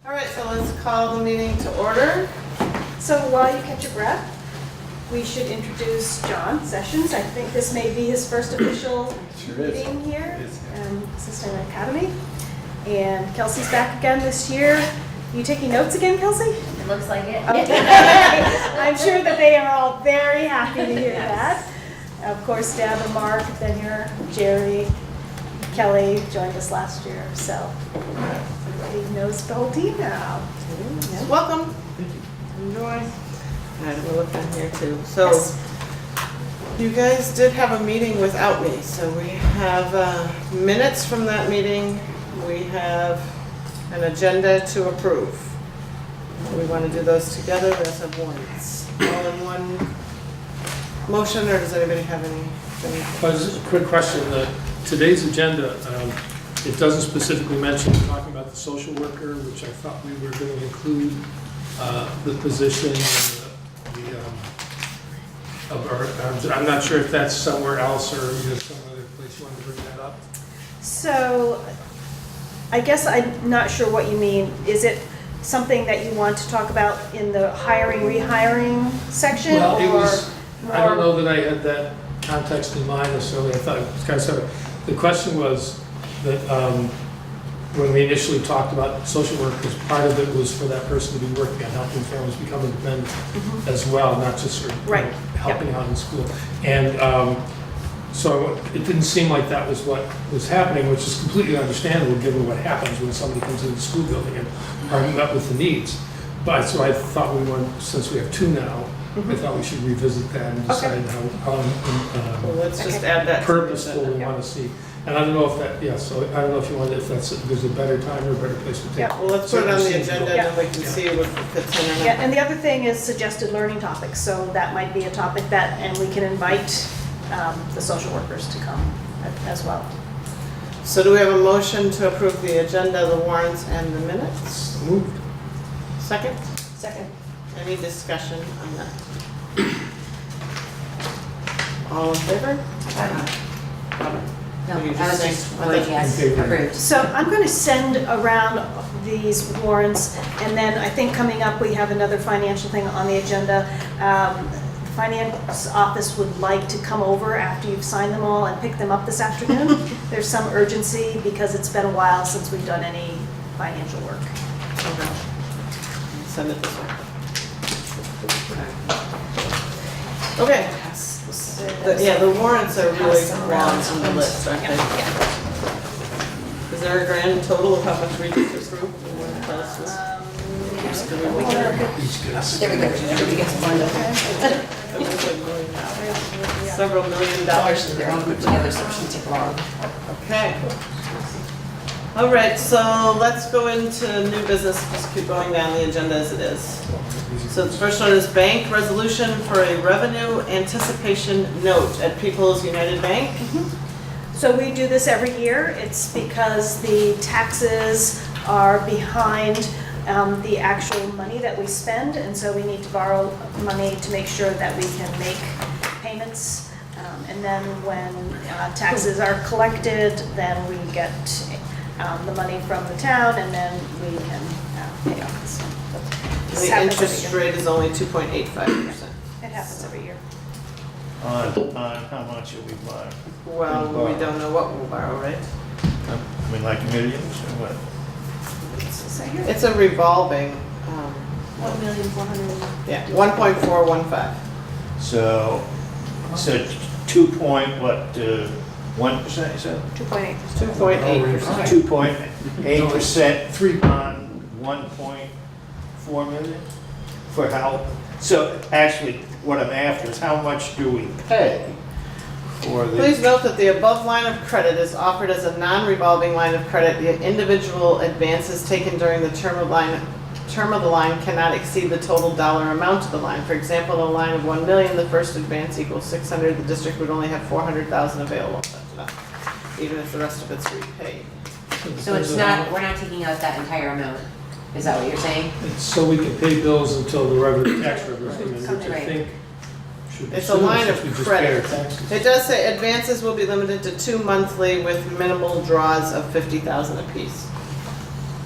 All right, so let's call the meeting to order. So while you catch your breath, we should introduce John Sessions. I think this may be his first official meeting here, Assistant Academy. And Kelsey's back again this year. You taking notes again, Kelsey? It looks like it. Okay. I'm sure that they are all very happy to hear that. Of course, Deb and Mark have been here. Jerry, Kelly joined us last year, so everybody knows the whole team now. Yeah. Welcome. Thank you. Enjoy. All right, we'll look in here too. So Yes. you guys did have a meeting without me. So we have minutes from that meeting. We have an agenda to approve. We want to do those together. There's a warrants. All in one motion, or does anybody have anything? Just a quick question. Today's agenda, it doesn't specifically mention talking about the social worker, which I thought we were going to include the position. I'm not sure if that's somewhere else or some other place you want to bring that up. So I guess I'm not sure what you mean. Is it something that you want to talk about in the hiring, rehiring section? Well, it or was, I don't more- know that I had that context in mind necessarily. I thought it was kind of separate. The question was that when we initially talked about social workers, part of it was for that person to be working on helping families become independent as well, not just sort of Right. helping out in school. And so it didn't seem like that was what was happening, which is completely understandable given what happens when somebody comes into the school building and are met with the needs. But so I thought we wanted, since we have two now, I thought we should revisit that and decide how Well, let's just add that. to the purposeful we agenda. want to see. And I don't know if that, yeah, so I don't know if you want, if there's a better time or a better place to take. Yeah. Well, let's put it on the Certainly agenda seems and then we can see what fits in or Yeah, not. and the other thing is suggested learning topics. So that might be a topic that, and we can invite the social workers to come as well. So do we have a motion to approve the agenda, the warrants, and the minutes? Moved. Second? Second. Any discussion on that? All in favor? No, You I was just just saying- voting yes, In favor. approved. So I'm going to send around these warrants, and then I think coming up, we have another financial thing on the agenda. The finance office would like to come over after you've signed them all and pick them up this afternoon. There's some urgency because it's been a while since we've done any financial work. Okay. Send it this way. Okay. Yeah, the warrants are really long on the list, aren't they? Is there a grand total of how much we just approved? You want to tell us this? Each gets. There we go, everybody gets one, okay? Several $million. They're all put together, so it shouldn't take long. Okay. All right, so let's go into new business, just keep going down the agenda as it is. So the first one is bank resolution for a revenue anticipation note at People's United Bank. So we do this every year. It's because the taxes are behind the actual money that we spend, and so we need to borrow money to make sure that we can make payments. And then when taxes are collected, then we get the money from the town, and then we can pay off this. This The happens every interest year. rate is only 2.85%. It happens every year. On how much are we buying? Well, we don't know what we'll borrow, right? I mean, like millions or what? It's a revolving, 1,400,000. yeah, 1.415. So 2.1%, you said? 2.8%. 2.8%. 2.8% 3. on 1.4 million? For how? So actually, what I'm after is how much do we pay for Please the? note that the above line of credit is offered as a non-revolving line of credit. The individual advances taken during the term of the line cannot exceed the total dollar amount of the line. For example, a line of 1 million, the first advance equals 600, the district would only have 400,000 available. That's enough, even if the rest of it's repaid. So it's not, we're not taking out that entire amount, is that what you're saying? It's so we can pay bills until the regular tax revenues come in, which I Right. think should be It's a soon, line since of we just pay our credit. taxes. It does say advances will be limited to 2 monthly with minimal draws of 50,000 apiece.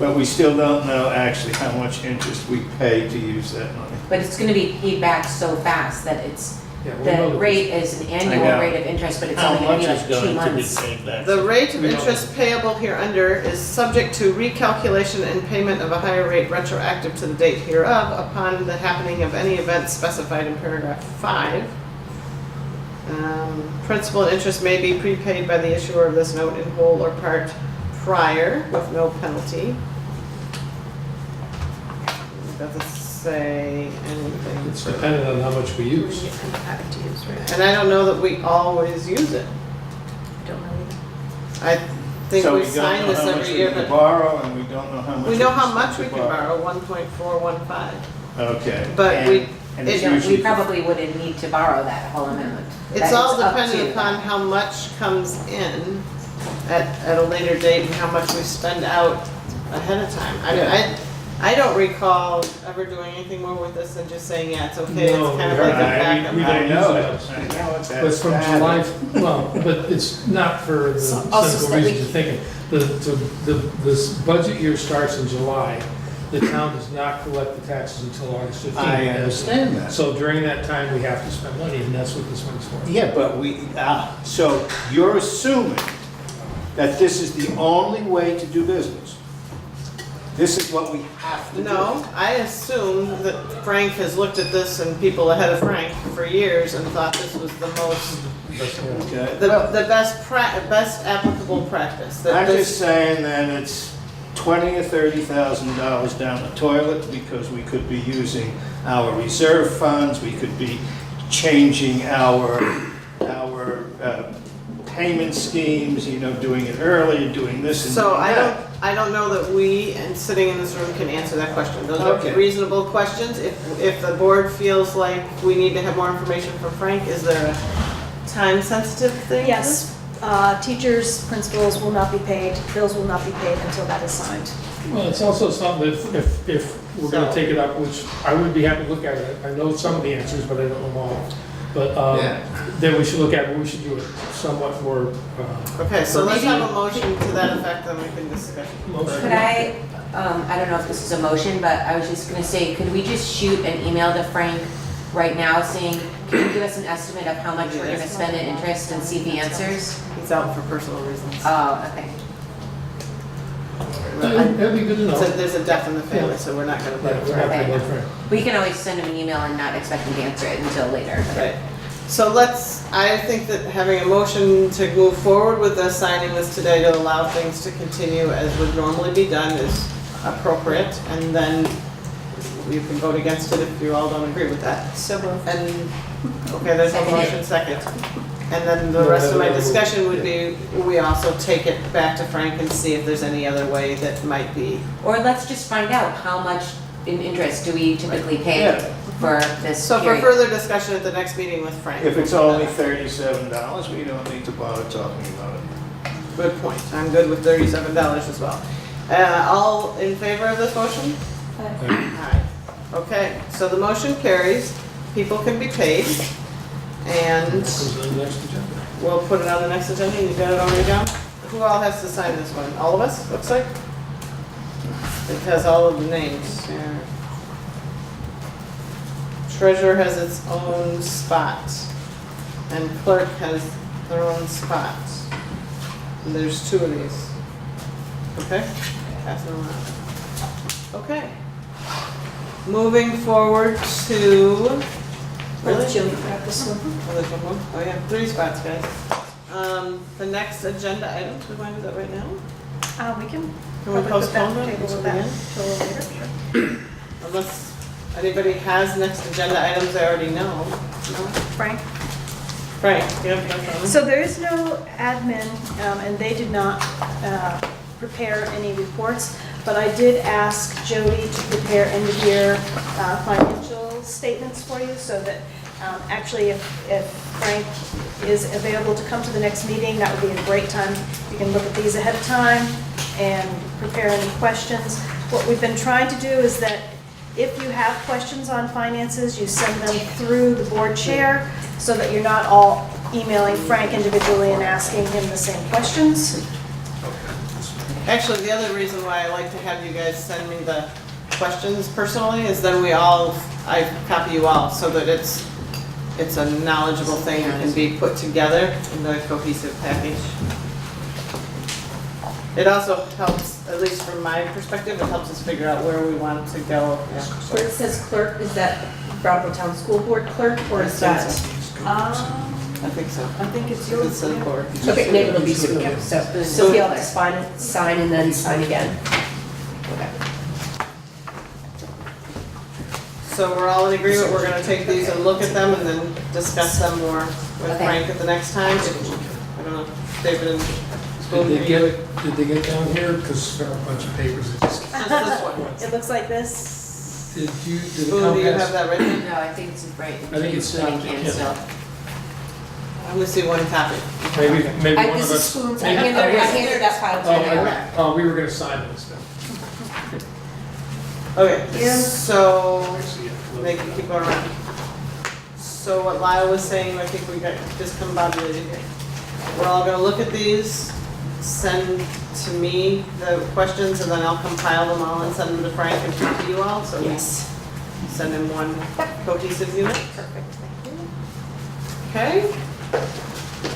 but we still don't know actually how much interest we pay to use that money. But it's gonna be paid back so fast that it's, Yeah, we'll know the that rate is an I annual know. rate of interest, but it's How only gonna much be is like 2 going to be months. paid back? The rate of We don't- interest payable hereunder is subject to recalculation and payment of a higher rate retroactive to the date hereof upon the happening of any event specified in paragraph 5. Principal and interest may be prepaid by the issuer of this note in whole or part prior with no penalty. Doesn't say anything. It's dependent on how much we use. And I don't know that we always use it. I don't know either. I think So we we don't sign know this how much every we year, can but borrow, and we don't know how much. we know how can much we can borrow, 1.415. Okay. But And- we- and it's it- We usually probably wouldn't need to borrow that whole amount. It's That all is up dependent to- upon how much comes in at a later date and how much we spend out ahead of time. Yeah. I don't recall ever doing anything more with this than just saying, yeah, it's okay, it's No, kind of we like a don't. backup. We I don't know use it. it. I know it. But it's from That's July, bad. well, but it's not for the Also cynical that we- reasons you're thinking. This budget year starts in July. The town does not collect the taxes until August 15th. I understand that. So during that time, we have to spend money, and that's what this money's for. Yeah, but so you're assuming that this is the only way to do business? This is what we have to do? No, I assume that Frank has looked at this and people ahead of Frank for years and thought this was the most, Okay. the best applicable practice. That I'm this- just saying that it's $20,000 or $30,000 down the toilet because we could be using our reserve funds, we could be changing our payment schemes, doing it early, doing this and So doing that. I don't know that we, and sitting in this room, can answer that question. Those are Okay. reasonable questions. If the board feels like we need to have more information from Frank, is there a time-sensitive thing? to Yes, teachers, principals will not be paid, bills will not be paid until that is signed. Well, it's also something that if we're gonna So- take it up, which I would be happy to look at it. I know some of the answers, but I don't know them all. But, Yeah. then we should look at it, we should do it somewhat more, this? Okay, so let's Maybe- have a motion to that effect, then we can discuss. motion. Could I don't know if this is a motion, but I was just gonna say, could we just shoot an email to Frank right now saying, can you give us an estimate of how much we're gonna spend in interest and see if he answers? He's out for personal reasons. Oh, okay. That'd be good to know. So there's a death in the family, so we're not gonna Yeah, put we're it not right. gonna vote for it. We can always send him an email and not expect him to answer it until later. Right. So I think that having a motion to move forward with us signing this today to allow things to continue as would normally be done is appropriate, and then you can vote against it if you all don't agree with that. So moved. And, okay, there's a Second. motion second. And then the rest of my discussion would be, we also take it back to Frank and see if there's any other way that might be. Or let's just find out how much in interest do we typically pay Yeah. for this So for period. further discussion at the next meeting with Frank. If it's only $37, we don't need to bother talking about it. Good point. I'm good with $37 as well. All in favor of this motion? Aye. Okay, so the motion carries. People can be paid. And Comes on the next agenda. we'll put it on the next agenda. You got it already down? Who all has to sign this one? All of us, looks like? It has all of the names. Yeah. Treasurer has its own spot. And clerk has their own spot. And there's 2 of these. Okay? Pass them around. Okay. Moving forward to. Let Jillian grab this one. Oh, there's one more? Oh, yeah, 3 spots, guys. The next agenda item, do we want to do that right now? We can. Can we probably put postpone that that table until with the that end? till a little later, sure. Unless anybody has next agenda items I already know. No? Frank? Frank, you have nothing? So there is no admin, and they did not prepare any reports, but I did ask Jody to prepare end-of-year financial statements for you, so that actually if Frank is available to come to the next meeting, that would be a great time. You can look at these ahead of time and prepare any questions. What we've been trying to do is that if you have questions on finances, you send them through the board chair, so that you're not all emailing Frank individually and asking him the same questions. Actually, the other reason why I like to have you guys send me the questions personally is then I copy you all so that it's a knowledgeable thing that can be put together in a cohesive package. It also helps, at least from my perspective, it helps us figure out where we want to go. Where it says clerk, is that Brattleboro Town School Board clerk, or is that? I think so. I think it's It's yours. a board. Okay, maybe it'll be soon, yeah. So Sophia will just sign and then sign again. Okay. So we're all in agreement, we're gonna take these and look at them and then discuss them more with Okay. Frank at the next time. I don't know, David and Spoon. Did they get down here? Because there are a bunch of papers that just. Just this one. It looks like this. Did it Spoon, come do you have past? that written? No, I think it's right. I think it's not- Can yeah. still. I'm gonna see one copy. Maybe one of This is us. Spoon's, I maybe- handed that file Oh, to you. oh, we were gonna sign this then. Okay, Yeah. so, Actually, yeah. they can keep going around. So what Lyle was saying, I think we got discombobulated here. We're all gonna look at these, send to me the questions, and then I'll compile them all and send them to Frank and copy you all, so we Yes. send in one cohesive unit. Perfect, thank you. Okay?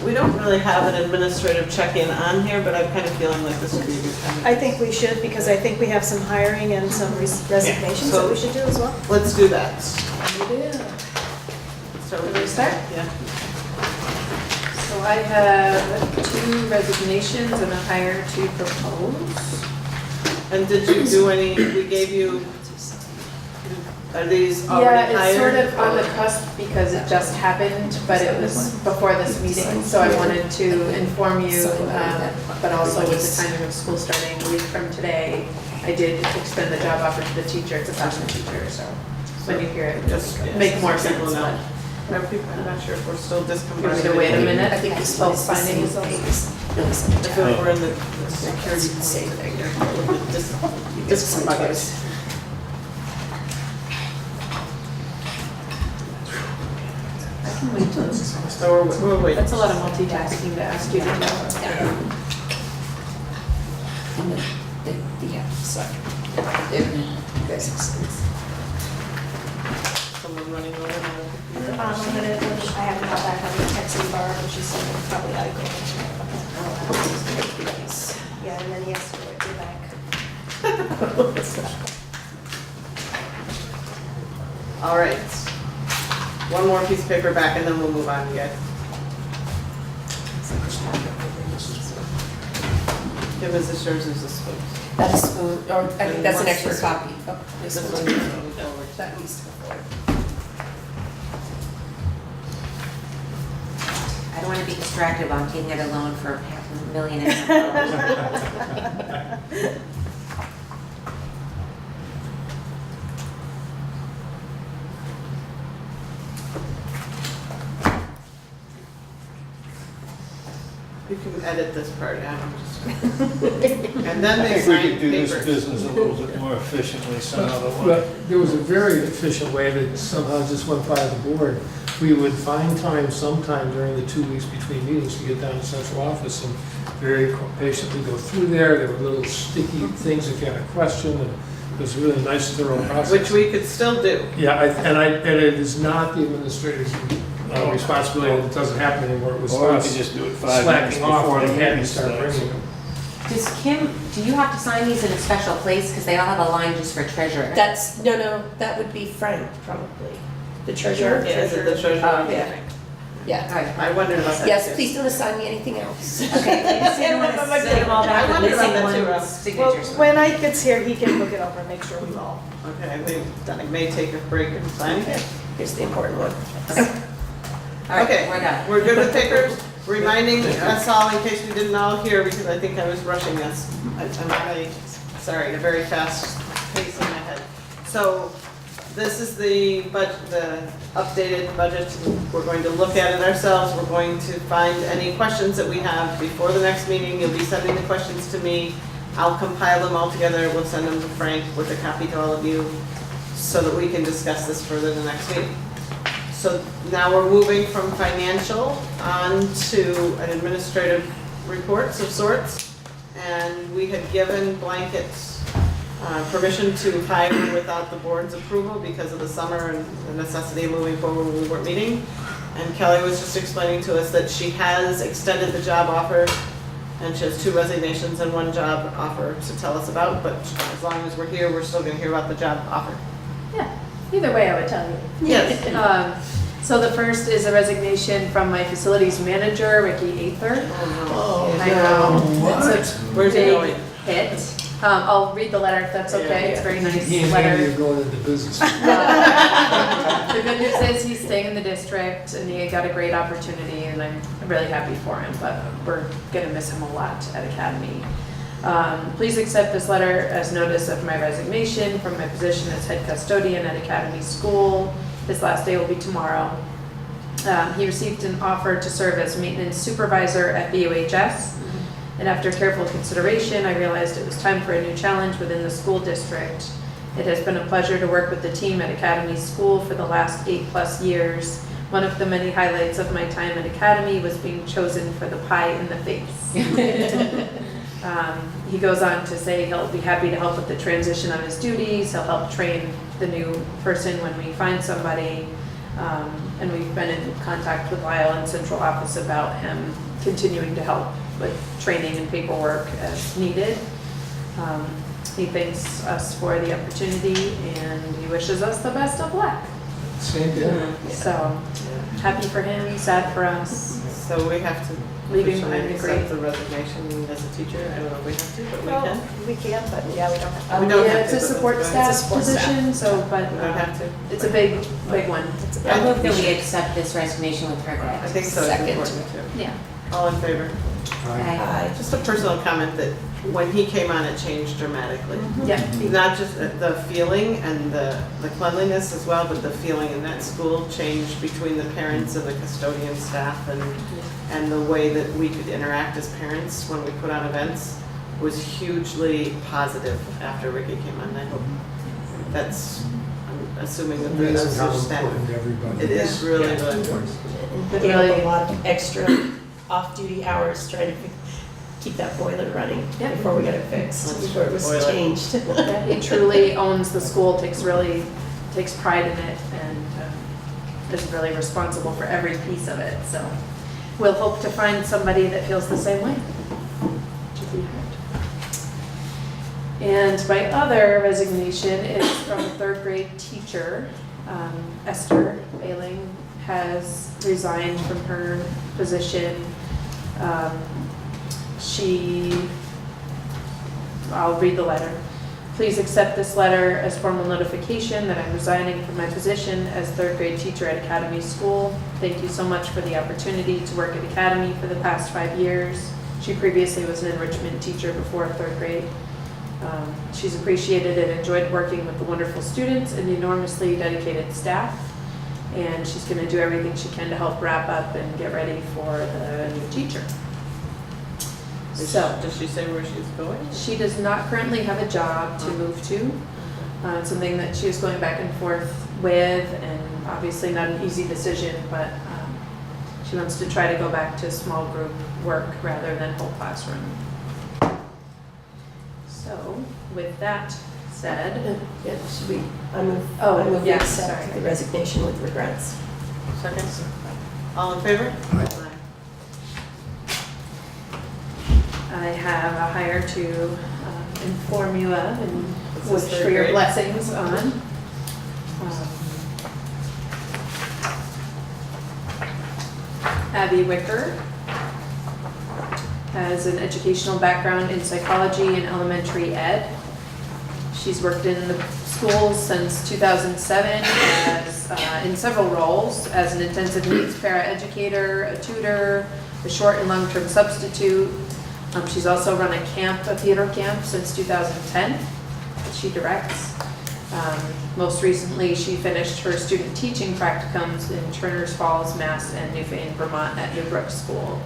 We don't really have an administrative check-in on here, but I'm kind of feeling like this would be a good time. I think we should, because I think we have some hiring and some resignations so- that we should do as well. Let's do that. So So Can we start? Yeah. So I have 2 resignations and a hire to propose. And did you do any, we gave you, are these already Yeah, hired? it's sort of on the cusp because it just happened, but it was before this meeting. So I wanted to inform you, but also with the timing of school starting a week from today, I did extend the job offer to the teacher, it's a freshman teacher, so when you hear it, Just just make more sense. people know. but- Are people, I'm not sure if we're still You want me discombobulated. to wait a minute? I think these Both folks finding findings. If we're in the security point, discombobulated. I can wait till this. So we're waiting. That's a lot of multitasking to ask you to do. Yeah, sorry. Someone running over now. I'm gonna, I have to call back on the texting Barb, and she said probably I go. Yeah, and then he has to write me back. All right. One more piece of paper back and then we'll move on, you guys. Give us the yours, is this spoon. That is Spoon, or I think that's an What's extra this copy. Oh, this This one. one needs to move forward. That needs to go forward. I don't want to be distracted while I'm taking out a loan for $500,000. You can edit this part out. I'm just- And then I they think we sign could do this papers. business a little bit more efficiently some other way. But there was a very efficient way that somehow just went by the board. We would find time sometime during the 2 weeks between meetings to get down to central office and very patiently go through there. There were little sticky things if you had a question, and it was a really nice thorough process. Which we could still do. Yeah, and it is not the administrator's responsibility that it doesn't happen anymore. It was Or we us could just do it 5 minutes slacking off before the and had to meeting start starts. bringing them. Does Kim, do you have to sign these in a special place? Because they all have a line just for treasurer. That's, no, that would be Frank, probably. The treasurer? Yeah, is it the treasurer? Yeah. Yeah. All right. I wondered about that. Yes, too. please don't assign me anything else. Okay, I just didn't want to send them all back I with wondered about missing that too, one Rob. Well, signatures. when Ike gets here, he can look it over and make sure we've all Okay, we may take a break and sign it. Here's the important one. All right, Okay, we're done. we're good with papers. Reminding us all, in case we didn't all hear, because I think I was rushing this. I'm very, sorry, a very fast pace in my head. So this is the updated budget. We're going to look at it ourselves. We're going to find any questions that we have before the next meeting. You'll be sending the questions to me. I'll compile them all together. We'll send them to Frank with a copy to all of you so that we can discuss this further the next meeting. So now we're moving from financial on to an administrative reports of sorts. and we had given blanket permission to hire without the board's approval because of the summer and the necessity of moving forward when we weren't meeting. And Kelly was just explaining to us that she has extended the job offer, and she has 2 resignations and 1 job offer to tell us about, but as long as we're here, we're still gonna hear about the job offer. Yeah, either way, I would tell you. Yes. So the first is a resignation from my facilities manager, Ricky Ather. Oh, I know. It's a Where's it going? big hit. I'll read the letter if that's okay. It's a very nice He and letter. Andy are going into business. The good news is he's staying in the district and he got a great opportunity and I'm really happy for him, but we're gonna miss him a lot at Academy. Please accept this letter as notice of my resignation from my position as head custodian at Academy School. His last day will be tomorrow. He received an offer to serve as maintenance supervisor at BOHS. And after careful consideration, I realized it was time for a new challenge within the school district. It has been a pleasure to work with the team at Academy School for the last 8+ years. One of the many highlights of my time at Academy was being chosen for the pie in the face. He goes on to say he'll be happy to help with the transition of his duties. He'll help train the new person when we find somebody. And we've been in contact with Lyle in central office about him continuing to help with training and paperwork as needed. He thanks us for the opportunity and he wishes us the best of luck. Same here. So, happy for him, sad for us. So we have to Leaving officially behind a accept great- the resignation as a teacher. I don't know if we have to, but we Well, can. we can, but yeah, we don't have We to. don't Yeah, have it's to, a but support it's staff support staff. position, so, but We don't have to. it's a big one. I move that we accept this resignation with regret. I think so. It's Second. important too. Yeah. All in favor? Aye. Just a personal comment that when he came on, it changed dramatically. Yeah. Not just the feeling and the cleanliness as well, but the feeling in that school changed between the parents and the custodian staff and the way that we could interact as parents when we put on events was hugely positive after Ricky came on. I hope that's, I'm assuming that the Amazing how staff. important everybody It is really, Yeah. really important. We gave up a lot of extra off-duty hours trying to keep that boiler running Yep. before we got it fixed, before it was Boiler. changed. Yeah, he truly owns the school, takes pride in it, and is really responsible for every piece of it. So we'll hope to find somebody that feels the same way. To be heard. And my other resignation is from a 3rd grade teacher. Esther Bailing has resigned from her position. I'll read the letter. Please accept this letter as formal notification that I'm resigning from my position as 3rd grade teacher at Academy School. Thank you so much for the opportunity to work at Academy for the past 5 years. She previously was an enrichment teacher before 3rd grade. She's appreciated and enjoyed working with the wonderful students and the enormously dedicated staff. And she's going to do everything she can to help wrap up and get ready for the new teacher. So, Does she say where she's going? she does not currently have a job to move to. It's something that she is going back and forth with, and obviously not an easy decision, but she wants to try to go back to small group work rather than whole classroom. So, with that said, Yeah, should we, I move we yes, accept sorry. the resignation with regrets. Second? All in favor? Aye. I have a hire to inform you of and This is wish third for your grade. blessings on. Abby Wicker has an educational background in psychology and elementary ed. She's worked in the schools since 2007 as, in several roles as an intensive needs paraeducator, a tutor, a short and long-term substitute. She's also run a camp, a theater camp, since 2010 that she directs. Most recently, she finished her student teaching practicums in Turners Falls, Mass. And Newfane, Vermont at New Brook School.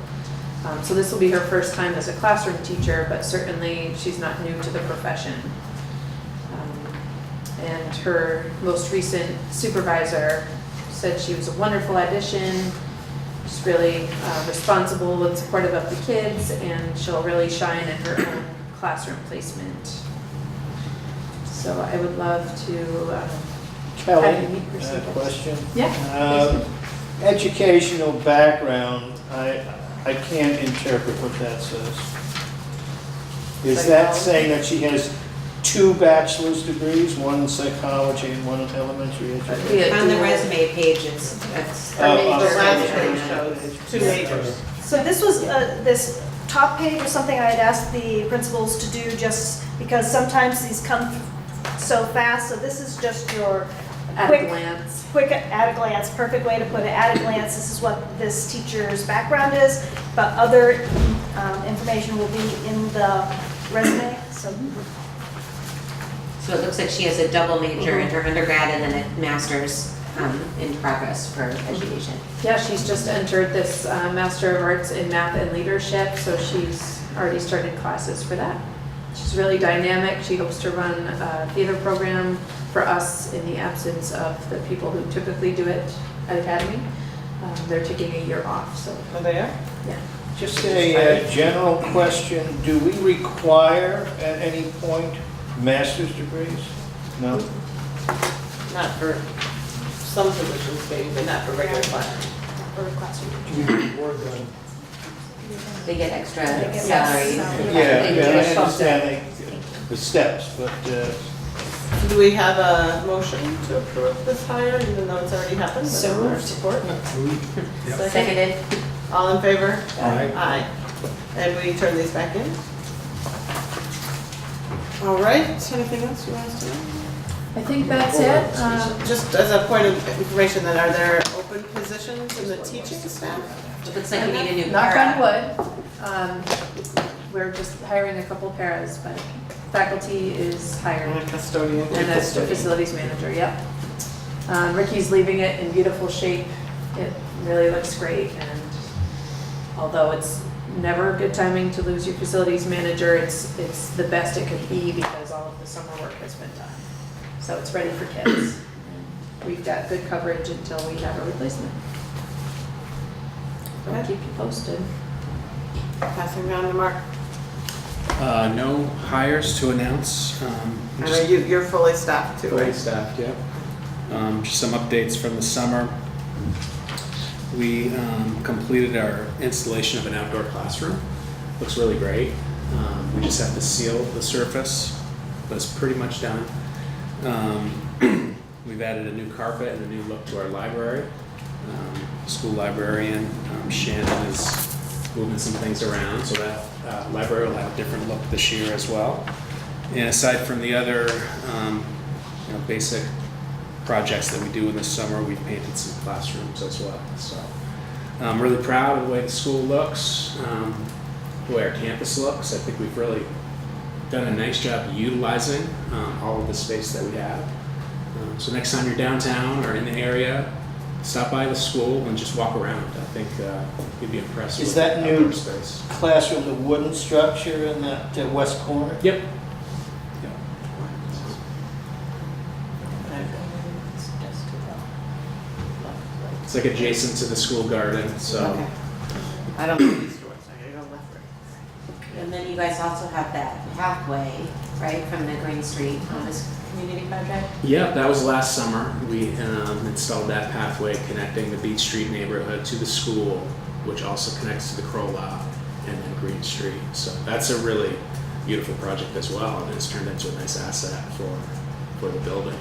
So this will be her first time as a classroom teacher, but certainly she's not new to the profession. And her most recent supervisor said she was a wonderful addition. She's really responsible and supportive of the kids, and she'll really shine in her own classroom placement. So I would love to, Kelly, Have you meet principals? question? yeah. Educational background, I can't interpret what that says. Is that saying that she has 2 bachelor's degrees, one in psychology and one in elementary education? Yeah. On the resume page, it's The last page shows 2 majors. So this was, this top page was something I had asked the principals to do just because sometimes these come so fast. So this is just your At a quick, glance. quick at a glance, perfect way to put it. At a glance, this is what this teacher's background is, but other information will be in the resume. So it looks like she has a double major in her undergrad and then a master's in progress for education. Yeah, she's just entered this Master of Arts in Math and Leadership, so she's already started classes for that. She's really dynamic. She hopes to run a theater program for us in the absence of the people who typically do it at Academy. They're taking a year off, so Oh, they are? yeah. Just a general question, do we require at any point master's degrees? No? Not for some positions maybe, but not for regular classroom. They get extra They get salary. salary. Yeah, I understand the steps, but Do we have a motion to approve this hire, even though it's already happened? So Or moved. Support? Yep. Seconded. All in favor? Aye. Aye. And we turn these back in? All right, anything else you want us to know? I think that's it. Just as a point of information, then, are there open positions in the teaching staff? It looks like we need a new Knock para. on wood. We're just hiring a couple paras, but faculty is hired. And a custodian. And that's the facilities manager, yep. Ricky's leaving it in beautiful shape. It really looks great, and although it's never good timing to lose your facilities manager, it's the best it could be because all of the summer work has been done. So it's ready for kids. We've got good coverage until we have a replacement. I'll keep you posted. Passing down to Mark. No hires to announce. I know you're fully staffed too, Fully right? staffed, yeah. Just some updates from the summer. We completed our installation of an outdoor classroom. Looks really great. We just have to seal the surface, but it's pretty much done. We've added a new carpet and a new look to our library. School librarian, Shannon, is moving some things around, so that library will have a different look this year as well. And aside from the other basic projects that we do in the summer, we've painted some classrooms as well. So I'm really proud of the way the school looks, the way our campus looks. I think we've really done a nice job utilizing all of the space that we have. So next time you're downtown or in the area, stop by the school and just walk around. I think you'd be impressed Is with that the new outdoor space. classroom, the wooden structure in that west corner? Yep. It's like adjacent to the school garden, so. Okay. I don't know these doors, I gotta go left or. And then you guys also have that pathway, right, from the Green Street on this community project? Yeah, that was last summer. We installed that pathway connecting the Beach Street neighborhood to the school, which also connects to the Crow Lot and then Green Street. So that's a really beautiful project as well, and it's turned into a nice asset for the building.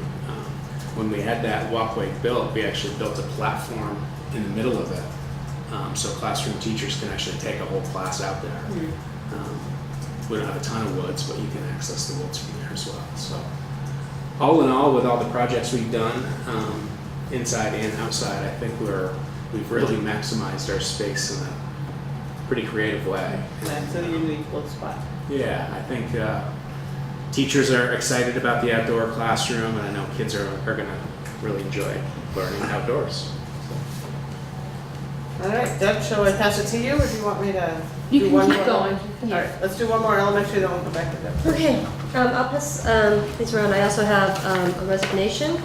When we had that walkway built, we actually built a platform in the middle of it, so classroom teachers can actually take a whole class out there. We don't have a ton of woods, but you can access the woods from there as well. So all in all, with all the projects we've done, inside and outside, I think we've really maximized our space in a pretty creative way. That's a unique little spot. Yeah, I think teachers are excited about the outdoor classroom, and I know kids are going to really enjoy learning outdoors. All right, Deb, shall I pass it to you, or do you want me to You do can one keep more? going. All right, let's do one more elementary, then we'll go back to Deb. Okay, I'll pass these around. I also have a resignation,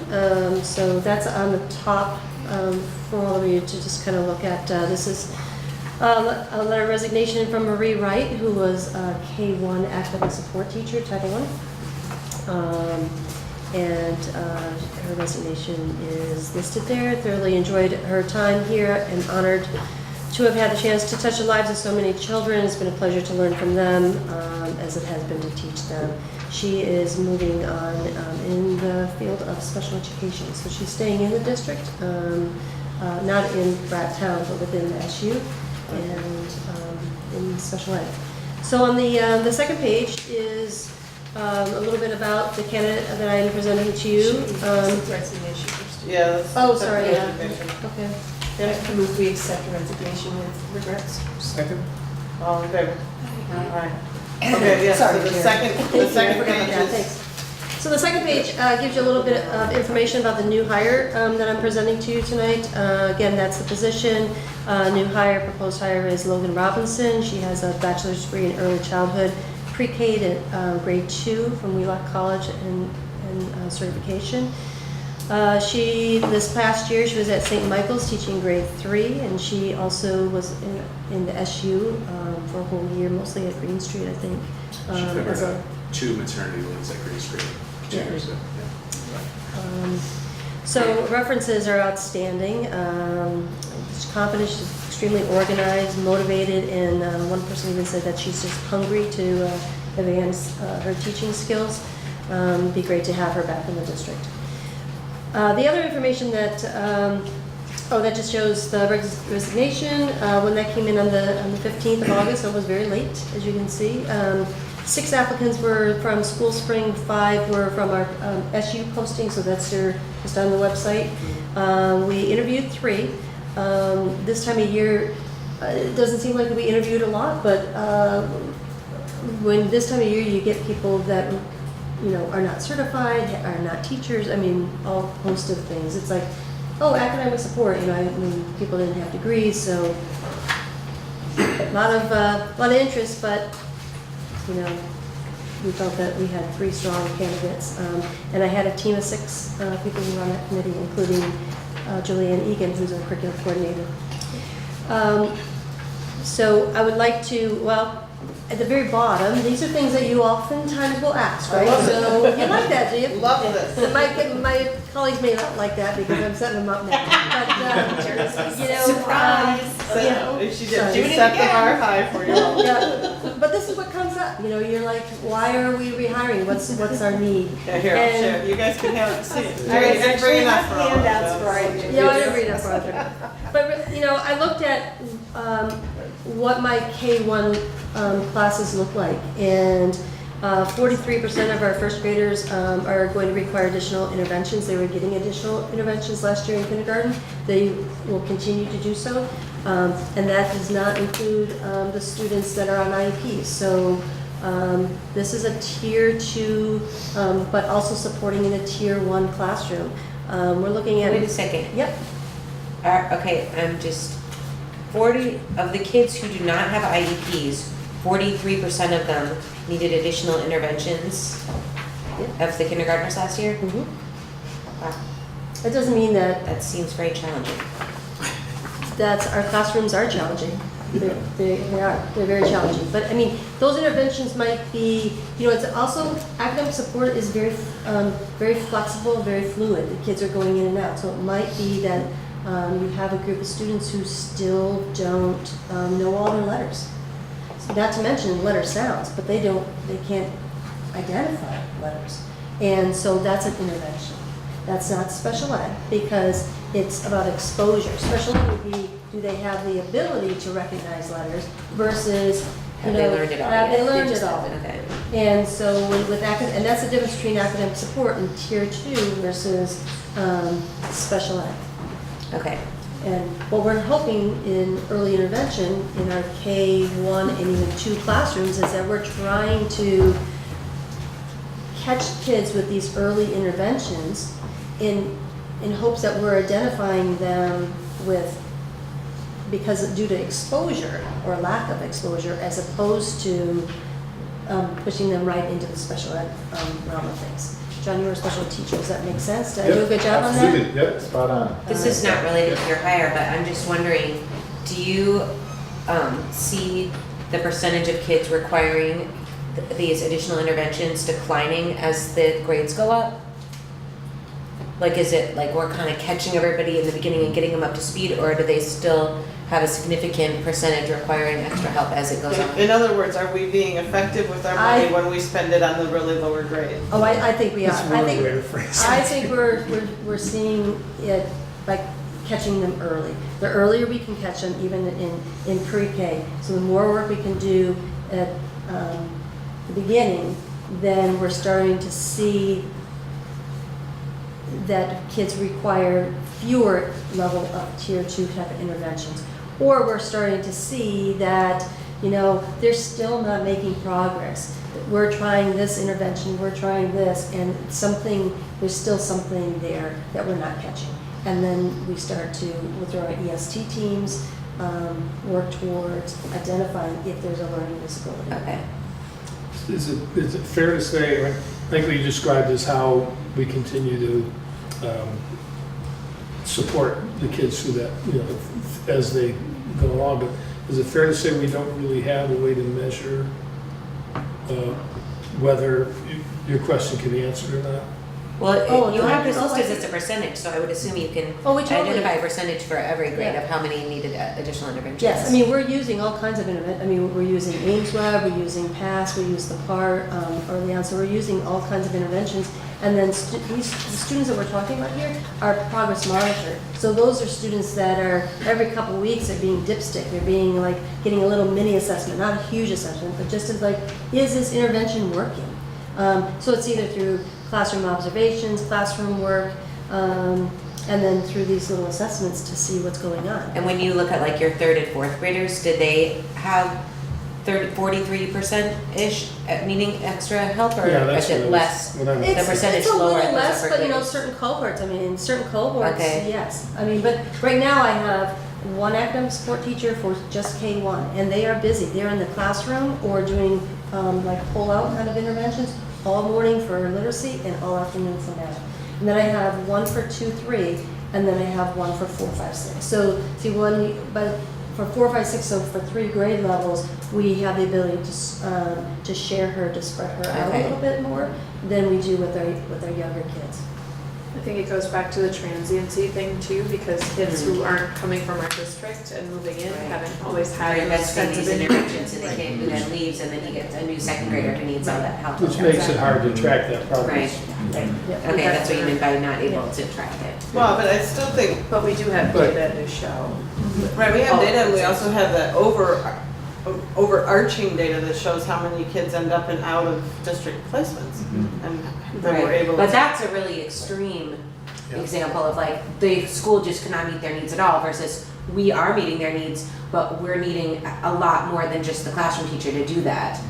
so that's on the top for all of you to just kind of look at. This is A letter of resignation from Marie Wright, who was a K-1 academic support teacher, Title I. And her resignation is listed there. Thoroughly enjoyed her time here and honored to have had the chance to touch the lives of so many children. It's been a pleasure to learn from them, as it has been to teach them. She is moving on in the field of special education. So she's staying in the district, not in Bratttown, but within the SU and in special ed. So on the second page is a little bit about the candidate that I'm presenting to you. Resignation first. Yeah. that's- Oh, that's sorry, the yeah. resignation. Okay. I move we accept the resignation with regrets. Second? All in favor? Aye. Okay, yes, so Sorry, the Chair. second page Yeah, is, thanks. So the second page gives you a little bit of information about the new hire that I'm presenting to you tonight. Again, that's the position. New hire, proposed hire is Logan Robinson. She has a bachelor's degree in early childhood, pre-K to grade 2 from Wheelock College and certification. This past year, she was at St. Michael's teaching grade 3, and she also was in the SU for a whole year, mostly at Green Street, I think. She covered as a- 2 maternity leaves at Green Street 2 Yeah. years ago. Yeah. So references are outstanding. She's confident, she's extremely organized, motivated, and one person even said that she's just hungry to advance her teaching skills. It'd be great to have her back in the district. The other information that, that just shows the resignation. When that came in on the 15th of August, it was very late, as you can see. 6 applicants were from School Spring, 5 were from our SU posting, so that's just on the website. We interviewed 3. This time of year, it doesn't seem like we interviewed a lot, but when this time of year you get people that are not certified, are not teachers, I mean, all host of things. It's like, oh, academic support, I mean, people didn't have degrees, so a lot of interest, but we felt that we had 3 strong candidates. And I had a team of 6 people who were on that committee, including Julianne Egan, who's our curriculum coordinator. So I would like to, at the very bottom, these are things that you oftentimes will ask, right? I love it. So you like that, do you? love this. And my colleagues may not like that because I'm setting them up now. But, Surprise. So, she Sorry. did, she set the bar high for you all. Yeah, but this is what comes up, you're like, why are we rehiring? What's our need? Yeah, here, I'll And- share. You guys can have, see it. I Didn't bring enough for all of handouts them. for our- Yeah, I didn't read it further. But, I looked at what my K-1 classes look like, and 43% of our first graders are going to require additional interventions. They were getting additional interventions last year in kindergarten. They will continue to do so, and that does not include the students that are on IEPs. So this is a tier 2, but also supporting in a tier 1 classroom. We're looking at. Wait a second. Yep. Okay, I'm just, 40 of the kids who do not have IEPs, 43% of them needed additional interventions of the kindergartners last year? Mhm. Wow, That doesn't mean that that seems very challenging. our classrooms are challenging. They are. They're very challenging. But I mean, those interventions might be, it's also, academic support is very flexible, very fluid. The kids are going in and out. So it might be that you have a group of students who still don't know all their letters. Not to mention letter sounds, but they can't identify letters. And so that's an intervention. That's not special ed because it's about exposure. Special ed would be, do they have the ability to recognize letters versus, Have they learned it all have yet? they learned just it all? haven't, okay. And so and that's the difference between academic support in tier 2 versus special ed. Okay, And what we're hoping in early intervention in our K-1 and even 2 classrooms is that we're trying to catch kids with these early interventions in hopes that we're identifying them because due to exposure or lack of exposure as opposed to pushing them right into the special ed realm of things. John, you were a special teacher, does that make sense? Did I do a good job on that? Absolutely, yep, spot on. this is not related to your hire, but I'm just wondering, do you see the percentage of kids requiring these additional interventions declining as the grades go up? Like, is it like we're kind of catching everybody in the beginning and getting them up to speed, or do they still have a significant percentage requiring extra help as it goes on? In other words, are we being effective with our money when we spend it on the really lower grade? Oh, I think we are. That's one way to phrase it. I think we're seeing it by catching them early. The earlier we can catch them, even in pre-K, so the more work we can do at the beginning, then we're starting to see that kids require fewer level of tier 2 type of interventions. Or we're starting to see that, they're still not making progress. We're trying this intervention, we're trying this, and there's still something there that we're not catching. And then we start to, with our EST teams, work towards identifying if there's a learning disability. Okay. Is it fair to say, I think what you described is how we continue to support the kids through that, as they go along, but is it fair to say we don't really have a way to measure whether your question can be answered or not? Well, you have this I listed see. as a percentage, so I would assume you can Oh, we totally- identify a percentage for every grade Yeah. of how many needed additional interventions. Yes, we're using all kinds of we're using Ames Web, we're using PASS, we use the PAR early on, so we're using all kinds of interventions. And then the students that we're talking about here are progress monitored. So those are students that are, every couple of weeks, they're being dipstick, they're being getting a little mini assessment, not a huge assessment, but just as is this intervention working? So it's either through classroom observations, classroom work, and then through these little assessments to see what's going on. And when you look at your 3rd and 4th graders, did they have 43%-ish needing extra help, or Yeah, is it less? what I'm- The percentage It's a lower little in the less, upper but grades. certain cohorts, in certain cohorts, Okay. yes. But right now I have one academic support teacher for just K1, and they are busy. They're in the classroom or doing pull-out kind of interventions all morning for literacy and all afternoon for math. And then I have one for 2-3, and then I have one for 4-5-6. So see, but for 4-5-6, so for 3 grade levels, we have the ability to share her, to spread her out a Okay. little bit more than we do with our younger kids. I think it goes back to the transiency thing too, because kids who aren't coming from our district and moving in Right. haven't always had You're those investing kinds of these interventions in the kid who then leaves, and then you get a new second grader who needs all that help. Which makes it hard to track that Right. progress. Yeah. Okay, that's what you mean by not able to track it. Well, but I still think, But we do have But- data to show. right, we have data and we also have the overarching data that shows how many kids end up in out of district placements. And then we're able to. But that's a really extreme example of the school just cannot meet their needs at all versus we are meeting their needs, but we're needing a lot more than just the classroom teacher to do that.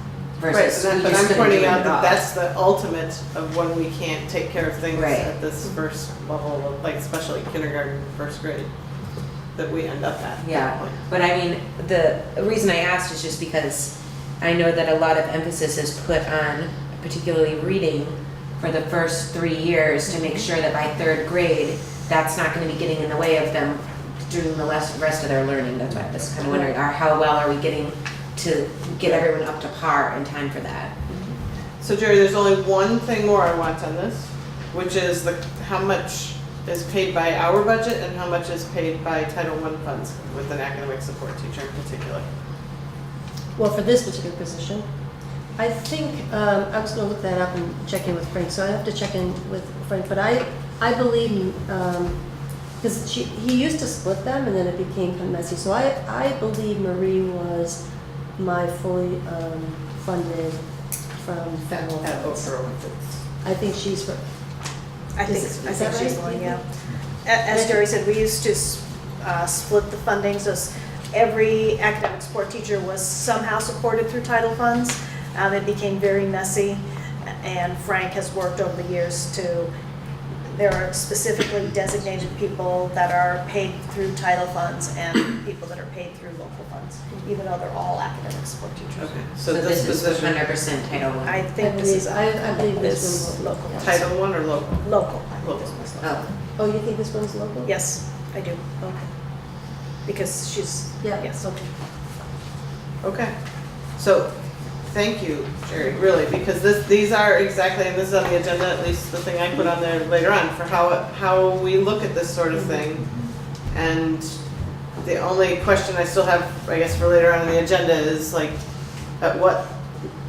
Right, Versus so we but just I'm couldn't do pointing it out at that all. that's the ultimate of when we can't take care of things Right. at this first level of, especially kindergarten, 1st grade, that we end up at. Yeah, but the reason I asked is just because I know that a lot of emphasis is put on particularly reading for the first 3 years to make sure that by 3rd grade, that's not going to be getting in the way of them doing the rest of their learning. That's why I was kind of wondering, how well are we getting to get everyone up to par in time for that? So Jerry, there's only one thing more I want on this, which is how much is paid by our budget and how much is paid by Title I funds with an academic support teacher in particular. Well, for this particular position, I think, I was gonna look that up and check in with Frank, so I have to check in with Frank, but I believe, because he used to split them and then it became kind of messy, so I believe Marie was my fully funded from federal funds. I think she's for, I think Is that she's right? the one, yeah. As Jerry said, we used to split the funding, so every academic support teacher was somehow supported through title funds. It became very messy, and Frank has worked over the years there are specifically designated people that are paid through title funds and people that are paid through local funds, even though they're all academic support teachers. Okay, So so this this is position, 100% Title I. I think this is, I believe this is one's local. yes. Title I or local? Local. I think this one's local. Oh, Oh, you think this one's local? Yes, I do, Okay. because she's, Yeah, yes. okay. Okay, so, thank you, Jerry, really, because these are exactly, and this is on the agenda, at least the thing I put on there later on, for how we look at this sort of thing. And the only question I still have, I guess, for later on in the agenda is like, at what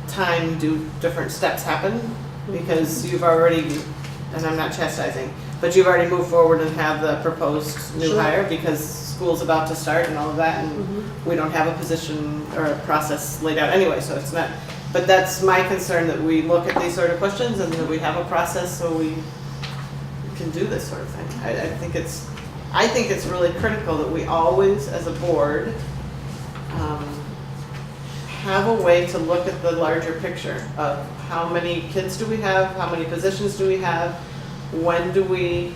time do different steps happen? Because you've already, and I'm not chastising, but you've already moved forward and have the proposed new Sure. hire because school's about to start and all of that, and we don't have a position or a process laid out anyway, so it's not, but that's my concern, that we look at these sort of questions and that we have a process so we can do this sort of thing. I think it's really critical that we always, as a board, have a way to look at the larger picture of how many kids do we have, how many positions do we have, when do we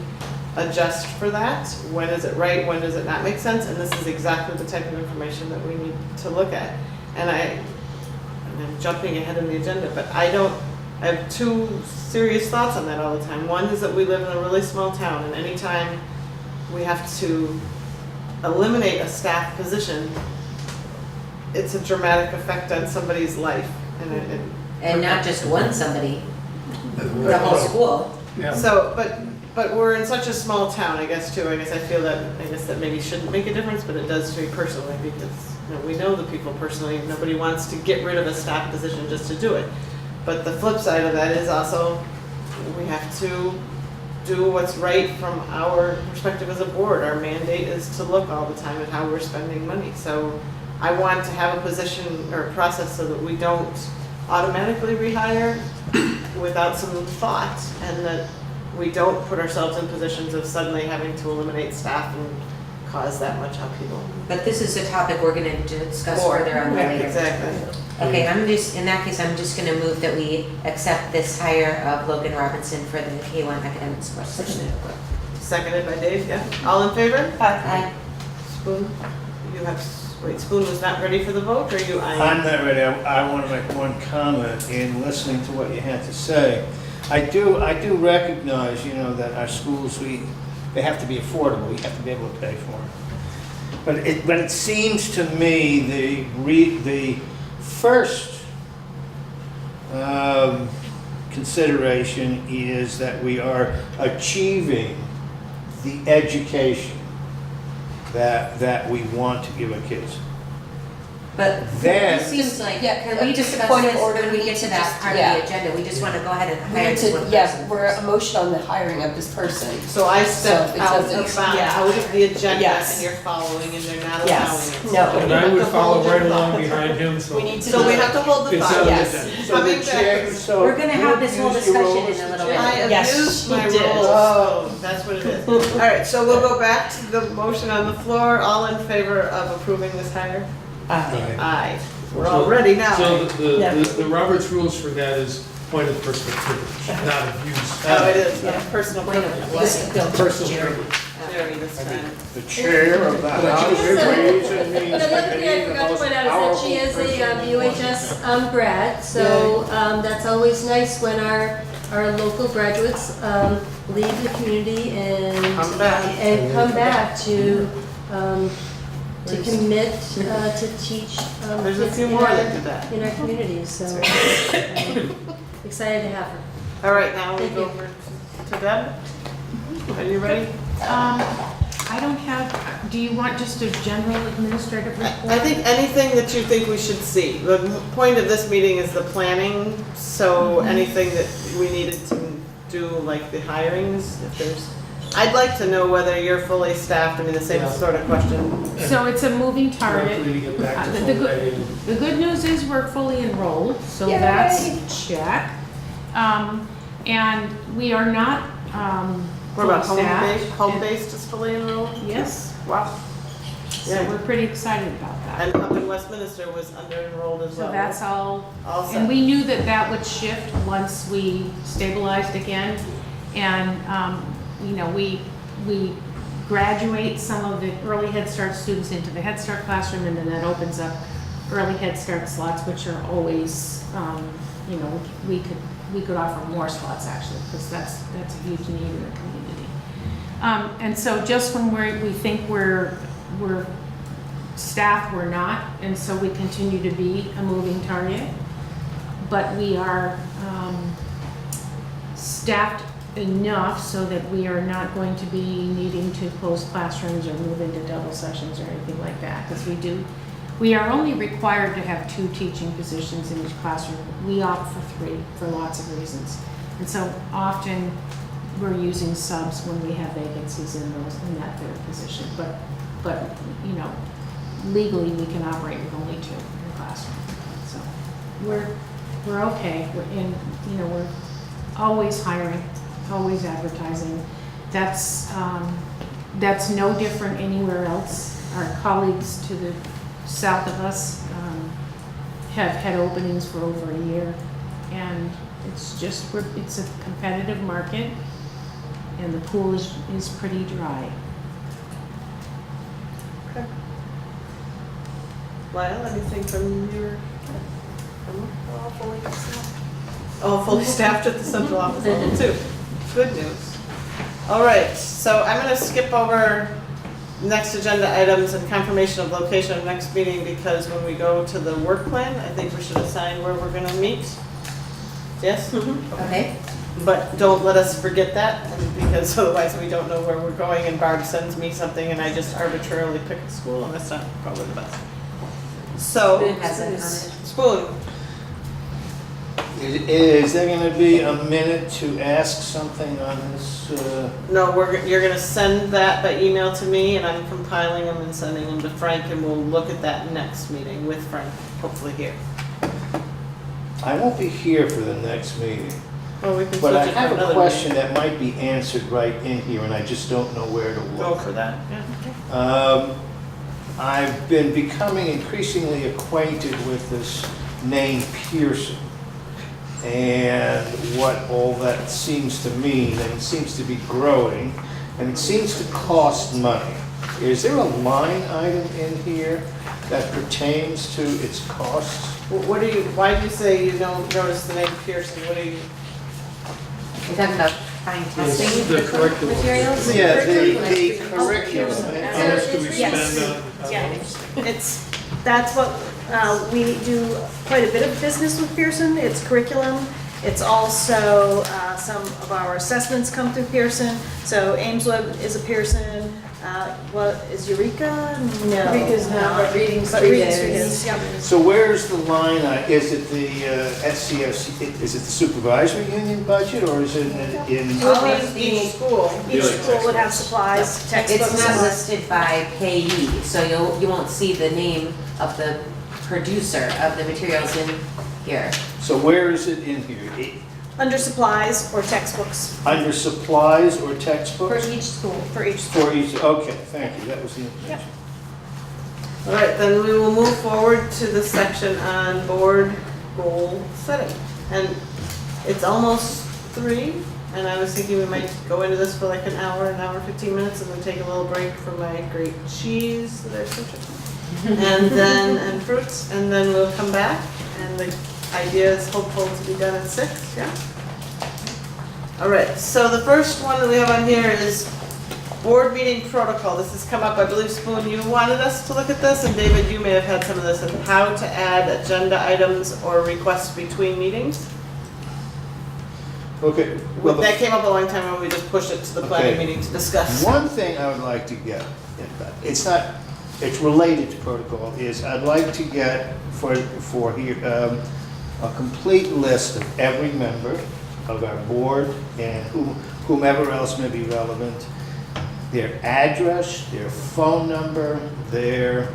adjust for that, when is it right, when does it not make sense, and this is exactly the type of information that we need to look at. And I'm jumping ahead in the agenda, but I have two serious thoughts on that all the time. One is that we live in a really small town, and anytime we have to eliminate a staff position, it's a dramatic effect on somebody's life. And not just one somebody, the whole school. Yeah. So, but we're in such a small town, I guess, too. I guess that maybe shouldn't make a difference, but it does to me personally, because we know the people personally. Nobody wants to get rid of a staff position just to do it. But the flip side of that is also, we have to do what's right from our perspective as a board. Our mandate is to look all the time at how we're spending money. So I want to have a position or a process so that we don't automatically rehire without some thought, and that we don't put ourselves in positions of suddenly having to eliminate staff and cause that much upheaval. But this is a topic we're gonna discuss further on later. Exactly. Okay, in that case, I'm just gonna move that we accept this hire of Logan Robinson for the K-1 academic support position. Seconded by Dave, yeah. All in favor? Aye. Spoon, Spoon was not ready for the vote, or you? I'm not ready. I want to make one comment in listening to what you had to say. I do recognize, that our schools, they have to be affordable. We have to be able to pay for them. But it seems to me the first consideration is that we are achieving the education that we want to give our kids. But Then- it seems like, Yeah, can we just a discuss point of this order, when we we get need to to that just- part yeah. of the agenda? We just wanna go ahead and We hire need this to, one yeah, person. we're a motion on the hiring of this person. So I stepped So it out doesn't- of the agenda, Yes. and you're following, and they're not allowing Yes. it. No. And I would follow right along behind him, so. We need to So we do have to hold the It's thought, on the yes. agenda. So Coming the back, chair, so We're gonna have this whole you abuse your discussion role in as a the little chair? bit. I Yes, abused she my did. rules. Oh, that's what it is. All right, so we'll go back to the motion on the floor. All in favor of approving this hire? Aye. We're all ready now. So Yeah. the Robert's rules for that is point of personal privilege, not abuse. Oh, it is, yeah, personal privilege. Personal privilege. Jerry this time. The chair of the House Ways and Means But the other thing I Committee, the forgot to most point out is that she is powerful a person in the UHS grad, so that's always nice when our local graduates leave the community and Come back. and come back to commit to teach There's a kids few in more our- that do that. in our communities, so excited to have her. All right, now we Thank go you. over to Deb. Are you ready? I don't have, do you want just a general administrative report? I think anything that you think we should see. The point of this meeting is the planning, so anything that we needed to do, like the hirings, if there's, I'd like to know whether you're fully staffed, I mean, the same Yeah. sort of question. So it's a moving Hopefully target. we get back to The full good- day and- The good news is we're fully enrolled, so Yay! that's check. And we are not, What about fully staffed. home-based is fully enrolled? Yes, Wow. so Yeah. we're pretty excited about that. And up in Westminster was under-enrolled as well. So that's all. All set. And we knew that that would shift once we stabilized again. And, we graduate some of the early Head Start students into the Head Start classroom, and then that opens up early Head Start slots, which are always, we could offer more slots actually, because that's a huge need in the community. And so just when we think we're staff we're not, and so we continue to be a moving target. But we are staffed enough so that we are not going to be needing to close classrooms or move into double sessions or anything like that. Because we are only required to have 2 teaching positions in each classroom. We opt for 3 for lots of reasons. And so often we're using subs when we have vacancies in that 3rd position. But you know, legally we can operate with only 2 in the classroom. So we're okay. We're always hiring, always advertising. That's no different anywhere else. Our colleagues to the south of us have had openings for over a year, and it's a competitive market, and the pool is pretty dry. Lyle, anything from your? All fully staffed at the central office level too. Good news. All right, so I'm gonna skip over next agenda items and confirmation of location of next meeting, because when we go to the work plan, I think we should assign where we're gonna meet. Yes? Okay. But don't let us forget that, because otherwise we don't know where we're going and Barb sends me something and I just arbitrarily pick a school, and that's not probably the best. So, Spoon has that on it. Spoon. Is there gonna be a minute to ask something on this? No, you're gonna send that by email to me, and I'm compiling them and sending them to Frank, and we'll look at that next meeting with Frank, hopefully here. I won't be here for the next meeting, Well, we can switch but I it for have a another question that might be answered right in here, and I just don't know where to meeting. Go look. for that, yeah. I've been becoming increasingly acquainted with this name Pearson and what all that seems to mean, and it seems to be growing, and it seems to cost money. Is there a line item in here that pertains to its costs? Why do you say you don't notice the name Pearson? What do you? We're talking about fine testing the curriculum. materials? Yeah, the curriculum. How much do we Yes. spend on Yeah. those? That's what, we do quite a bit of business with Pearson. It's curriculum. It's also, some of our assessments come through Pearson. So Amesweb is a Pearson. What is Eureka? No. Eureka's not, but Reading But Street Reading Street is. is, yep. So where's the line, is it the SCFC, is it the supervisory union budget, or is it in? Would be Each school. Each school would have supplies, textbooks. It's not listed by payee, so you won't see the name of the producer of the materials in here. So where is it in here? Under supplies or textbooks Under supplies or For textbooks? each school. for each school. For each, okay, thank you, that was the information. All right, then we will move forward to the section on board goal setting. And it's almost 3, and I was thinking we might go into this for like an hour 15 minutes, and then take a little break for my great cheese that I've purchased. And fruits, and then we'll come back, and the idea is hopeful to be done at 6, yeah? All right, so the first one that we have on here is board meeting protocol. This has come up, I believe, Spoon, you wanted us to look at this, and David, you may have had some of this, and how to add agenda items or requests between meetings. Okay, well, That came up a long time ago, we just pushed it to the planning Okay. meeting to discuss. one thing I would like to get, it's related to protocol, is I'd like to get for here, a complete list of every member of our board and whomever else may be relevant, their address, their phone number, their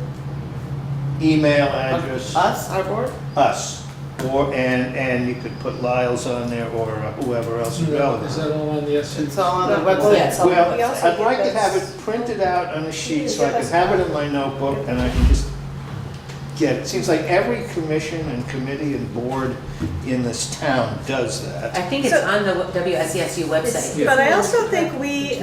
email address. Us, our board? Us. And you could put Lyle's on there or whoever else is relevant. Is that all on the SU? It's all on the Well, website. yeah. Well, We also I'd like get to have those- it printed out on a sheet so I can have it in my notebook and I can just get it. It seems like every commission and committee and board in this town does I that. think it's So- on the WSESU website. But I also think we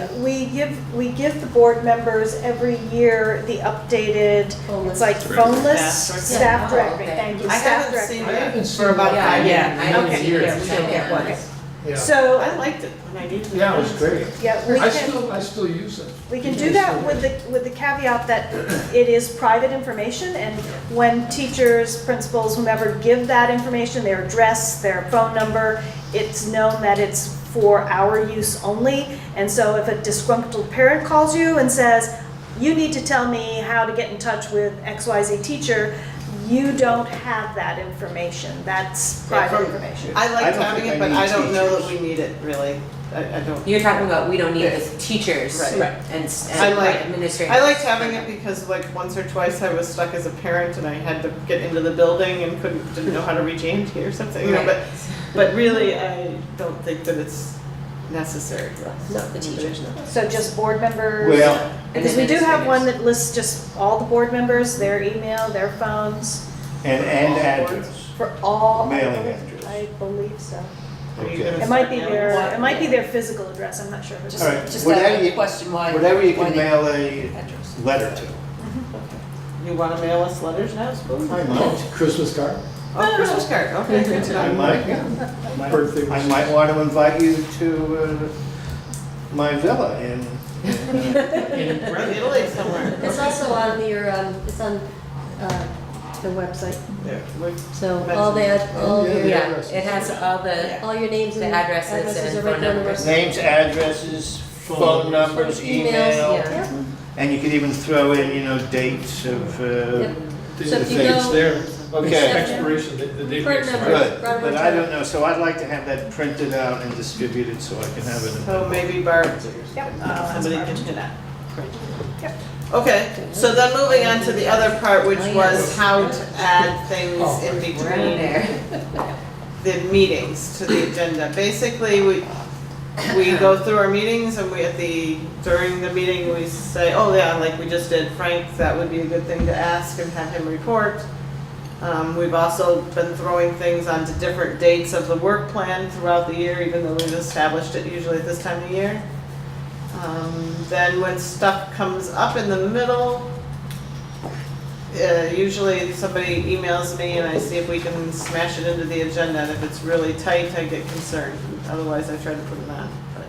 give the board members every year the updated, it's like phone list, Staff staff directory. directory, Oh, okay. thank you, I staff haven't seen directory. it for about 5 years. Yeah, I haven't Okay. seen it. Yeah, we don't get one. Yeah. So, I liked it when I needed it. Yeah, it was great. yeah, we I can, still use it. we can do that with the caveat that it is private information, and when teachers, principals, whomever give that information, their address, their phone number, it's known that it's for our use only. And so if a disgruntled parent calls you and says, you need to tell me how to get in touch with XYZ teacher, you don't have that information. That's private information. I liked don't having think it, I but need I don't know teachers. that we need it really. I don't. You're talking about, we don't need it as teachers Right. and I like- administrators. I liked having it because like once or twice I was stuck as a parent and I had to get into the building and didn't know how to reach Angie or something, you know, Right. but really I don't think that it's necessary for us. Not the teachers, no. So just board members? Well, Because we do have one administrators. that lists just all the board members, their email, their phones, and address. for all. Mailing address. I believe so. Are you Okay. gonna It might be start their, mailing? it might be their physical address, I'm not sure. Just, All right, just whatever a you- question why. Whatever you why can they- mail a address. letter to. You wanna mail us letters now, Spoon? I might. Christmas card, Oh, Christmas card, okay, good to I know. might. birthday. I might want to invite you to my villa in In Italy somewhere. It's also on your, it's on the website, Yeah, we- so all Oh, yeah. your, Yeah, addresses. it has all the, all your names The and addresses addresses and are right phone there on the numbers. website. names, addresses, phone numbers, email. Yeah. And you could even throw in, dates of, Yep. The So if you date's go- there. Okay. Expiration, the date Important expires. number. good. But I don't know, so I'd like to have that printed out and distributed so I can have it. So maybe Barb, Yep. somebody Barb. can do that. Yep. Okay, so then moving on to the other part, which Oh, was yes. how to add things in we're on between there. the meetings to the agenda. Basically, we go through our meetings and during the meeting, we say, oh yeah, like we just did, Frank, that would be a good thing to ask and have him report. We've also been throwing things onto different dates of the work plan throughout the year, even though we've established it usually at this time of year. Then when stuff comes up in the middle, usually somebody emails me and I see if we can smash it into the agenda, and if it's really tight, I get concerned. Otherwise, I try to put it on. But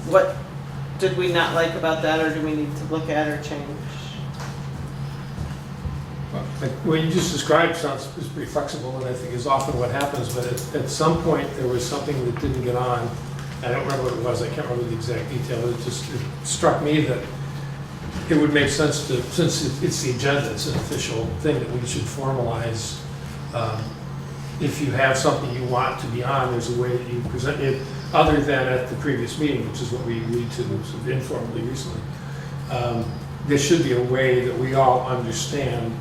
what did we not like about that, or do we need to look at or change? Like what you just described is pretty flexible, and I think is often what happens, but at some point, there was something that didn't get on. I don't remember what it was, I can't remember the exact detail, it struck me that it would make sense to, since it's the agenda, it's an official thing, that we should formalize. If you have something you want to be on, there's a way that you present it, other than at the previous meeting, which is what we agreed to sort of informally recently. There should be a way that we all understand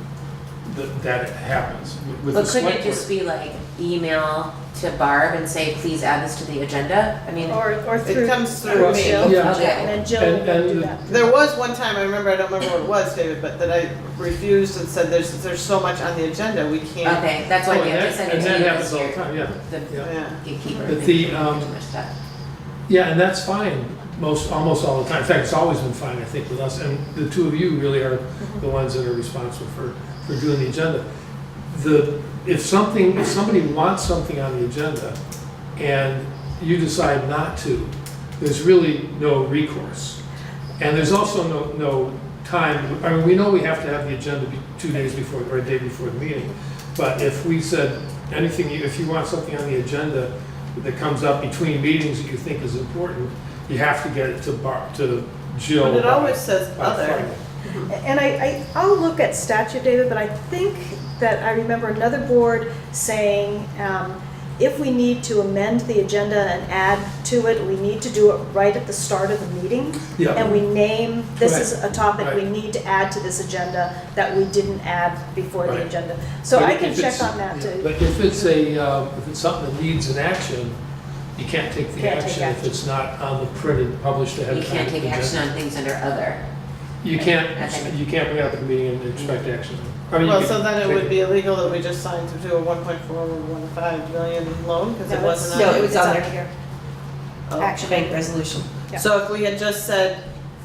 that it happens. With But the couldn't select it just board. be like email to Barb and say, please add this to the agenda? I mean, Or through. comes through me. Jill. Yeah. Okay. And then Jill And- will do and- that. There was one time, I don't remember what it was, David, but that I refused and said, there's so much on the agenda, we can't. okay, that's why Oh, we and have to that- send it and to that you happens this all the year. time, yeah. The Yeah. gatekeeper. But thinks the, we do too much stuff. Yeah, and that's fine, almost all the time. In fact, it's always been fine, I think, with us. And the two of you really are the ones that are responsible for doing the agenda. If somebody wants something on the agenda and you decide not to, there's really no recourse. And there's also no time, I mean, we know we have to have the agenda 2 days before, or a day before the meeting. But if we said if you want something on the agenda that comes up between meetings that you think is important, you have to get it to Jill. But it always says by other. Friday. And I'll look at statute, David, but I think that I remember another board saying, if we need to amend the agenda and add to it, we need to do it right at the start of the meeting. Yeah. And we name, this is a topic we Right. need to add to this agenda that we didn't add before the Right. agenda. So But I can if check it's- on that too. But if it's something that needs an action, you can't take the Can't take action if action. it's not on the printed, published ahead You of time. can't take action on things under other. You can't Okay. bring it up at the meeting and expect action. I mean, you Well, could so then it take would be illegal that we just signed to do a 1.415 million loan, because it No, wasn't it's- on. No, it was it's on there. here. Oh. Action. Bank resolution. Yeah. So if we had just said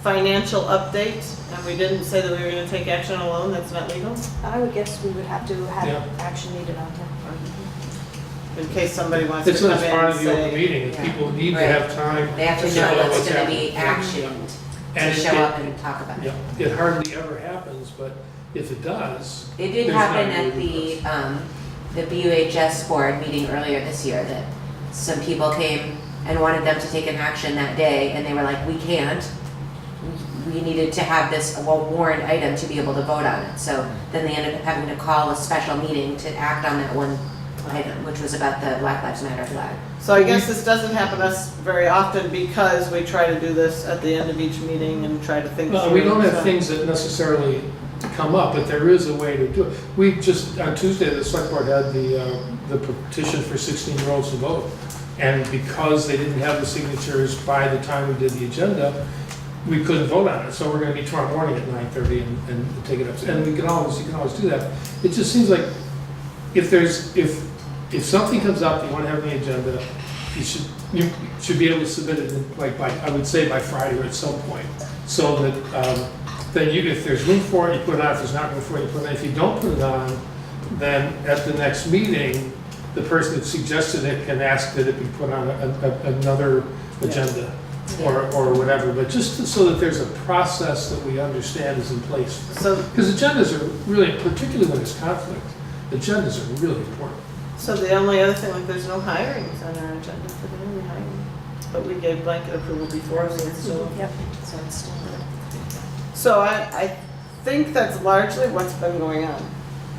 financial update, and we didn't say that we were gonna take action on a loan, that's not legal? I would guess we would have to Yeah. have action needed on that. In case somebody wants to It's come in not part and of the open say. meeting, and Yeah. people need to Right. have time. They have to to know know what's gonna happening. be actioned, And to it- show up and talk about it. Yeah, it hardly ever happens, but if it does. It did there's happen not at really the BUHS board meeting earlier this year, that some people came and wanted them to take an action that day, and they were like, we can't. We needed to have this a warrant item to be able to vote on it, so then they ended up having to call a special meeting to act on that one item, which was about the Black Lives Matter flag. So I guess this doesn't happen to us very often because we try to do this at the end of each meeting and try to think through. Well, we don't have so- things that necessarily come up, but there is a way to do it. We just, on Tuesday, the select board had the petition for 16-year-olds to vote. And because they didn't have the signatures by the time we did the agenda, we couldn't vote on it. So we're gonna meet tomorrow morning at 9:30 and take it up. And you can always do that. It just seems like if something comes up you want to have on the agenda, you should be able to submit it I would say by Friday or at some point. So that, then if there's room for it, you put it on. If there's not room for it, you put it on. If you don't put it on, then at the next meeting, the person that suggested it can ask that it be put on another agenda or whatever. But just so that there's a process that we understand is in place. So, Because agendas are really, particularly when there's conflict, agendas are really important. so the only other thing, like there's no hirings on our agenda for the new hiring. But we gave blanket approval before, so it's still. Yep, so it's still good. So I think that's largely what's been going on.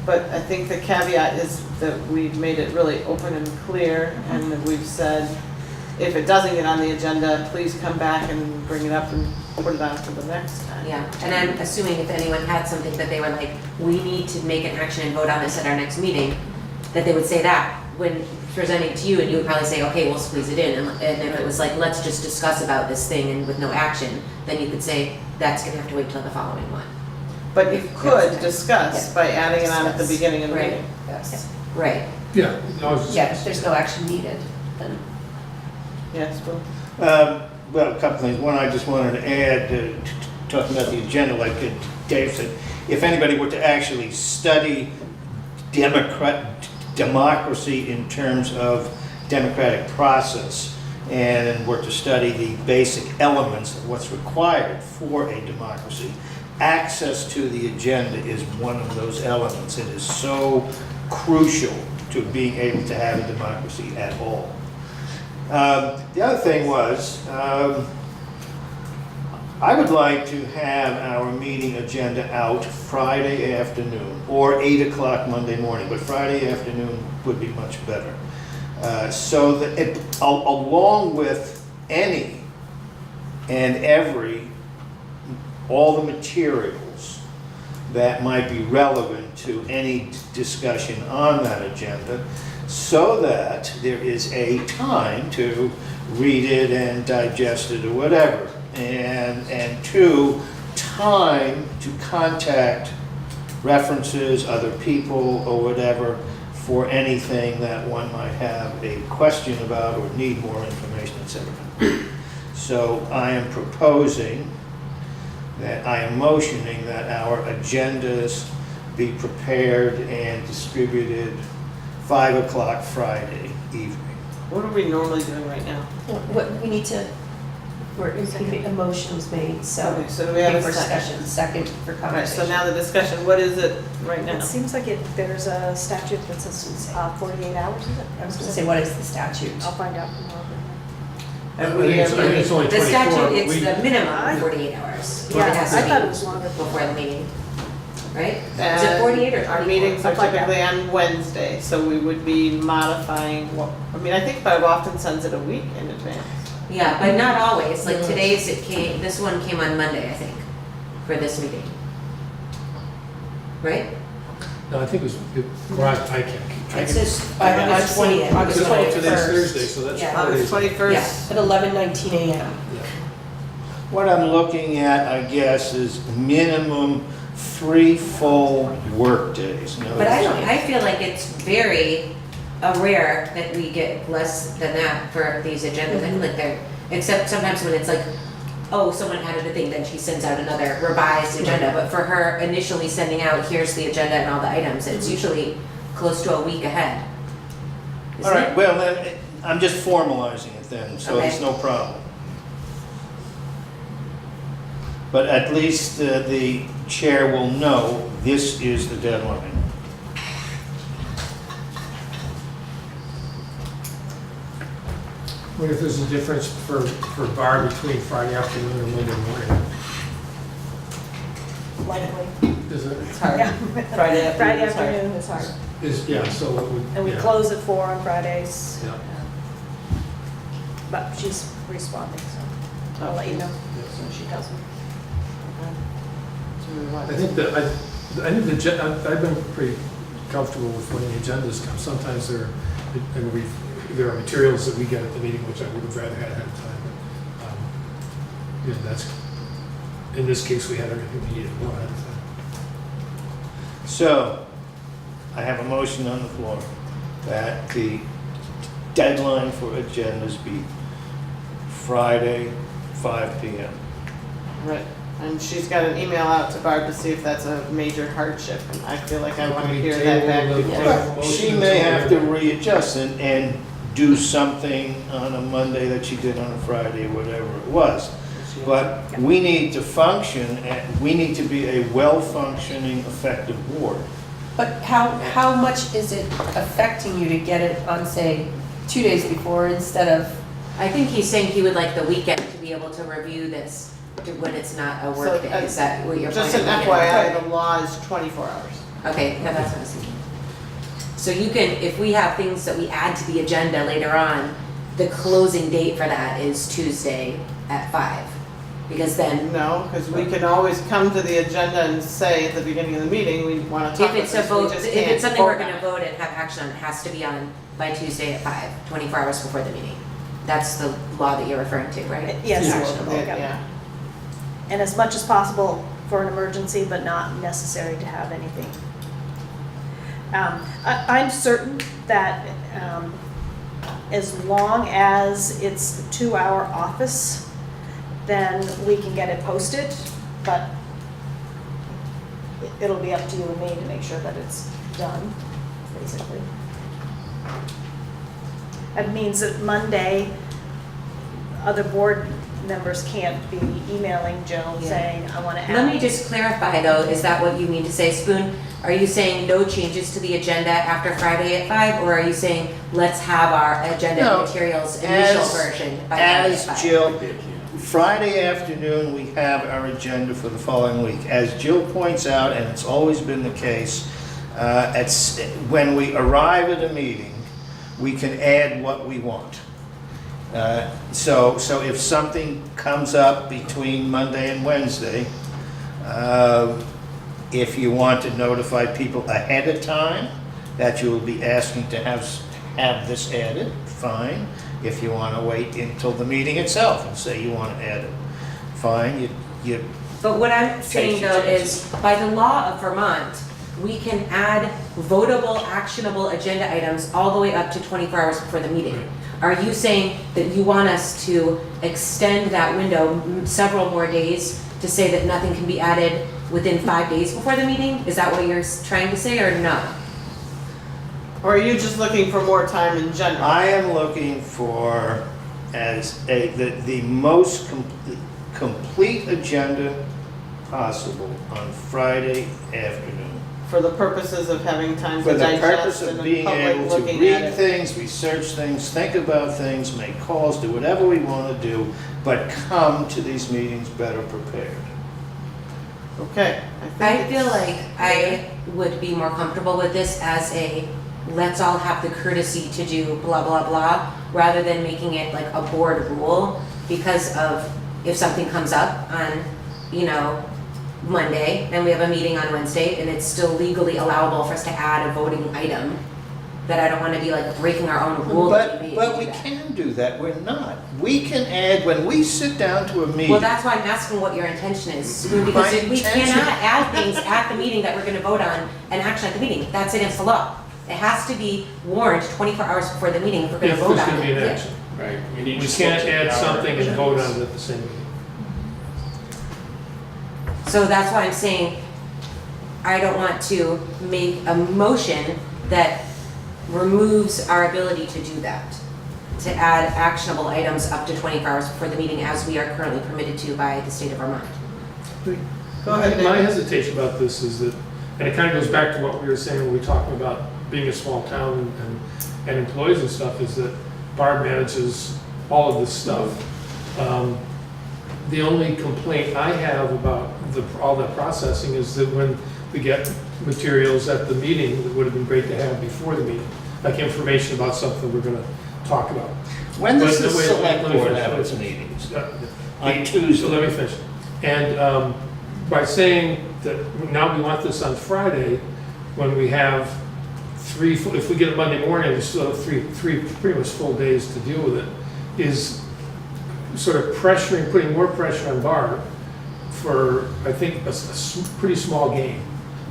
But I think the caveat is that we've made it really open and clear, and that we've said, if it doesn't get on the agenda, please come back and bring it up and put it on for the next time. Yeah, and I'm assuming if anyone had something that they were like, we need to make an action and vote on this at our next meeting, that they would say that when presenting to you, and you would probably say, okay, we'll squeeze it in. And if it was like, let's just discuss about this thing and with no action, then you could say, that's gonna have to wait till the following one. But you could discuss by adding it on at the Discuss. beginning of the Right. meeting. Yes. Right. Yeah. I was just- Yeah, if there's no action needed, then. Yes, well, Well, a couple things. One, I just wanted to add, talking about the agenda, like Dave said, if anybody were to actually study democracy in terms of democratic process, and were to study the basic elements of what's required for a democracy, access to the agenda is one of those elements. It is so crucial to being able to have a democracy at all. The other thing was, I would like to have our meeting agenda out Friday afternoon, or 8 o'clock Monday morning, but Friday afternoon would be much better. So that along with any and all the materials that might be relevant to any discussion on that agenda, so that there is a time to read it and digest it or whatever. And two, time to contact references, other people or whatever, for anything that one might have a question about or need more information, etc. So I am proposing that I am motioning that our agendas be prepared and distributed 5 o'clock Friday evening. what are we normally doing right now? What, we need to, a motion was made, so. Okay, so do we have a for second? Second for All right, so conversation. now the discussion, what is it right now? It seems like there's a statute that says 48 hours, is it? I was gonna say, what is the statute? I'll find out tomorrow. And I we think it's have, only The 24. statute, it's We- the minimum 48 hours. It Yeah, has to I thought be it was longer. before the meeting, right? Is it and 48 or 24? our meetings are I'll find out. typically on Wednesday, so we would be modifying what, I mean, I think Bob often sends it a week in advance. Yeah, but not always, like today's this one came on Monday, I think, for this meeting. Right? No, I think it was, I can't keep track. It says Yeah. August 20th, August Because today's 21st. Thursday, so that's Yeah. 4 days. August 21st. At 11:19 a.m. What I'm looking at, I guess, is minimum 3 full workdays. But I feel like it's very rare that we get less than that for these agendas. I feel like they're, except sometimes when it's like oh, someone added a thing, then she sends out another revised agenda. But for her initially sending out, here's the agenda and all the items, it's usually close to a week ahead. All Isn't right, it? well, then, I'm just formalizing it then, so Okay. it's no problem. But at least the chair will know this is the deadline. What if there's a difference for Barb between Friday afternoon and Monday morning? Likely. Is it, It's hard. Yeah. Friday afternoon. Friday is hard. afternoon is hard. yeah, so it would, And we yeah. close at 4 on Fridays. Yeah. But she's responding, so I'll let you know as soon as she tells me. I think that, I've been pretty comfortable with when the agendas come. Sometimes there are materials that we get at the meeting which I would have rather had ahead of time. But, yeah, that's, in this case, we had everything we needed well ahead of time. So, I have a motion on the floor that the deadline for agendas be Friday, 5 PM. Right, and she's got an email out to Barb to see if that's a major hardship, and I feel like I want to hear that back before. She may have to readjust and do something on a Monday that she did on a Friday, or whatever it was. But we need to function, and we need to be a well-functioning, effective board. But how much is it affecting you to get it on, say, 2 days before instead of, I think he's saying he would like the weekend to be able to review this when it's not a work day. Is that what you're Just an planning? FYI, the law is 24 hours. Okay, yeah, that's what I was thinking. So you can, if we have things that we add to the agenda later on, the closing date for that is Tuesday at 5. Because then, No, because we can always come to the agenda and say at the beginning of the meeting, we want to talk if about it's a this, we vote, just if can't it's something we're vote on gonna it. vote and have action on, it has to be on by Tuesday at 5, 24 hours before the meeting. That's the law that you're referring to, right? Yes, Actionable, yeah. yeah. And as much as possible for an emergency, but not necessary to have anything. I'm certain that as long as it's a 2-hour office, then we can get it posted, but it'll be up to you and me to make sure that it's done, basically. That means that Monday, other board members can't be emailing Jill Yeah. saying, I want to add. Let me just clarify though, is that what you mean to say, Spoon? Are you saying no changes to the agenda after Friday at 5, or are you saying let's have our agenda No, materials initial as- version by Friday at 5? As Jill, Friday afternoon, we have our agenda for the following week. As Jill points out, and it's always been the case, when we arrive at a meeting, we can add what we want. So if something comes up between Monday and Wednesday, if you want to notify people ahead of time that you will be asking to have this added, fine. If you want to wait until the meeting itself and say you want to add it, fine. You But what I'm saying though is, by the law of Vermont, we can add votable, actionable agenda items all the way up to 24 hours before the meeting. Are you saying that you want us to extend that window several more days to say that nothing can be added within 5 days before the meeting? Is that what you're trying to say, or no? Or are you just looking for more time in general? I am looking for the most complete agenda possible on Friday afternoon. For the purposes of having time For to the digest purpose and of the being public able to looking at read it. things, research things, think about things, make calls, do whatever we want to do, but come to these meetings better prepared. Okay. I think feel it's- like I would be more comfortable with this as a, let's all have the courtesy to do blah, blah, blah, rather than making it like a board rule, because of if something comes up on, Monday, and we have a meeting on Wednesday, and it's still legally allowable for us to add a voting item, that I don't wanna be like breaking our own rule that we made to But do we that. can do that, we're not. We can add, when we sit down to a meeting. Well, that's why I'm asking what your intention is, because My if we intention- cannot add things at the meeting that we're gonna vote on and action at the meeting, that's against the law. It has to be warned 24 hours before the meeting if we're gonna If vote there's on gonna be it. an Yeah. action. Right. We need We to stick can't to add our something and vote agendas. on it at the same meeting. So that's why I'm saying, I don't want to make a motion that removes our ability to do that, to add actionable items up to 24 hours before the meeting as we are currently permitted to by the state of Vermont. Go ahead, My David. hesitation about this is that, and it kind of goes back to what we were saying when we were talking about being a small town and employees and stuff, is that Barb manages all of this stuff. The only complaint I have about all that processing is that when we get materials at the meeting, it would have been great to have before the meeting, like information about something we're gonna talk about. When does the But wait, select let me board finish. have its meetings? On So Tuesday. let me finish. And by saying that now we want this on Friday, when we have if we get it Monday morning, we still have three pretty much full days to deal with it, is sort of putting more pressure on Barb for, I think, a pretty small gain.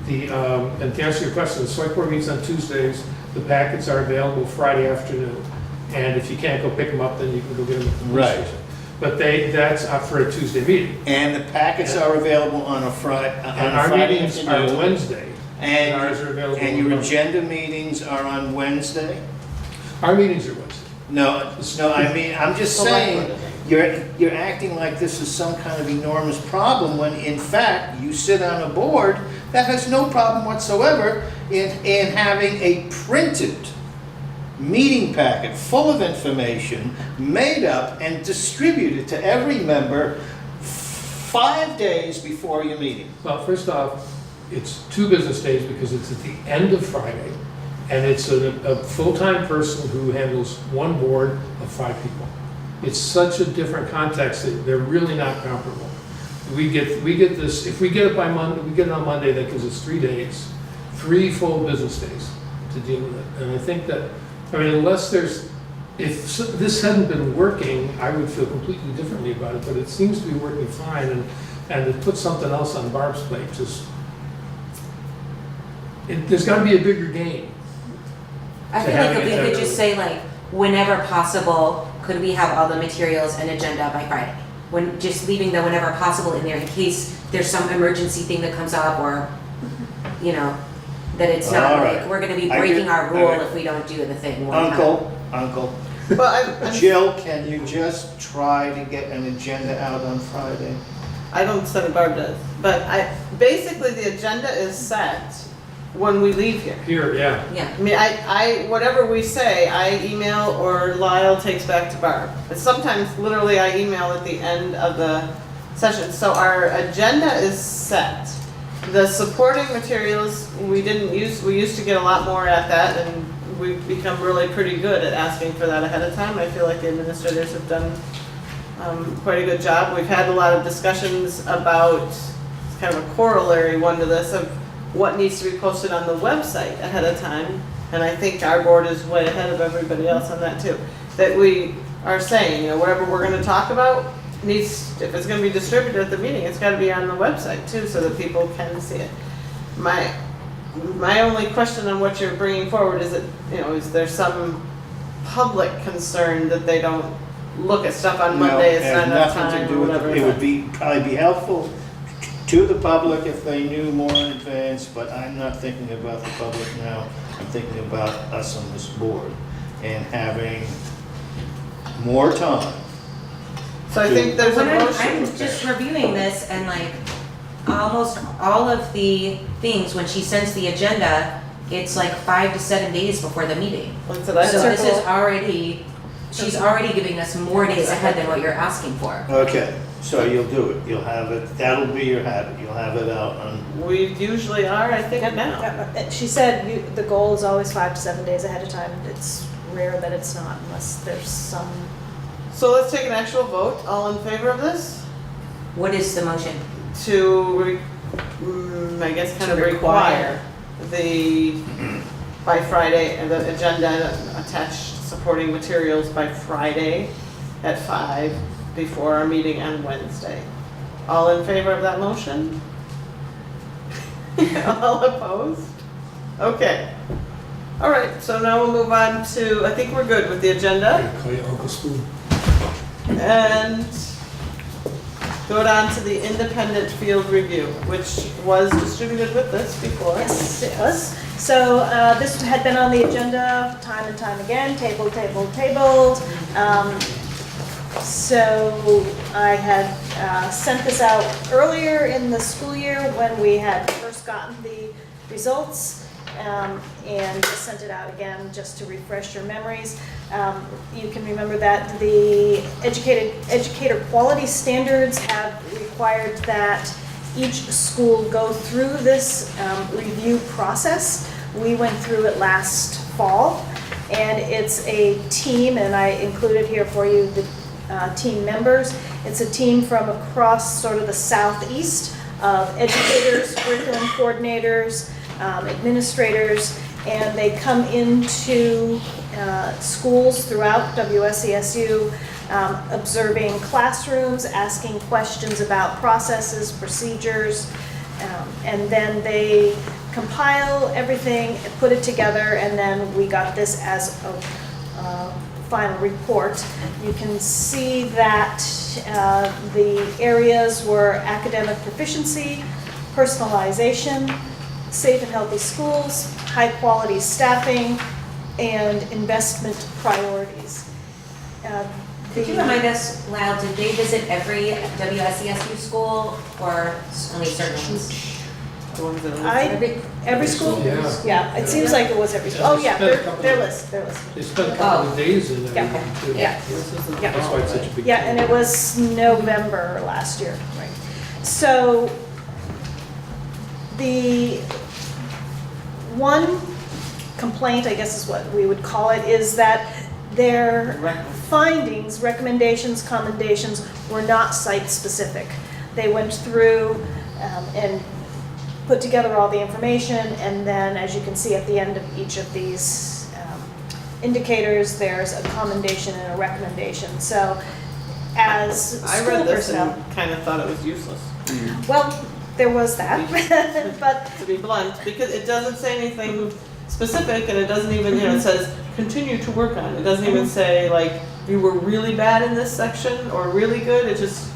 And to answer your question, the select board meets on Tuesdays, the packets are available Friday afternoon. And if you can't go pick them up, then you can go get them at the police Right. station. But that's up for a Tuesday meeting. And the packets are available on a Friday, And our meetings are afternoon. Wednesday. And ours are available. And on your Monday. agenda meetings are on Wednesday? Our meetings are Wednesday. No, I mean, I'm just Select saying, board. you're acting like this is some kind of enormous problem when in fact you sit on a board that has no problem whatsoever in having a printed meeting packet full of information made up and distributed to every member 5 days before your meeting. Well, first off, it's 2 business days because it's at the end of Friday, and it's a full-time person who handles one board of 5 people. It's such a different context that they're really not comparable. We get this, if we get it by Monday, we get it on Monday, that gives us 3 days, 3 full business days to deal with it. And I think that, I mean, if this hadn't been working, I would feel completely differently about it, but it seems to be working fine, and to put something else on Barb's plate, there's gotta be a bigger game. I To feel like having if we it could done just say like, whenever possible, could we have all the materials and agenda by Friday? Just leaving the whenever possible in there in case there's some emergency thing that comes up or, you know, that it's not All like, right. we're gonna be I breaking get- our rule all right. if we don't do the thing one time. Uncle, Well, I'm Jill, can you just try to get an agenda out on Friday? I don't send Barb does, but basically the agenda is set when we leave here. Here, yeah. Yeah, I mean, whatever we say, I email or Lyle takes back to Barb. But sometimes literally I email at the end of the session, so our agenda is set. The supporting materials, we used to get a lot more at that, and we've become really pretty good at asking for that ahead of time. I feel like the administrators have done quite a good job. We've had a lot of discussions about, it's kind of a corollary one to this, of what needs to be posted on the website ahead of time. And I think our board is way ahead of everybody else on that too. That we are saying, you know, whatever we're gonna talk about if it's gonna be distributed at the meeting, it's gotta be on the website too, so that people can see it. My only question on what you're bringing forward is that, you know, is there some public concern that they don't look at stuff on Monday, it's not enough No, it has nothing time to or do with whatever? it. It would probably be helpful to the public if they knew more in advance, but I'm not thinking about the public now. I'm thinking about us on this board and having more time. So I think there's a when I'm motion. just reviewing this and like, almost all of the things, when she sends the agenda, it's like 5 to 7 days before the meeting. What's it, I So this is circle- already, she's already giving us more days ahead than what you're asking for. Okay, so you'll do it. You'll have it, that'll be your habit. You'll have it out on, We usually are, I think, now. She said the goal is always 5 to 7 days ahead of time. It's rare that it's not unless there's some. So let's take an actual vote. All in favor of this? What is the motion? To, I guess, kind of require by Friday, the agenda attached supporting materials by Friday at 5 before our meeting on Wednesday. All in favor of that motion? All opposed? Okay. All right, so now we'll move on to, I think we're good with the agenda. Call you Uncle Spoon. And Go on to the independent field review, which was distributed with this before. Yes, it was. So this had been on the agenda time and time again, tabled. So I had sent this out earlier in the school year when we had first gotten the results, and just sent it out again just to refresh your memories. You can remember that the educator quality standards have required that each school go through this review process. We went through it last fall, and it's a team, and I included here for you the team members. It's a team from across sort of the southeast of educators, curriculum coordinators, administrators, and they come into schools throughout WSESU, observing classrooms, asking questions about processes, procedures, and then they compile everything, put it together, and then we got this as a final report. You can see that the areas were academic proficiency, personalization, safe and healthy schools, high quality staffing, and investment priorities. Could you remind us, Lyle, did they visit every WSESU school or only certain ones? Every school? Yeah. Yeah, it seems like it was every school. Oh, yeah, their list. They spent a couple of days in there. Yeah. too. Yeah. Yeah. That's why it's such a big. Yeah, and it was November last year. Right. So the one complaint, I guess is what we would call it, is that their findings, recommendations, commendations were not site-specific. They went through and put together all the information, and then, as you can see at the end of each of these indicators, there's a commendation and a recommendation. So as I school read this personnel, and kind of thought it was useless, well, there was that, but to be blunt, because it doesn't say anything specific, and it doesn't even, it says, continue to work on. It doesn't even say, like, you were really bad in this section, or really good. It just,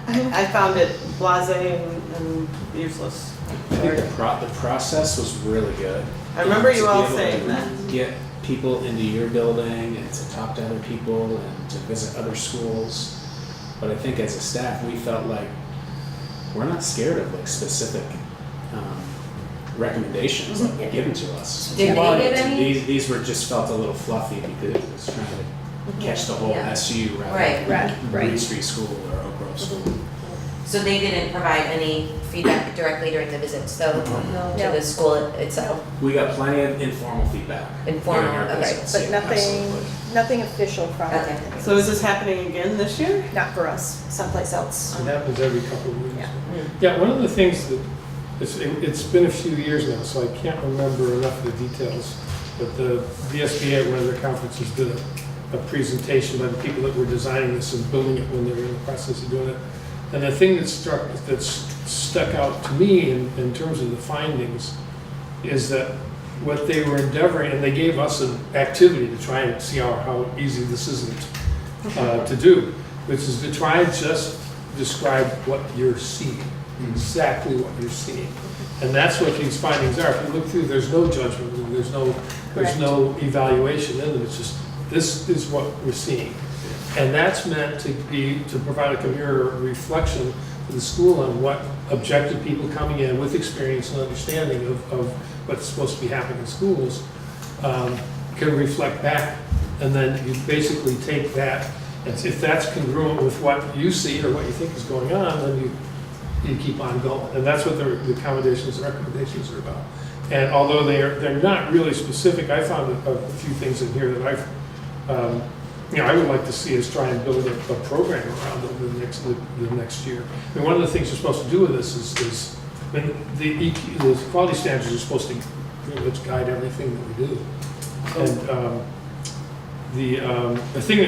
I found it blasé and useless. I think the process was really good. I remember you To be all able saying to that. Get people into your building and to talk to other people and to visit other schools. But I think as a staff, we felt like we're not scared of like specific recommendations like given to us. Did they give any? These were just felt a little fluffy because it was trying to catch the whole Yeah. SU rather Right, than right. Reed Street School or Oak Grove School. So they didn't provide any feedback directly during the visits, though, to the school itself? We got plenty of informal feedback. Informal, during our okay. visits, but yeah, nothing, absolutely. nothing official from it. Okay. So is this happening again this year? Not for us, someplace else. It happens every couple of weeks. Yeah. Yeah, one of the things that, it's been a few years now, so I can't remember enough of the details, but the VSBA at one of their conferences did a presentation by the people that were designing this and building it when they were in the process of doing it. And the thing that's stuck out to me in terms of the findings is that what they were endeavoring, and they gave us an activity to try and see how easy this isn't to do, which is to try and just describe what you're seeing, exactly what you're seeing. And that's what these findings are. If you look through, there's no judgment, there's no evaluation in them. It's just, this is what we're seeing. And that's meant to provide a mirror reflection to the school on what objective people coming in with experience and understanding of what's supposed to be happening in schools can reflect back. And then you basically take that, and if that's congruent with what you see or what you think is going on, then you keep on going. And that's what the accommodations and recommendations are about. And although they're not really specific, I found a few things in here that I would like to see us try and build a program around over the next year. I mean, one of the things you're supposed to do with this is I mean, the quality standards are supposed to guide everything that we do. And the thing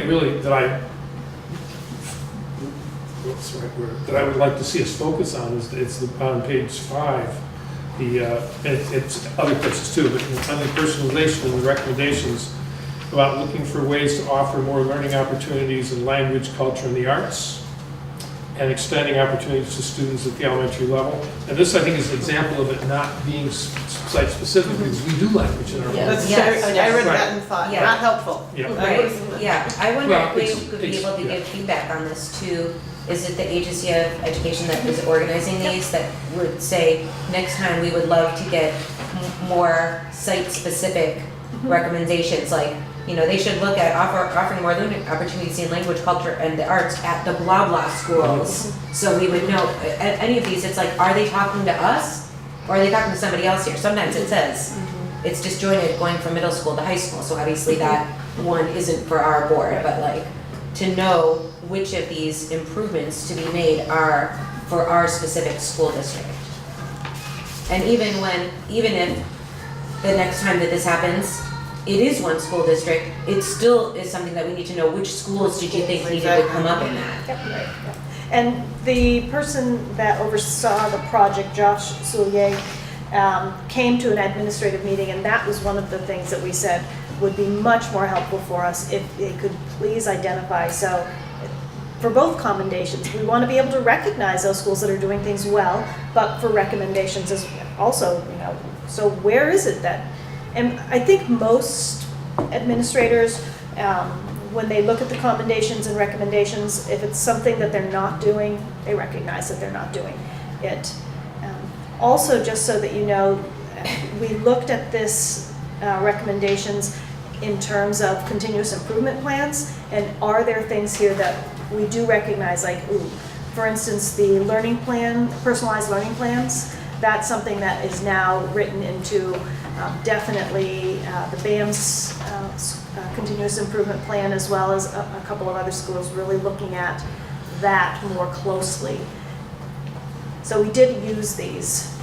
that I would like to see us focus on is on page 5. It's other places too, but on the personalization and the recommendations about looking for ways to offer more learning opportunities in language, culture, and the arts, and extending opportunities to students at the elementary level. And this, I think, is an example of it not being site-specific, because we do language in our Yeah. That's- Yes. I read that and thought, Yeah. not helpful. Yeah. Right, yeah, I wonder Well, if we it's- could be it's- able to yeah. give feedback on this too. Is it the agency of education that is organizing these that would say, next time we would love to get more site-specific recommendations, like, you know, they should look at offering more learning opportunities in language, culture, and the arts at the blah blah schools. So we would know, at any of these, it's like, are they talking to us? Or are they talking to somebody else here? Sometimes it says, it's disjointed going from middle school to high school, so obviously that one isn't for our board, but like, to know which of these improvements to be made are for our specific school district. And even if the next time that this happens, it is one school district, it still is something that we need to know, which schools did you think needed to come up in that? Yep, right, yep. And the person that oversaw the project, Josh Soulier, came to an administrative meeting, and that was one of the things that we said would be much more helpful for us if they could please identify. So for both commendations, we want to be able to recognize those schools that are doing things well, but for recommendations as also, you know, so where is it that, and I think most administrators, when they look at the commendations and recommendations, if it's something that they're not doing, they recognize that they're not doing it. Also, just so that you know, we looked at this recommendations in terms of continuous improvement plans, and are there things here that we do recognize, like, ooh, for instance, the learning plan, personalized learning plans, that's something that is now written into definitely the BAM's continuous improvement plan, as well as a couple of other schools really looking at that more closely. So we did use these.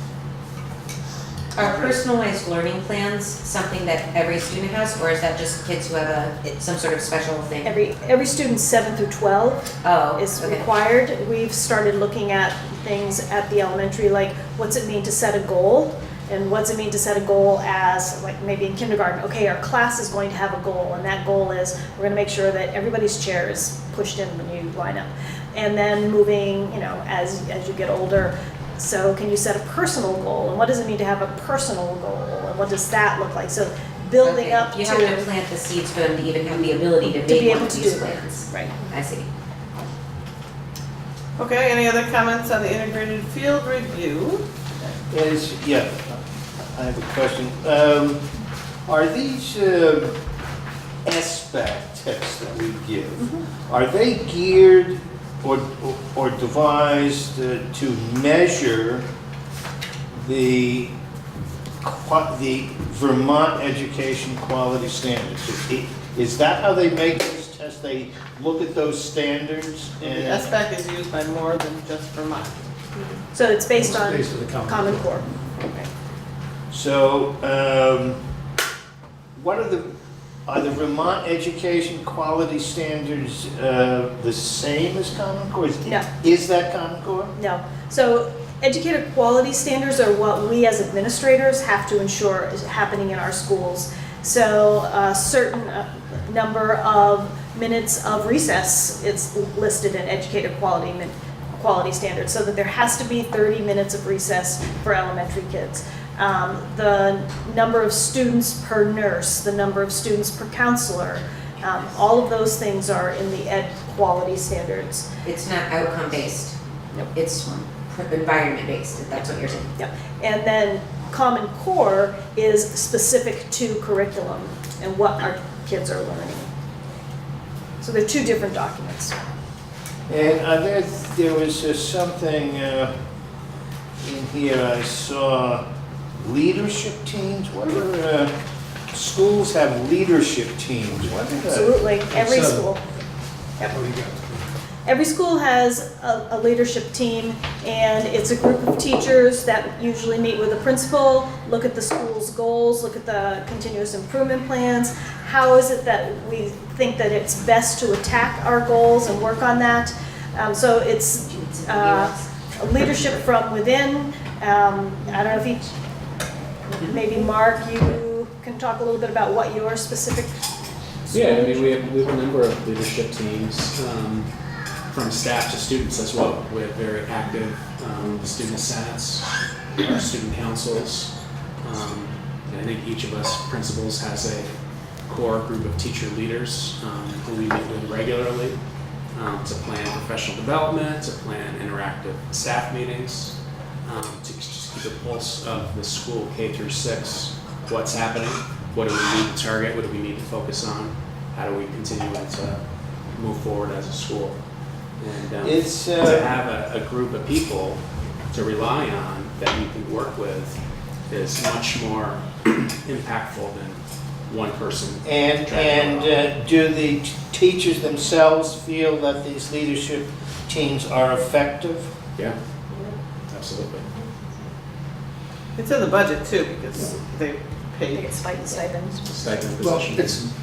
Are personalized learning plans something that every student has, or is that just kids who have some sort of special thing? Every student 7 through 12 Oh, is okay. required. We've started looking at things at the elementary, like what's it mean to set a goal? And what's it mean to set a goal as, like maybe in kindergarten, okay, our class is going to have a goal, and that goal is we're going to make sure that everybody's chair is pushed in when you line up. And then moving, you know, as you get older, so can you set a personal goal? And what does it mean to have a personal goal? And what does that look like? So building Okay, up to... You have to plant the seeds for them to even have the ability to be make one able of to these do it. plans. Right. I see. Okay, any other comments on the integrated field review? Yeah, I have a question. Are these SBAC tests that we give, are they geared or devised to measure the Vermont education quality standards? Is that how they make these tests? They look at those standards The and... SBAC is used by more than just Vermont. So it's based It's on based on the Common Core. So, are the Vermont education quality standards the same as Common Core? No. Is that Common Core? No. So educator quality standards are what we as administrators have to ensure is happening in our schools. So a certain number of minutes of recess, it's listed in educator quality standards, so that there has to be 30 minutes of recess for elementary kids. The number of students per nurse, the number of students per counselor, all of those things are in the ed quality standards. It's not outcome based. Nope. It's environment based, if that's what you're saying. Yep. And then Common Core is specific to curriculum and what our kids are learning. So they're two different documents. And there was something in here I saw, leadership teams. What are schools have leadership teams? What are they? Absolutely, every Seven. school. Yep. What do you got? Every school has a leadership team, and it's a group of teachers that usually meet with the principal, look at the school's goals, look at the continuous improvement plans. How is it that we think that it's best to attack our goals and work on that? So it's leadership from within. I don't know if maybe Mark, you can talk a little bit about what your specific Yeah, I mean, we have a number of leadership teams. from staff to students as well. We have very active student senates, our student councils. And I think each of us principals has a core group of teacher leaders who we meet with regularly to plan professional development, to plan interactive staff meetings, to just keep a pulse of the school K through 6, what's happening, what do we need to target, what do we need to focus on, how do we continue to move forward as a school. And It's, to have a group of people to rely on that you can work with is much more impactful than one person. And do the teachers themselves feel that these leadership teams are effective? Yeah, absolutely. It's in the budget too, because they I pay. think it's stipends. Stipend Well, positions.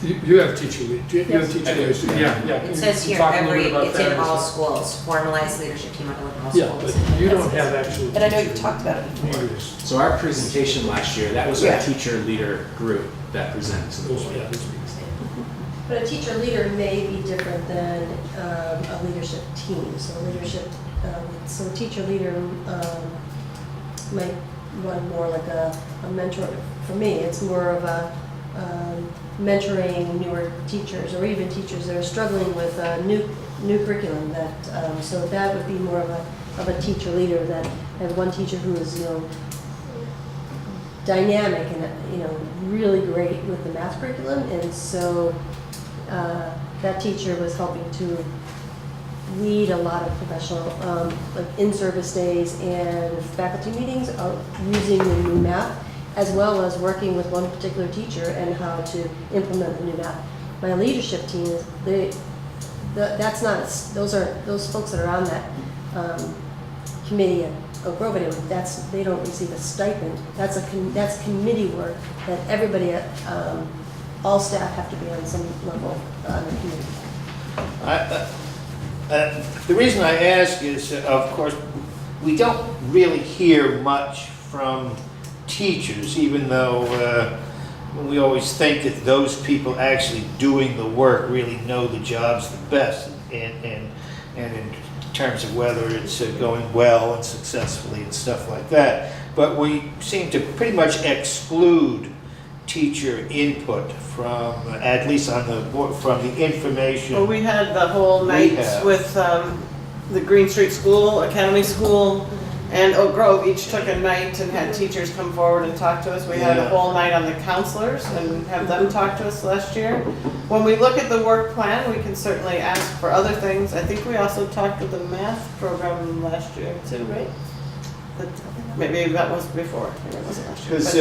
you have teacher lead, you have teacher leaders, yeah, yeah. It says here, Talk a little bit about it's that in as all well. schools, formalized leadership team in all Yeah, schools. but you don't have actual. And I know you teacher talked about it before. leaders. So our presentation last year, that was our Yeah. teacher leader group that presented to the Those- board. yeah, those- But a teacher leader may be different than a leadership team. So so a teacher leader might run more like a mentor. For me, it's more of a mentoring newer teachers or even teachers that are struggling with new curriculum. So that would be more of a teacher leader that has one teacher who is dynamic and really great with the math curriculum, and so that teacher was helping to lead a lot of professional like in-service days and faculty meetings using the new math, as well as working with one particular teacher and how to implement the new math. My leadership team those folks that are on that committee at Oak Grove, they don't receive a stipend. That's committee work that everybody at all staff have to be on some level on the committee. The reason I ask is, of course, we don't really hear much from teachers, even though we always think that those people actually doing the work really know the jobs the best, and in terms of whether it's going well and successfully and stuff like that. But we seem to pretty much exclude teacher input from, at least on the board, from the information. Well, we had the whole night have. with the Green Street School, Academy School, and Oak Grove each took a night and had teachers come forward and talk to us. We had a Yeah. whole night on the counselors and have them talk to us last year. When we look at the work plan, we can certainly ask for other things. I think we also talked with the math program last year too, right? Maybe that was before, maybe it wasn't last year. Because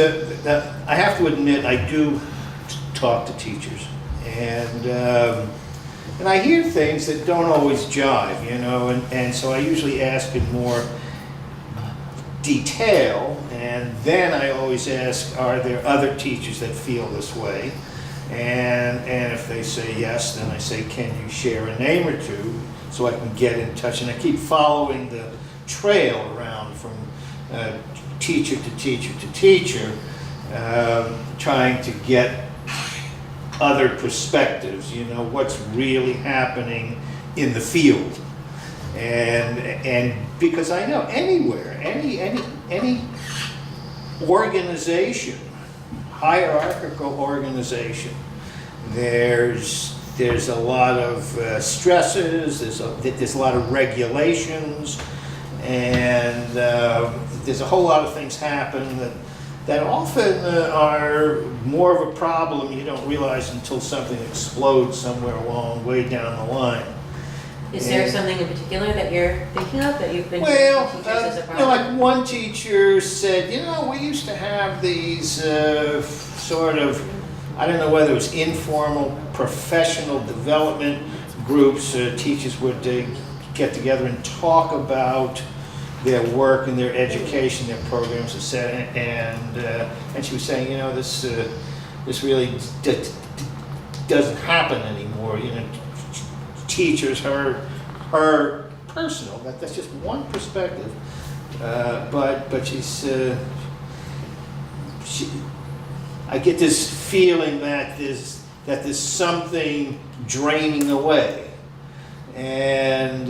I have to admit, I do talk to teachers, and I hear things that don't always jive, and so I usually ask in more detail, and then I always ask, are there other teachers that feel this way? And if they say yes, then I say, can you share a name or two so I can get in touch? And I keep following the trail around from teacher to teacher to teacher, trying to get other perspectives, what's really happening in the field. And because I know anywhere, any organization, hierarchical organization, there's a lot of stresses, there's a lot of regulations, and there's a whole lot of things happen that often are more of a problem you don't realize until something explodes somewhere along way down the line. Is there something in particular that you're thinking of that you've been Well, teachers as a problem? like one teacher said, we used to have these sort of, I don't know whether it was informal professional development groups. Teachers would get together and talk about their work and their education, their programs, etc. And she was saying, this really doesn't happen anymore. Teachers, her personal, that's just one perspective, but I get this feeling that there's something draining away, And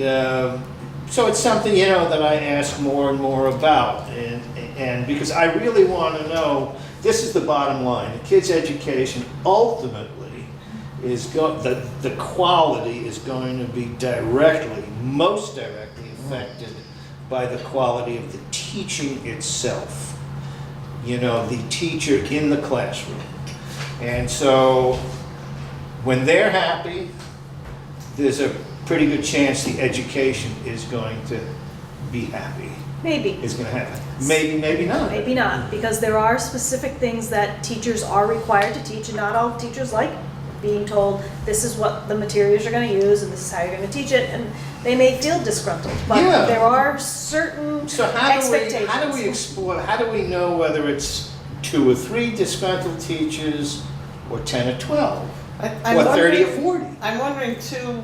so it's something, you know, that I ask more and more about. And because I really want to know, this is the bottom line, the kids' education ultimately is the quality is going to be most directly affected by the quality of the teaching itself. You know, the teacher in the classroom. And so when they're happy, there's a pretty good chance the education is going to be happy. Maybe. Is going to happen. Maybe, maybe not. Maybe not, because there are specific things that teachers are required to teach, and not all teachers like being told, this is what the materials you're going to use, and this is how you're going to teach it, and they may feel disgruntled, but Yeah. there are certain So expectations. how do we explore, how do we know whether it's 2 or 3 disgruntled teachers or 10 or 12 I'm or 30 or wondering- 40? I'm wondering too,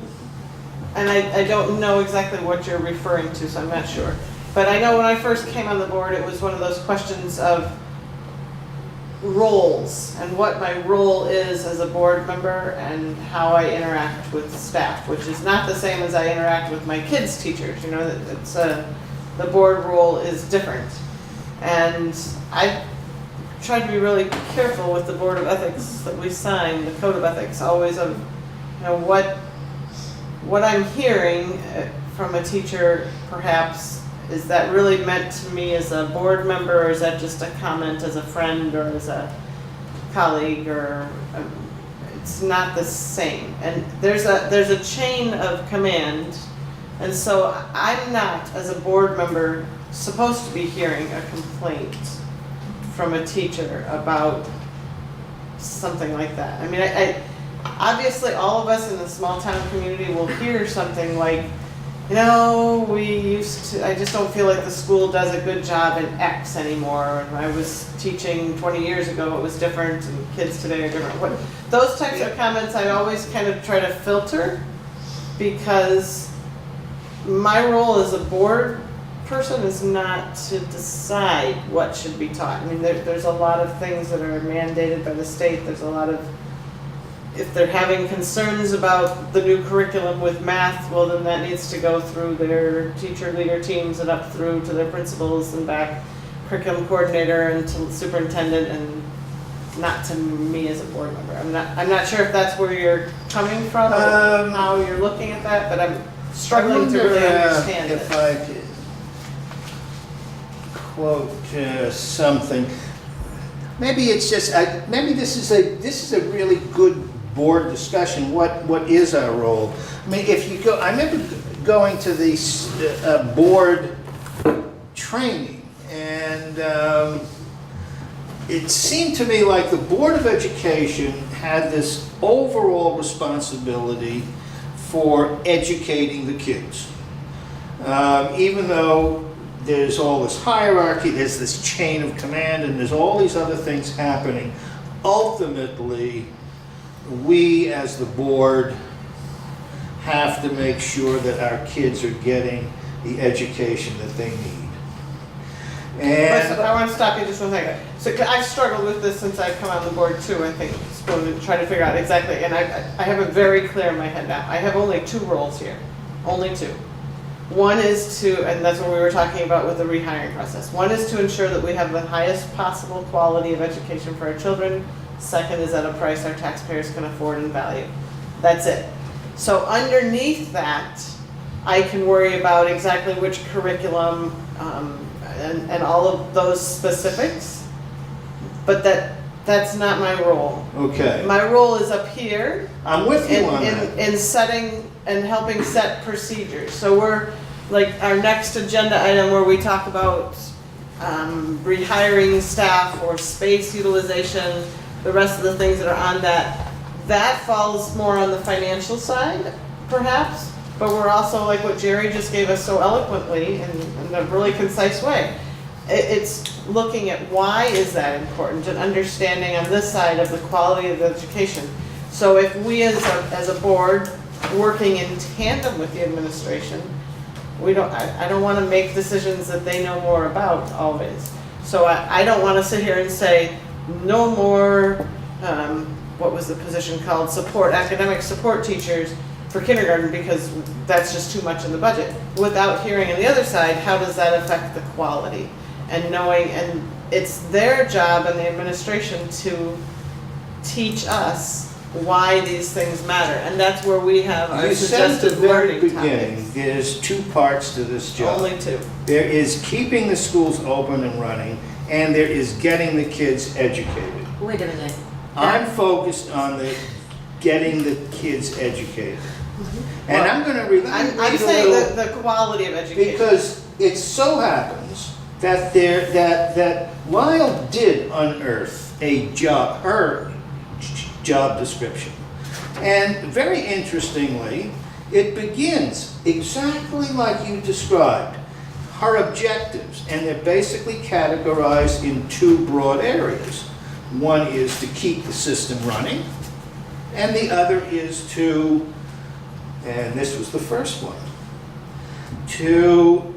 and I don't know exactly what you're referring to, so I'm not sure. But I know when I first came on the board, it was one of those questions of roles and what my role is as a board member and how I interact with staff, which is not the same as I interact with my kids' teachers. You know, the board role is different. And I tried to be really careful with the Board of Ethics that we sign, the Code of Ethics, always of, you know, what I'm hearing from a teacher perhaps, is that really meant to me as a board member, or is that just a comment as a friend or as a colleague, or it's not the same. And there's a chain of command, and so I'm not, as a board member, supposed to be hearing a complaint from a teacher about something like that. I mean, I obviously all of us in the small town community will hear something like, you know, I just don't feel like the school does a good job in X anymore. And I was teaching 20 years ago, it was different, and kids today are different. Those types of comments I always kind of try to filter, because my role as a board person is not to decide what should be taught. I mean, there's a lot of things that are mandated by the state. There's a lot of, if they're having concerns about the new curriculum with math, well, then that needs to go through their teacher leader teams and up through to their principals and back, curriculum coordinator and to superintendent, and not to me as a board member. I'm not sure if that's where you're coming from or how you're looking at that, but I'm struggling to really understand If it. I could quote something, maybe it's just, maybe this is a really good board discussion. What is our role? I mean, if you go, I remember going to the board training, and it seemed to me like the Board of Education had this overall responsibility for educating the kids. Even though there's all this hierarchy, there's this chain of command, and there's all these other things happening, ultimately, we as the board have to make sure that our kids are getting the education that they need. And I want to stop you just one second. So I've struggled with this since I've come on the board too, I think, to try to figure out exactly, and I have it very clear in my head now. I have only 2 roles here, only 2. One is to, and that's what we were talking about with the rehiring process. One is to ensure that we have the highest possible quality of education for our children. Second is at a price our taxpayers can afford and value. That's it. So underneath that, I can worry about exactly which curriculum and all of those specifics, but that's not my role. okay, My role is up here I'm with you on that. in setting and helping set procedures. So we're, like, our next agenda item where we talk about rehiring staff or space utilization, the rest of the things that are on that falls more on the financial side, perhaps. But we're also, like what Jerry just gave us so eloquently in a really concise way, it's looking at why is that important and understanding on this side of the quality of the education. So if we as a board working in tandem with the administration, I don't want to make decisions that they know more about always. So I don't want to sit here and say no more, what was the position called, academic support teachers, for kindergarten because that's just too much in the budget. Without hearing on the other side, how does that affect the quality? And knowing, and it's their job and the administration to teach us why these things matter. And that's where we have our You said at the suggested very learning beginning, topics. there's two parts to this job. Only two. There is keeping the schools open and running, and there is getting the kids educated. Wait a minute. I'm focused on the getting the kids educated. And I'm gonna read I'm a saying little, the quality of education. because it so happens that that Lyle did unearth her job description. And very interestingly, it begins exactly like you described. Her objectives, and they're basically categorized in two broad areas. One is to keep the system running, and the other is to, and this was the first one, to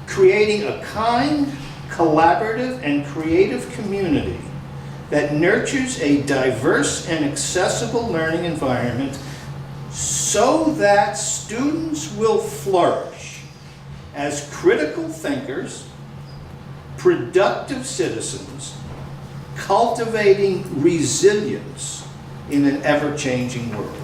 creating a kind, collaborative, and creative community that nurtures a diverse and accessible learning environment so that students will flourish as critical thinkers, productive citizens, cultivating resilience in an ever-changing world.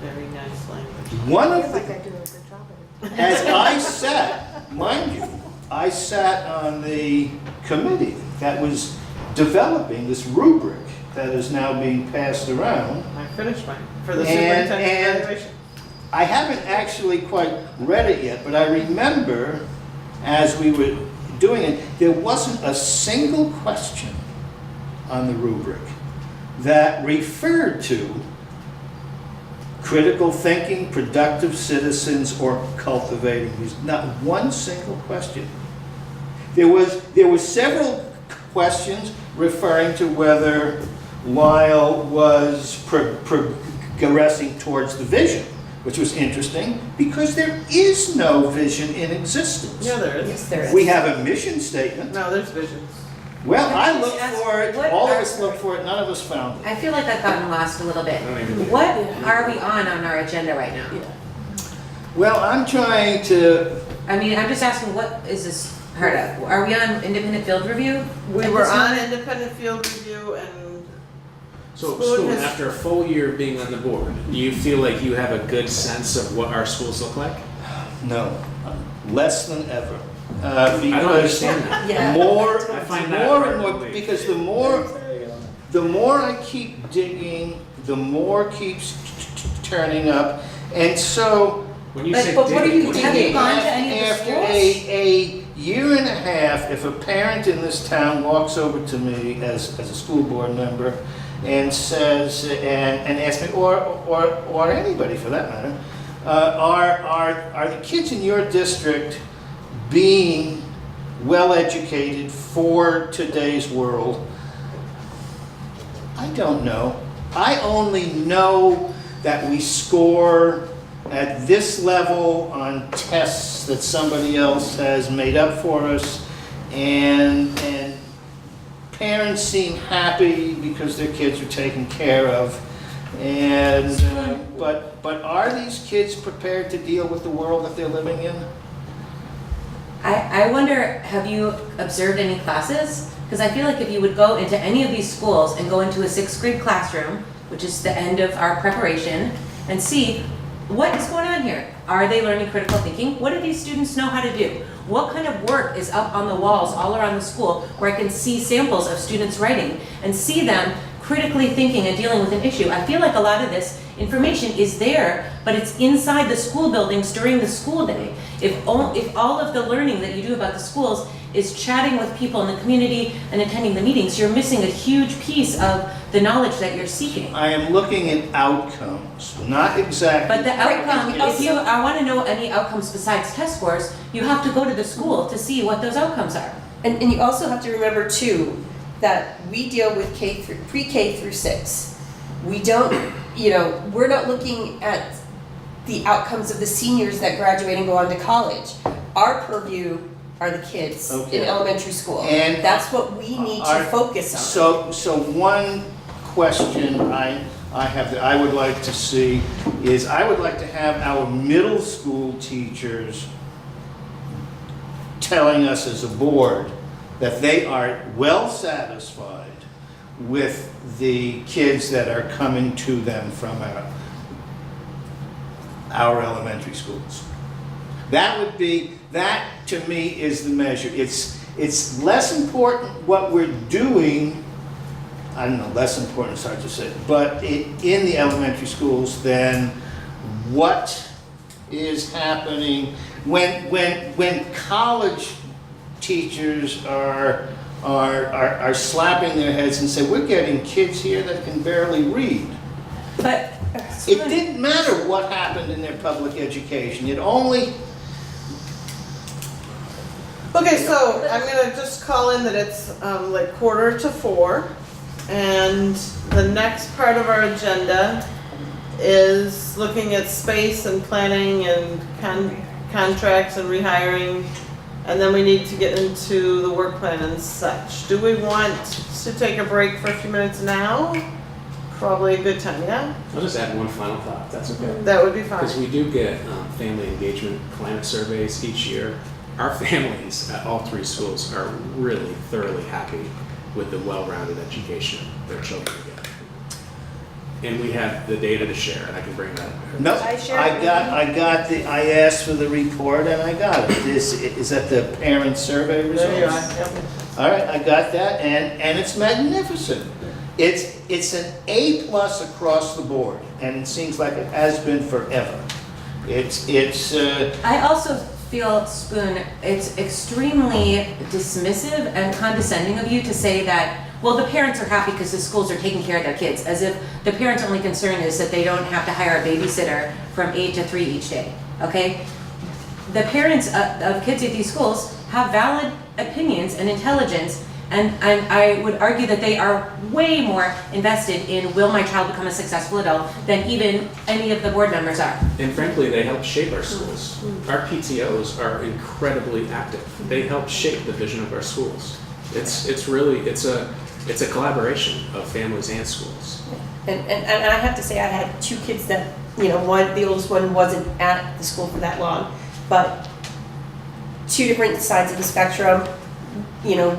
Very nice language. One of I the, think I do a good job at it. as I sat, mind you, I sat on the committee that was developing this rubric that is now being passed around. I finished mine for the And- superintendent and- evaluation. I haven't actually quite read it yet, but I remember as we were doing it, there wasn't a single question on the rubric that referred to critical thinking, productive citizens, or cultivating these. Not one single question. There were several questions referring to whether Lyle was progressing towards the vision, which was interesting because there is no vision in existence. Yeah, there is. Yes, there is. We have a mission statement. No, there's visions. Well, I Can I looked just ask, for it, what all of are- us looked for it, none of us found it. I feel like I've gotten lost a little bit. I don't even- What are we on our agenda right now? Well, I'm trying to, I mean, I'm just asking, what is this part of? Are we on independent field review? We at were this on moment? independent field review and So, School Stu, has- after a full year of being on the board, do you feel like you have a good sense of what our schools look like? no, less than ever. I don't Because understand that. Yeah. more, I find that more hard and to more, believe. because the more I keep digging, the more keeps turning up. And so, When you But- say but what are digging, you- what do have you you mean? gone to any of the after schools? a year and a half, if a parent in this town walks over to me as a school board member and says, and asks me, or anybody for that matter, are the kids in your district being well educated for today's world? I don't know. I only know that we score at this level on tests that somebody else has made up for us, and parents seem happy because their kids are taken care of. And but are these kids prepared to deal with the world that they're living in? I wonder, have you observed any classes? Because I feel like if you would go into any of these schools and go into a sixth grade classroom, which is the end of our preparation, and see what is going on here. Are they learning critical thinking? What do these students know how to do? What kind of work is up on the walls all around the school where I can see samples of students writing and see them critically thinking and dealing with an issue? I feel like a lot of this information is there, but it's inside the school buildings during the school day. If all of the learning that you do about the schools is chatting with people in the community and attending the meetings, you're missing a huge piece of the knowledge that you're seeking. I am looking at outcomes, not exactly. But the outcome, Right, if you, I want to know any outcomes besides test scores, you have to go to the school to see what those outcomes are. And you also have to remember too, that we deal with pre-K through 6. We don't, we're not looking at the outcomes of the seniors that graduate and go on to college. Our purview are the kids Okay. in elementary school. And That's what we need to are- focus on. So one question I have that I would like to see is I would like to have our middle school teachers telling us as a board that they are well satisfied with the kids that are coming to them from our elementary schools. That to me is the measure. It's less important what we're doing, I don't know, less important, it's hard to say, but in the elementary schools than what is happening when college teachers are slapping their heads and say, we're getting kids here that can barely read. But It didn't matter what happened in their public education. It only, Okay, so I'm gonna just call in that it's like 3:45, and the next part of our agenda is looking at space and planning and contracts and rehiring, and then we need to get into the work plan and such. Do we want to take a break for a few minutes now? Probably a good time, yeah? I'll just add one final thought, if that's okay. That would be fine. Because we do get family engagement climate surveys each year. Our families at all three schools are really thoroughly happy with the well-rounded education their children get. And we have the data to share, and I can bring that. no, I share I asked for the report and I got it. Is that the parent survey results? There you are, yep. All right, I got that, and it's magnificent. It's an A+ across the board, and it seems like it has been forever. I also feel, Spoon, it's extremely dismissive and condescending of you to say that, well, the parents are happy because the schools are taking care of their kids, as if the parents' only concern is that they don't have to hire a babysitter from 8 to 3 each day, okay? The parents of kids at these schools have valid opinions and intelligence, and I would argue that they are way more invested in will my child become a successful adult than even any of the board members are. And frankly, they help shape our schools. Our PTOs are incredibly active. They help shape the vision of our schools. It's really a collaboration of families and schools. And I have to say, I had two kids that, the oldest one wasn't at the school for that long, but two different sides of the spectrum.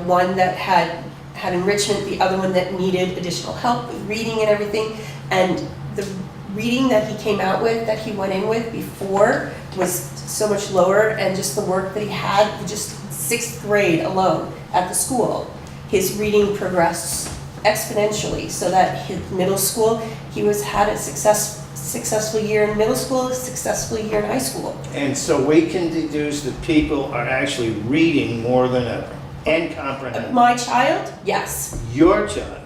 One that had enrichment, the other one that needed additional help with reading and everything. And the reading that he came out with, that he went in with before, was so much lower, and just the work that he had, just 6th grade alone at the school, his reading progressed exponentially, so that his middle school, he had a successful year in middle school, a successful year in high school. And so we can deduce that people are actually reading more than ever and comprehending. My child, yes, Your child.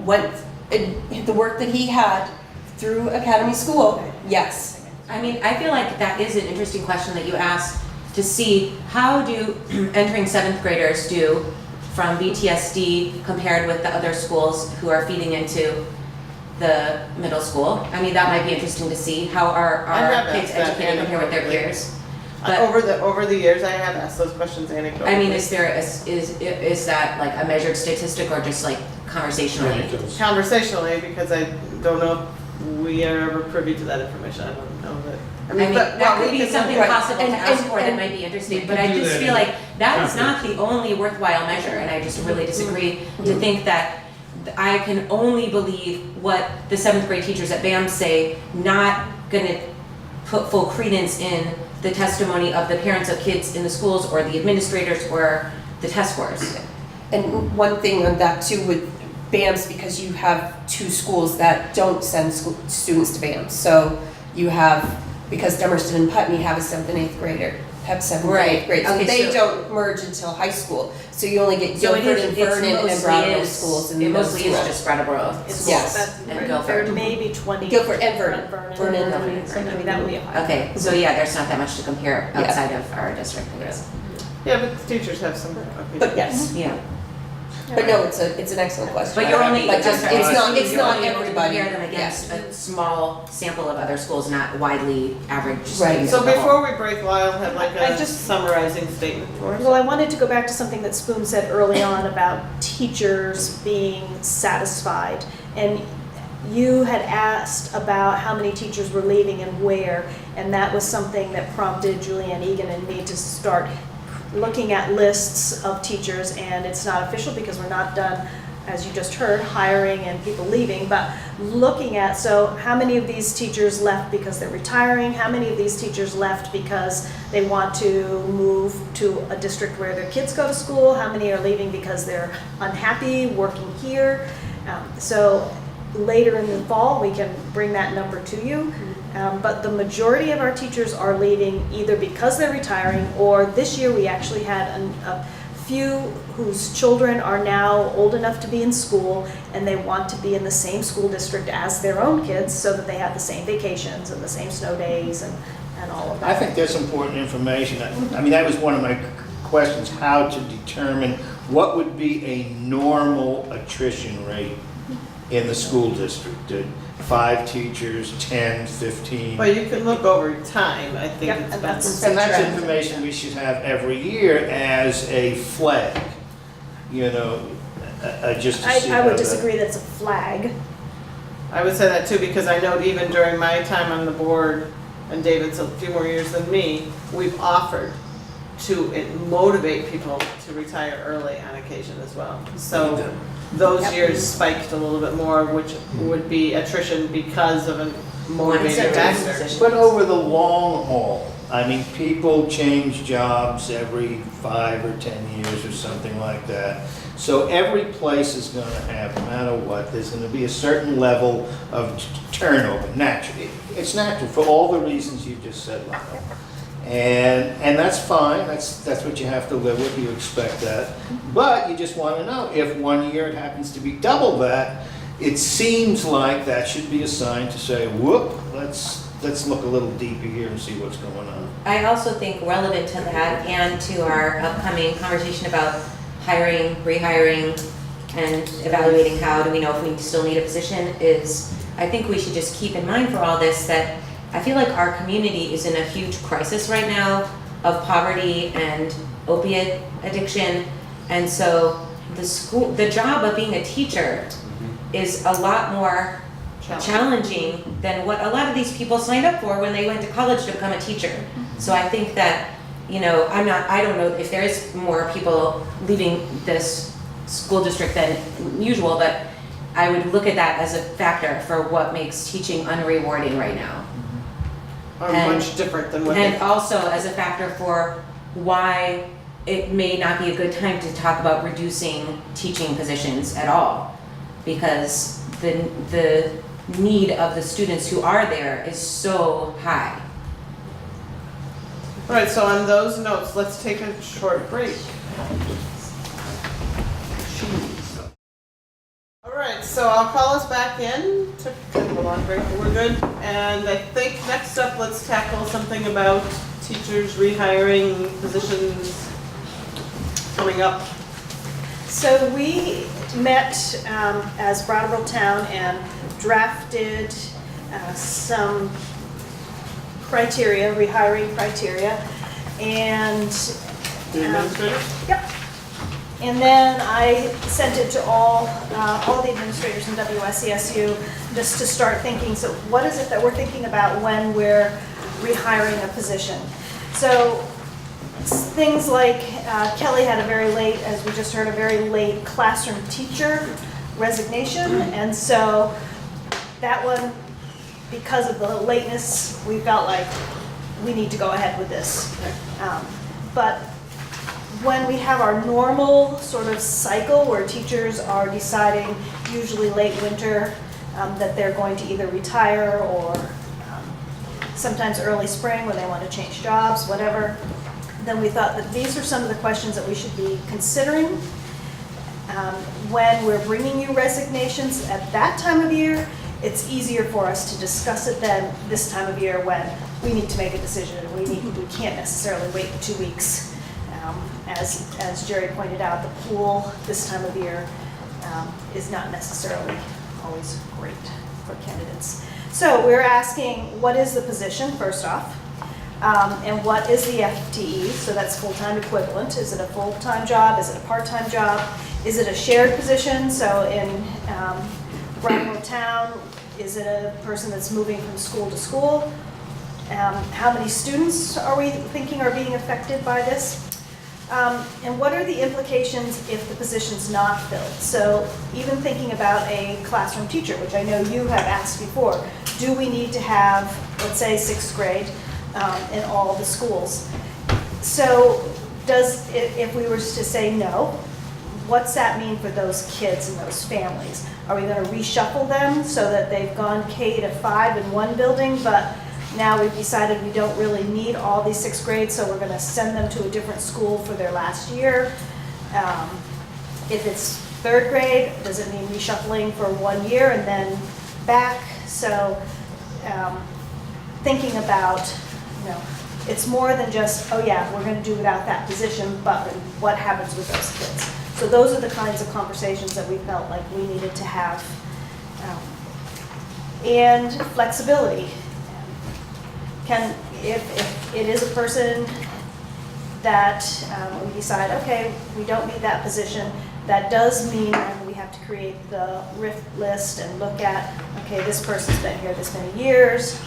the work that he had through Academy School, yes. I mean, I feel like that is an interesting question that you asked, to see how do entering 7th graders do from BTSD compared with the other schools who are feeding into the middle school. I mean, that might be interesting to see how our have kids asked that educated compared with their anecdotally. peers. But Over the years, I have asked those questions anecdotally. I mean, is that like a measured statistic or just like conversationally? Conversationally, because I don't know if we are ever privy to that information. I don't know that. I mean, but- that well, could we be can something look at- possible to ask for that might be interesting, but I do just that feel in like that is not conference. the only worthwhile measure, and I just really disagree to think that I can only believe what the 7th grade teachers at BAM say, not gonna put full credence in the testimony of the parents of kids in the schools or the administrators or the test scores. And one thing on that too with BAMS, because you have two schools that don't send students to BAMS. So you have, because Dummerston and Putney have a 7th and 8th grader, have 7th and 8th grade. So Okay, they so- don't merge until high school. So you only get So it Guilford is, and it's Vernon and mostly Brattleboro is, schools in the it middle mostly is school. just Brattleboro It's- Yes. There and Guilford. may be 20. Guilford and Vernon. Vernon, Vernon. so maybe that would be a high. Okay, so yeah, there's not that much to compare Yeah. outside of our district, I guess. Yeah, but the teachers have some opinions. But yes. Yeah. But no, it's an excellent question. But you're only, But just, I'm sorry, it's you're not only able to everybody. compare them against a small sample of other schools, not widely average Right. students. So as a whole. before we break, Lyle had like I a just- summarizing statement for us. Well, I wanted to go back to something that Spoon said early on about teachers being satisfied. And you had asked about how many teachers were leaving and where, and that was something that prompted Julianne Egan and me to start looking at lists of teachers, and it's not official because we're not done, as you just heard, hiring and people leaving, but looking at, so how many of these teachers left because they're retiring? How many of these teachers left because they want to move to a district where their kids go to school? How many are leaving because they're unhappy working here? So later in the fall, we can bring that number to you. But the majority of our teachers are leaving either because they're retiring, or this year we actually had a few whose children are now old enough to be in school and they want to be in the same school district as their own kids so that they have the same vacations and the same snow days and all of that. I think that's important information. I mean, that was one of my questions, how to determine what would be a normal attrition rate in the school district. 5 teachers, 10, 15? But you can look over time, I think Yep, it's and best. And that's information we should have every year as a flag, you know, just to see I how would that- disagree that it's a flag. I would say that too, because I know even during my time on the board, and David's a few more years than me, we've offered to motivate people to retire early on occasion as well. So those Yep. years spiked a little bit more, which would be attrition because of a motivating Incentive. factor. But over the long haul, I mean, people change jobs every 5 or 10 years or something like that. So every place is going to have, no matter what, there's going to be a certain level of turnover, naturally. It's natural for all the reasons you just said, Lana. And that's fine, that's what you have to live with, you expect that. But you just want to know, if one year it happens to be double that, it seems like that should be a sign to say, whoop, let's look a little deeper here and see what's going on. I also think relevant to that and to our upcoming conversation about hiring, rehiring, and evaluating how do we know if we still need a position is, I think we should just keep in mind for all this that I feel like our community is in a huge crisis right now of poverty and opiate addiction. And so the job of being a teacher is a lot more challenging than what a lot of these people signed up for when they went to college to become a teacher. So I think that, you know, I don't know if there is more people leaving this school district than usual, but I would look at that as a factor for what makes teaching unrewarding right now. Or And- much different than what And they, also as a factor for why it may not be a good time to talk about reducing teaching positions at all. Because the need of the students who are there is so high. all right, so on those notes, let's take a short break. All right, so I'll call us back in, took kind of a long break, but we're good. And I think next up, let's tackle something about teachers rehiring positions coming up. So we met as Brattleboro Town and drafted some criteria, rehiring criteria, and The administrator? yep. And then I sent it to all the administrators in WSESU just to start thinking, so what is it that we're thinking about when we're rehiring a position? So things like Kelly had a very late, as we just heard, a very late classroom teacher resignation. And so that one, because of the lateness, we felt like we need to go ahead with this. But when we have our normal sort of cycle where teachers are deciding, usually late winter, that they're going to either retire or sometimes early spring when they want to change jobs, whatever, then we thought that these are some of the questions that we should be considering. When we're bringing you resignations at that time of year, it's easier for us to discuss it than this time of year when we need to make a decision and we can't necessarily wait 2 weeks. As Jerry pointed out, the pool this time of year is not necessarily always great for candidates. So we're asking, what is the position, first off? And what is the FTE? So that's full-time equivalent. Is it a full-time job? Is it a part-time job? Is it a shared position? So in Brattleboro town, is it a person that's moving from school to school? How many students are we thinking are being affected by this? And what are the implications if the position's not filled? So even thinking about a classroom teacher, which I know you have asked before, do we need to have, let's say, 6th grade in all the schools? So if we were to say no, what's that mean for those kids and those families? Are we going to reshuffle them so that they've gone K to 5 in one building, but now we've decided we don't really need all these 6th grades, so we're going to send them to a different school for their last year? If it's 3rd grade, does it mean reshuffling for 1 year and then back? So thinking about, it's more than just, oh yeah, we're going to do without that position, but what happens with those kids? So those are the kinds of conversations that we felt like we needed to have. And flexibility. If it is a person that we decide, okay, we don't need that position, that does mean then we have to create the RIF list and look at, okay, this person's been here this many years,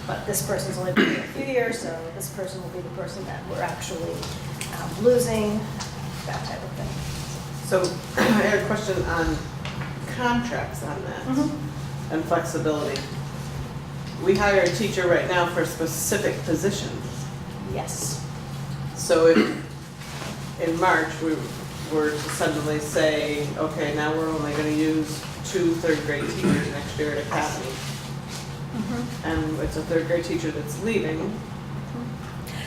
but this person's only been here a few years, so this person will be the person that we're actually losing, that type of thing. So I had a question on contracts on that and flexibility. We hire a teacher right now for specific positions. Yes. So if in March we were to suddenly say, okay, now we're only going to use 2 3rd grade teachers next year at Academy, and it's a 3rd grade teacher that's leaving.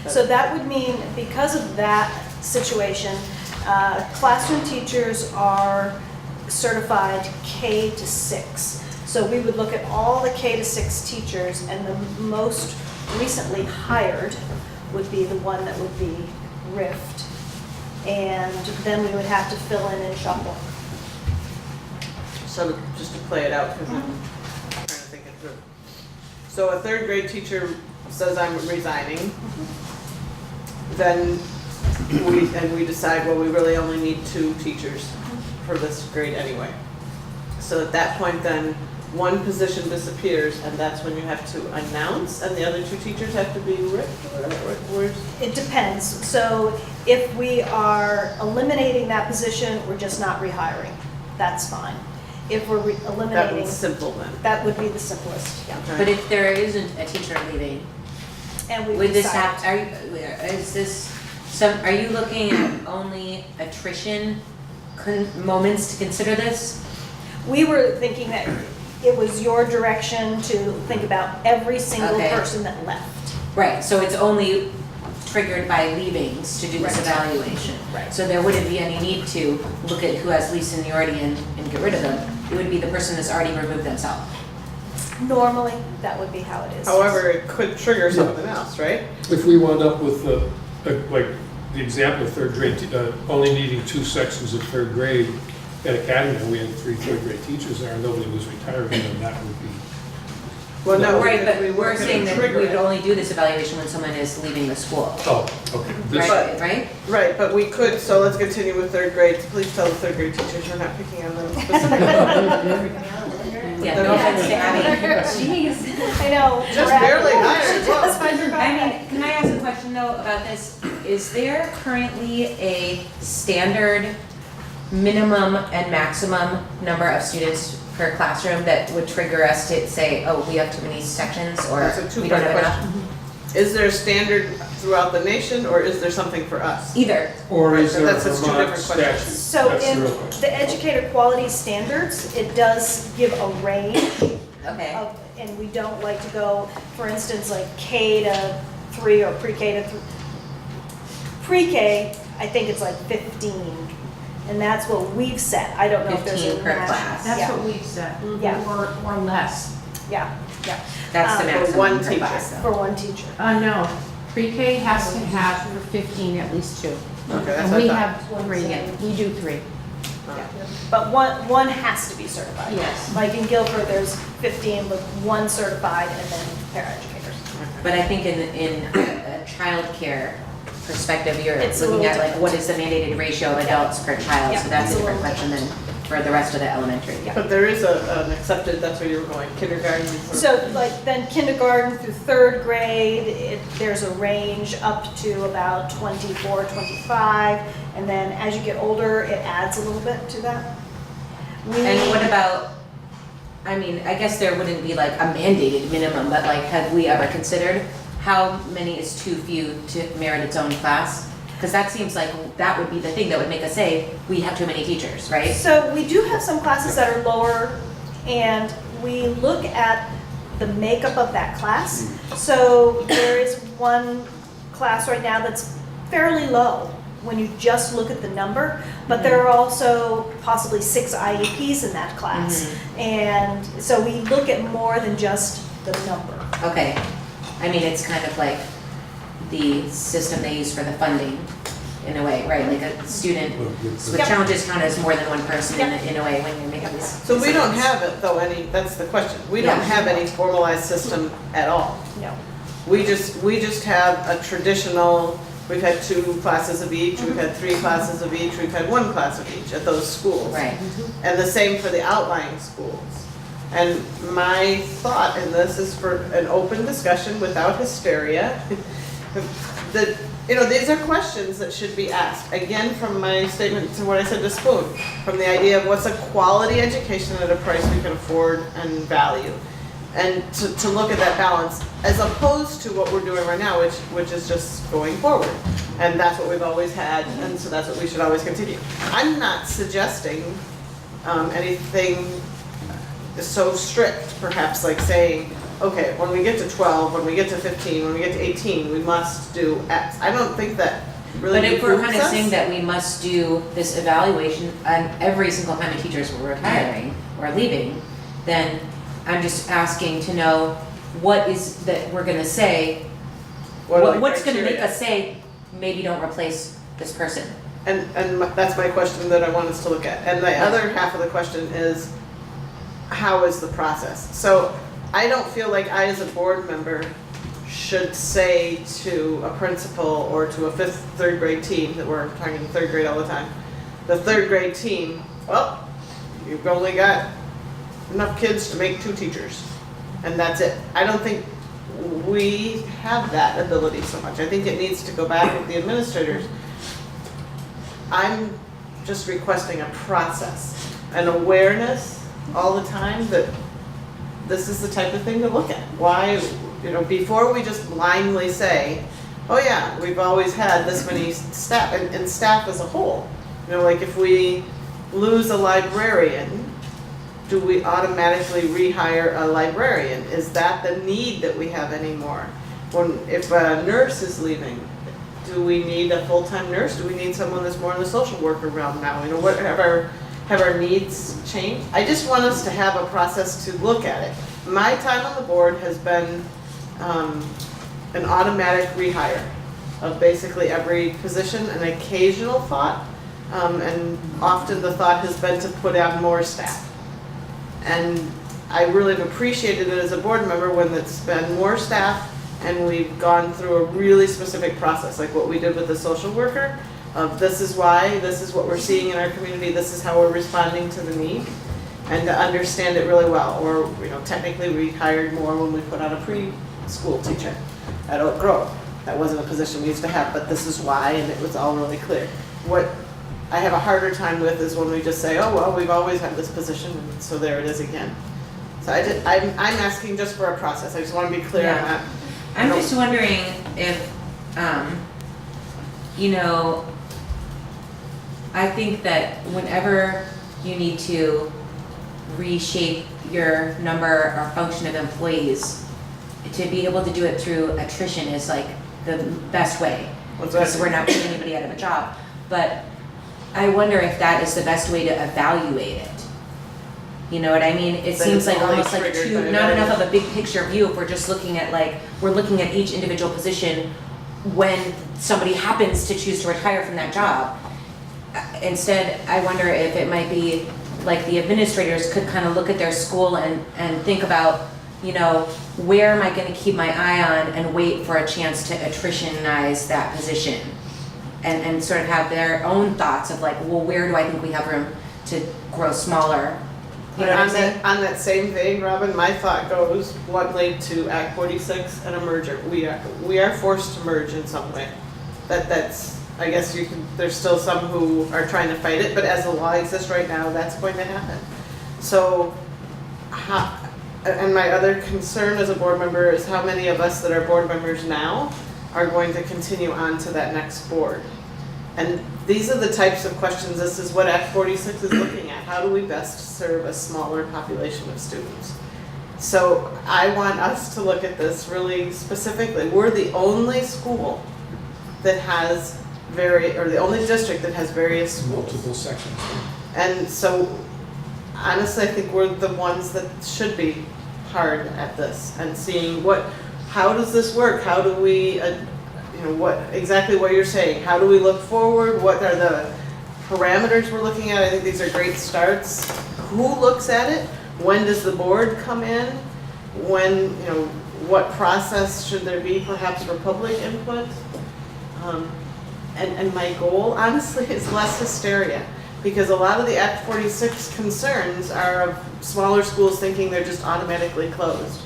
So that would mean, because of that situation, classroom teachers are certified K to 6. So we would look at all the K to 6 teachers, and the most recently hired would be the one that would be RIFed. And then we would have to fill in and shuffle. So just to play it out, because I'm trying to think it through. So a 3rd grade teacher says, I'm resigning. Then we decide, well, we really only need 2 teachers for this grade anyway. So at that point then, one position disappears, and that's when you have to announce, and the other 2 teachers have to be ripped? It depends. So if we are eliminating that position, we're just not rehiring. That's fine. If we're That eliminating, one's simple then. that would be the simplest, yeah. Okay. But if there isn't a teacher leaving, And we would this decide. are you looking at only attrition moments to consider this? We were thinking that it was your direction to think about every single Okay. person that left. Right, so it's only triggered by leavings to do this Right. evaluation. Right. So there wouldn't be any need to look at who has least seniority and get rid of them. It would be the person that's already removed themselves. Normally, that would be how it is. However, it could trigger something else, right? If we wound up with like the example of 3rd grade, only needing 2 sections of 3rd grade at Academy, and we had 3 3rd grade teachers there, and nobody was retiring, then that would be. Well, no, Right, because but we we're weren't going saying to that trigger we would it. only do this evaluation when someone is leaving the school. Oh, okay. This- Right? Right, but we could, so let's continue with 3rd grade. Please tell the 3rd grade teachers we're not picking on them specifically. Yeah, no offense to Abby. Jeez. I know. Just we're at- barely hired, whoa. Just find your I back. mean, can I ask a question though about this? Is there currently a standard minimum and maximum number of students per classroom that would trigger us to say, oh, we have too many sections, or That's a we don't two-part have enough? question. Is there a standard throughout the nation, or is there something for us? Either. Or is there a That's just two Vermont different questions. statute? So That's in the real question. the educator quality standards, it does give a range Okay. of, and we don't like to go, for instance, like K to 3 or pre-K to 3. Pre-K, I think it's like 15, and that's what we've set. I don't know if there's a 15 per national- class. That's Yeah, what we've said, Yeah. or less. yeah, yeah, That's the For maximum one per teacher. class, though. for one teacher. No, Pre-K has to have for 15 at least 2. Okay, that's And what I we thought. have 3, yeah, we do 3. But one has to be certified. Yes. Like in Guilford, there's 15 with 1 certified and then paraeducators. But I think in a childcare perspective, you're It's a looking little at like, what is the mandated ratio of adults per child? Yeah, So that's it's a a different little question than for the rest of the elementary. But there is an accepted, that's where you were going, kindergarten. So like then kindergarten through 3rd grade, there's a range up to about 24, 25. And then as you get older, it adds a little bit to that. And what about, I mean, I guess there wouldn't be like a mandated minimum, but like, have we ever considered how many is too few to merit its own class? Because that seems like that would be the thing that would make us say, we have too many teachers, right? So we do have some classes that are lower, and we look at the makeup of that class. So there is one class right now that's fairly low when you just look at the number, but there are also possibly 6 IEPs in that class. And so we look at more than just the number. Okay, I mean, it's kind of like the system they use for the funding, in a way, right? Like a student with Yep. challenges count as more than one person Yep. in a way when you're making these. So we don't have it though, that's the question. We don't Yeah. have any formalized system at all. No. We just have a traditional, we've had 2 classes of each, we've had 3 classes of each, we've had 1 class of each at those schools. Right. And the same for the outlying schools. And my thought in this is for an open discussion without hysteria. That, you know, these are questions that should be asked. Again, from my statement to what I said to Spoon, from the idea of what's a quality education at a price we can afford and value. And to look at that balance, as opposed to what we're doing right now, which is just going forward. And that's what we've always had, and so that's what we should always continue. I'm not suggesting anything so strict, perhaps like saying, okay, when we get to 12, when we get to 15, when we get to 18, we must do X. I don't think that really But if we're behooves kind of us. saying that we must do this evaluation on every single time the teachers were retiring or leaving, then I'm just asking to know what is that we're gonna say, What are the what's gonna make criteria? us say, maybe don't replace this person? And that's my question that I want us to look at. And the other half of the question is, how is the process? So I don't feel like I, as a board member, should say to a principal or to a 3rd grade team, that we're talking 3rd grade all the time, the 3rd grade team, well, you've only got enough kids to make 2 teachers, and that's it. I don't think we have that ability so much. I think it needs to go back with the administrators. I'm just requesting a process, an awareness all the time that this is the type of thing to look at. Why, you know, before we just blindly say, oh yeah, we've always had this many staff, and staff as a whole. You know, like if we lose a librarian, do we automatically rehire a librarian? Is that the need that we have anymore? If a nurse is leaving, do we need a full-time nurse? Do we need someone that's more in the social worker realm now? You know, have our needs changed? I just want us to have a process to look at it. My time on the board has been an automatic rehire of basically every position, an occasional thought, and often the thought has been to put out more staff. And I really have appreciated it as a board member when it's been more staff and we've gone through a really specific process, like what we did with the social worker, of this is why, this is what we're seeing in our community, this is how we're responding to the need, and to understand it really well. Or, you know, technically we hired more when we put out a preschool teacher at Oak Grove. That wasn't a position we used to have, but this is why, and it was all really clear. What I have a harder time with is when we just say, oh, well, we've always had this position, and so there it is again. So I'm asking just for a process. I just want to be clear on Yeah. that. I'm just wondering if, you know, I think that whenever you need to reshape your number or function of employees, to be able to do it through attrition is like the best way. What's that? Because we're not putting anybody out of a job. But I wonder if that is the best way to evaluate it. You know what I mean? It Then seems it's like only almost like triggered by not enough evaluation. of a big picture view if we're just looking at like, we're looking at each individual position when somebody happens to choose to retire from that job. Instead, I wonder if it might be like the administrators could kind of look at their school and think about, you know, where am I gonna keep my eye on and wait for a chance to attritionize that position? And sort of have their own thoughts of like, well, where do I think we have room to grow smaller? You know what I'm saying? On that same vein, Robin, my thought goes bluntly to Act 46 and a merger. We are forced to merge in some way. That's, I guess you can, there's still some who are trying to fight it, but as the law exists right now, that's going to happen. So, and my other concern as a board member is how many of us that are board members now are going to continue on to that next board. And these are the types of questions, this is what Act 46 is looking at. How do we best serve a smaller population of students? So I want us to look at this really specifically. We're the only school that has or the only district that has various schools. Multiple sections. And so honestly, I think we're the ones that should be hard at this and seeing how does this work? How do we, exactly what you're saying. How do we look forward? What are the parameters we're looking at? I think these are great starts. Who looks at it? When does the board come in? When, what process should there be perhaps for public input? And my goal, honestly, is less hysteria. Because a lot of the Act 46 concerns are of smaller schools thinking they're just automatically closed.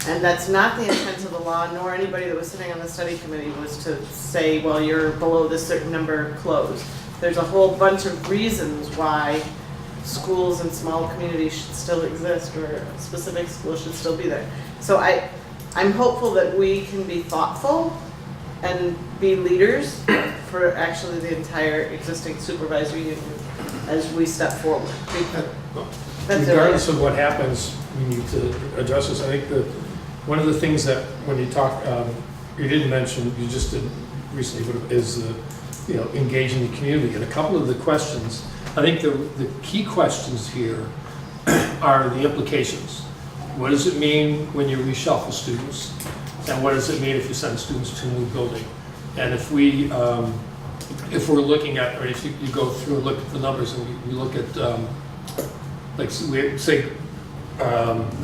And that's not the intent of the law, nor anybody that was sitting on the study committee was to say, well, you're below this certain number, closed. There's a whole bunch of reasons why schools in small communities should still exist, or a specific school should still be there. So I'm hopeful that we can be thoughtful and be leaders for actually the entire existing supervisory union as we step forward. Regardless of what happens, we need to address this. I think one of the things that when you talk, you didn't mention, you just did recently, is engaging the community. And a couple of the questions, I think the key questions here are the implications. What does it mean when you reshuffle students? And what does it mean if you send students to a new building? And if we're looking at, or if you go through and look at the numbers and we look at,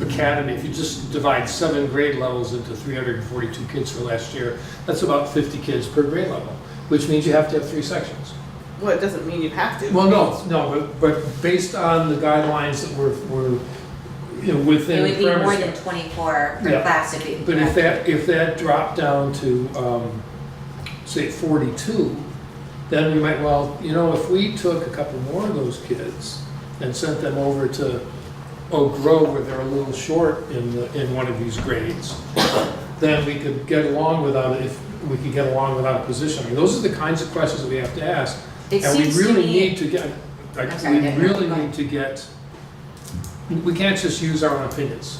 academy, if you just divide 7 grade levels into 342 kids for last year, that's about 50 kids per grade level, which means you have to have 3 sections. Well, it doesn't mean you have to. Well, no, but based on the guidelines that were within. It would be more parameters. than 24 per class if it. But if that dropped down to, say 42, then we might, if we took a couple more of those kids and sent them over to Oak Grove where they're a little short in one of these grades, then we could get along without a position. I mean, those are the kinds of questions that we have to ask. It And we seems to really me- need to get, we can't just use our own opinions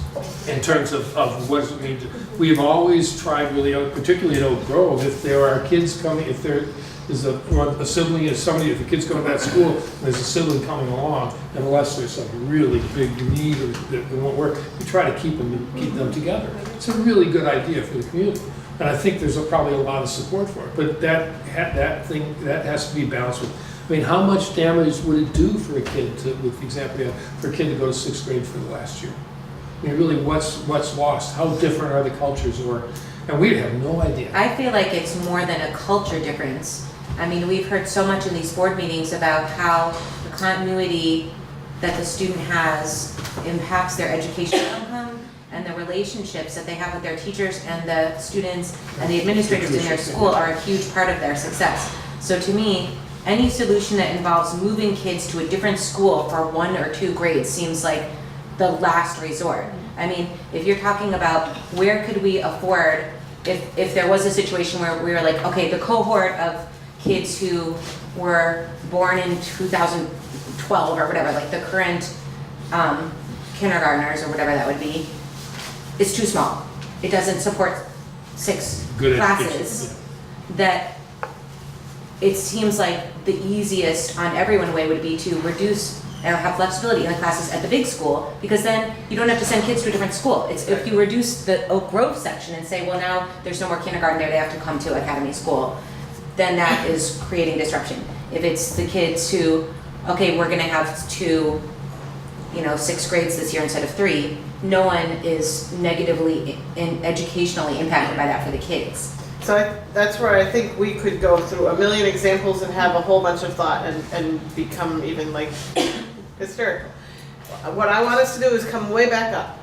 in terms of what does it mean to, we've always tried really, particularly at Oak Grove, if there are kids coming, if there is a sibling, if the kid's going to that school, and there's a sibling coming along, unless there's some really big need or that it won't work, we try to keep them together. It's a really good idea for the community. And I think there's probably a lot of support for it, but that has to be balanced with, how much damage would it do for a kid with the example we have, for a kid to go to 6th grade for the last year? Really, what's lost? How different are the cultures? And we have no idea. I feel like it's more than a culture difference. We've heard so much in these board meetings about how the continuity that the student has impacts their educational outcome and the relationships that they have with their teachers and the students and the administrators in their school are a huge part of their success. So to me, any solution that involves moving kids to a different school for 1 or 2 grades seems like the last resort. If you're talking about where could we afford, if there was a situation where we were like, okay, the cohort of kids who were born in 2012 or whatever, like the current kindergartners or whatever that would be, is too small. It doesn't support 6 Good classes. That it seems like the easiest on everyone's way would be to reduce or have flexibility in the classes at the big school, because then you don't have to send kids to a different school. It's if you reduce the Oak Grove section and say, well, now there's no more kindergarten there, they have to come to Academy School, then that is creating disruption. If it's the kids who, okay, we're gonna have 2, 6 grades this year instead of 3, no one is negatively and educationally impacted by that for the kids. So that's where I think we could go through a million examples and have a whole bunch of thought and become even like hysterical. What I want us to do is come way back up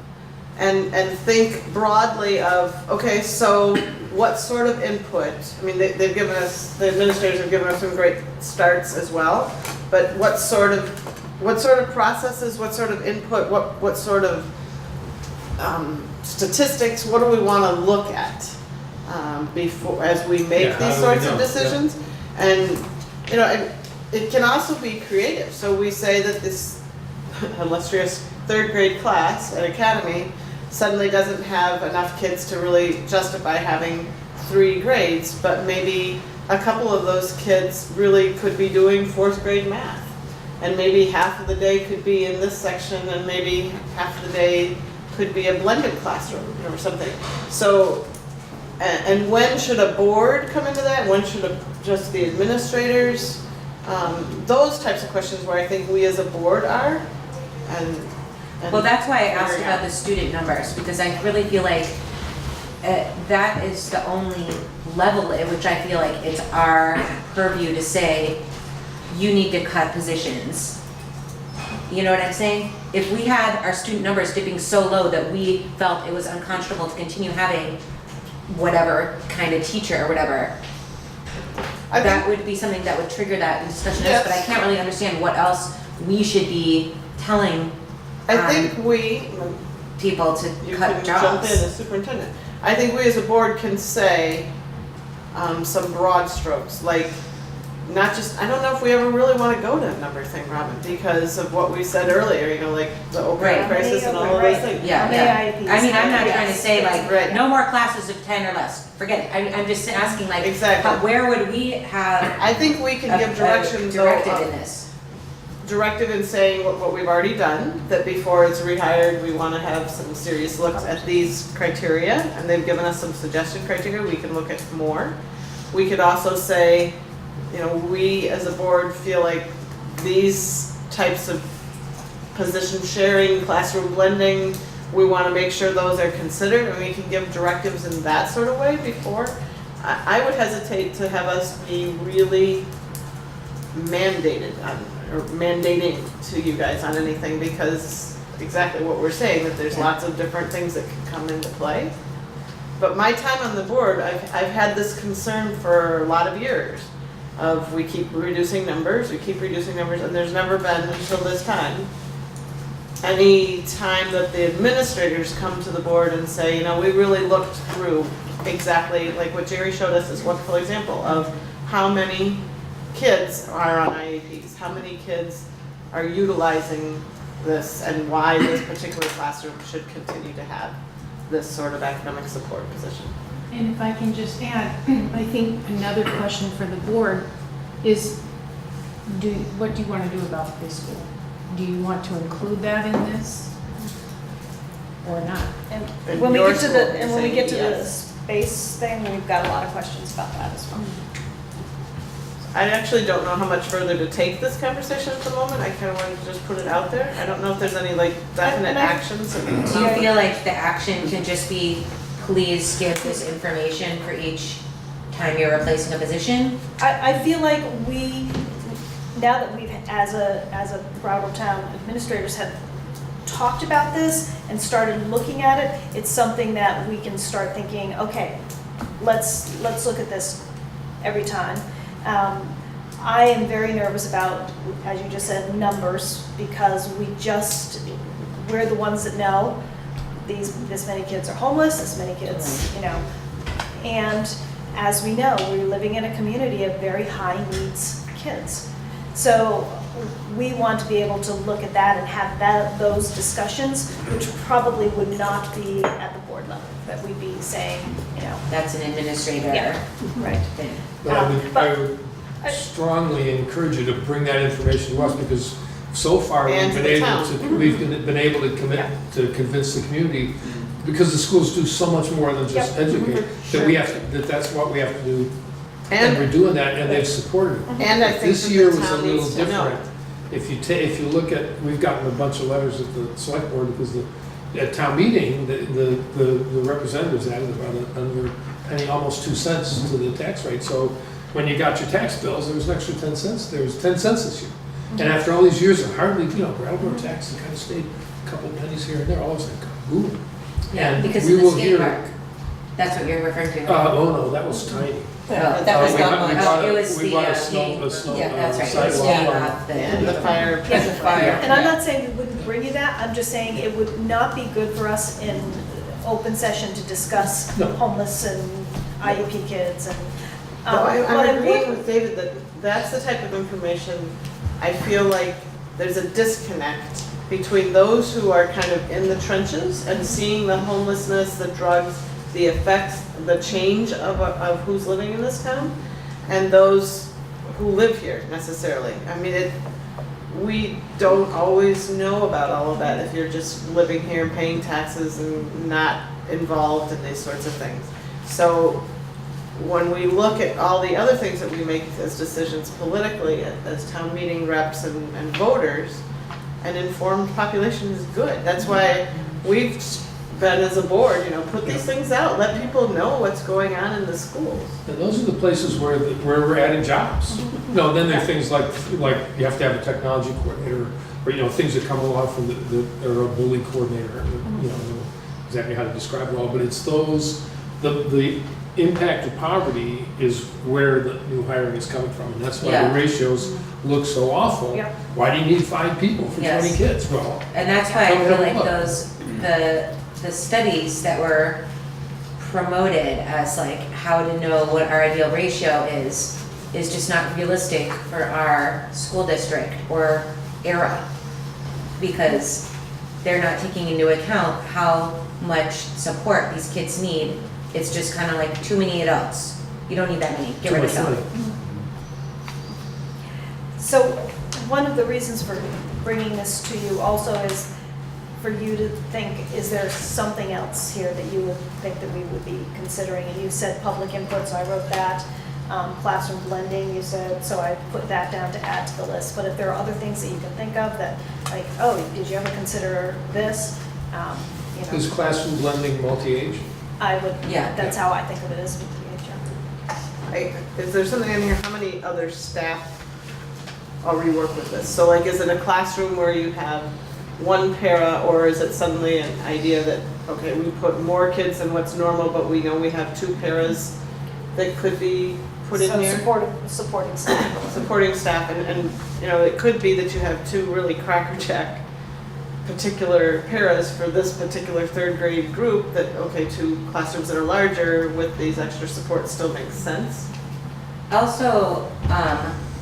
and think broadly of, okay, so what sort of input, I mean, they've given us, the administrators have given us some great starts as well, but what sort of processes, what sort of input, what sort of statistics, what do we want to look at before, as we make Yeah, these how do we sorts of know? decisions? And, it can also be creative. So we say that this illustrious 3rd grade class at Academy suddenly doesn't have enough kids to really justify having 3 grades, but maybe a couple of those kids really could be doing 4th grade math. And maybe half of the day could be in this section, and maybe half of the day could be a blended classroom or something. So, and when should a board come into that? When should just the administrators? Those types of questions where I think we as a board are. And Well, that's why I asked figuring about out. the student numbers, because I really feel like that is the only level at which I feel like it's our purview to say, you need to cut positions. You know what I'm saying? If we had our student numbers dipping so low that we felt it was unconscionable to continue having whatever kind of teacher or whatever, I that think, would be something that would trigger that discussion. Yes. But I can't really understand what else we should be telling I think we, people to you cut can jump in jobs. as superintendent. I think we as a board can say some broad strokes, like not just, I don't know if we ever really want to go to a number thing, Robin, because of what we said earlier, like the opioid Right. crisis and all of those Right. things. Yeah, How many yeah. IEPs? I mean, I'm not Yes. trying to say like, Right. no more classes of 10 or less, forget it. I'm just asking like, Exactly. where would we have I think we can give direction though, directive in this? directive in saying what we've already done, that before it's rehired, we want to have some serious looks at these criteria, and they've given us some suggested criteria, we can look at more. We could also say, we as a board feel like these types of position sharing, classroom blending, we want to make sure those are considered, and we can give directives in that sort of way before. I would hesitate to have us be really mandated on, or mandating to you guys on anything, because exactly what we're saying, that there's lots of different things that can come into play. But my time on the board, I've had this concern for a lot of years of we keep reducing numbers, and there's never been until this time any time that the administrators come to the board and say, we really looked through exactly like what Jerry showed us, this wonderful example of how many kids are on IEPs, how many kids are utilizing this, and why this particular classroom should continue to have this sort of academic support position. And if I can just add, I think another question for the board is, what do you want to do about the preschool? Do you want to include that in this or not? And And when we your get to school the, will be and when we saying get to the yes. space thing, we've got a lot of questions about that as well. I actually don't know how much further to take this conversation at the moment. I kind of wanted to just put it out there. I don't know if there's any definite And I- actions. Do you feel like the action can just be, please give this information for each time you're replacing a position? I feel like we, now that we've, as a Brattleboro Town administrators have talked about this and started looking at it, it's something that we can start thinking, okay, let's look at this every time. I am very nervous about, as you just said, numbers, because we're the ones that know this many kids are homeless, this many kids, and as we know, we're living in a community of very high needs kids. So we want to be able to look at that and have those discussions, which probably would not be at the board level, that we'd be saying, That's an administrator Yeah. Right. thing. But I would strongly encourage you to bring that information to us, because so far, And we've to been the able town. to, we've been able to commit, to convince the community, because the schools do so much more than just educate, that we have to, that's what we have to do. And we're And, doing that, and they've supported it. and I think This that year the was a town little needs to know. different. If you look at, we've gotten a bunch of letters at the select board, because at town meeting, the representatives added about another penny, almost 2 cents to the tax rate. So when you got your tax bills, there was an extra 10 cents, there was 10 cents this year. And after all these years of hardly, Brattleboro tax, it kind of stayed a couple pennies here and there, all of a sudden, boom. Yeah, And because we of the will skate hear- park. That's what you're referring to, right? Oh, no, that was tiny. That was We not bought- we much. bought a- It was we the, bought a skating- snow Yeah, that's right, it was sidewalk skating on- off the. And the fire. Yeah, the fire. And I'm not saying we wouldn't bring you that, I'm just saying it would not be good for us in open session to discuss No. homeless and IEP kids and. No, I'm but it agreeing would- with David that that's the type of information, I feel like there's a disconnect between those who are kind of in the trenches and seeing the homelessness, the drugs, the effects, the change of who's living in this town, and those who live here necessarily. I mean, we don't always know about all of that if you're just living here and paying taxes and not involved in these sorts of things. So when we look at all the other things that we make as decisions politically, as town meeting reps and voters, an informed population is good. That's why we've been, as a board, put these things out, let people know what's going on in the schools. And those are the places where we're adding jobs. Then there are things like you have to have a technology coordinator, or things that come along from or a bully coordinator. Know exactly how to describe it all, but it's those the impact of poverty is where the new hiring is coming from, and that's why Yeah. the ratios look so awful. Yeah. Why do you need 5 people for Yes. 20 kids? Well, And that's why I Don't feel know like what. the studies that were promoted as like how to know what our ideal ratio is just not realistic for our school district or era. Because they're not taking into account how much support these kids need. It's just kind of like too many adults. You don't need that many, get too rid much of some. money. So one of the reasons for bringing this to you also is for you to think, is there something else here that you would think that we would be considering? And you said public input, so I wrote that. Classroom blending, you said, so I put that down to add to the list. But if there are other things that you can think of that, like, oh, did you ever consider this? Is classroom blending multi-age? I would, Yeah. that's how I think of it as with the HR. Is there something in here, how many other staff already work with this? So like, is it a classroom where you have one para, or is it suddenly an idea that, okay, we put more kids than what's normal, but we know we have 2 paras that could be put in So here? supporting staff. Supporting staff, and it could be that you have 2 really crackerjack particular paras for this particular 3rd grade group, that, okay, 2 classrooms that are larger with these extra supports still makes sense. Also,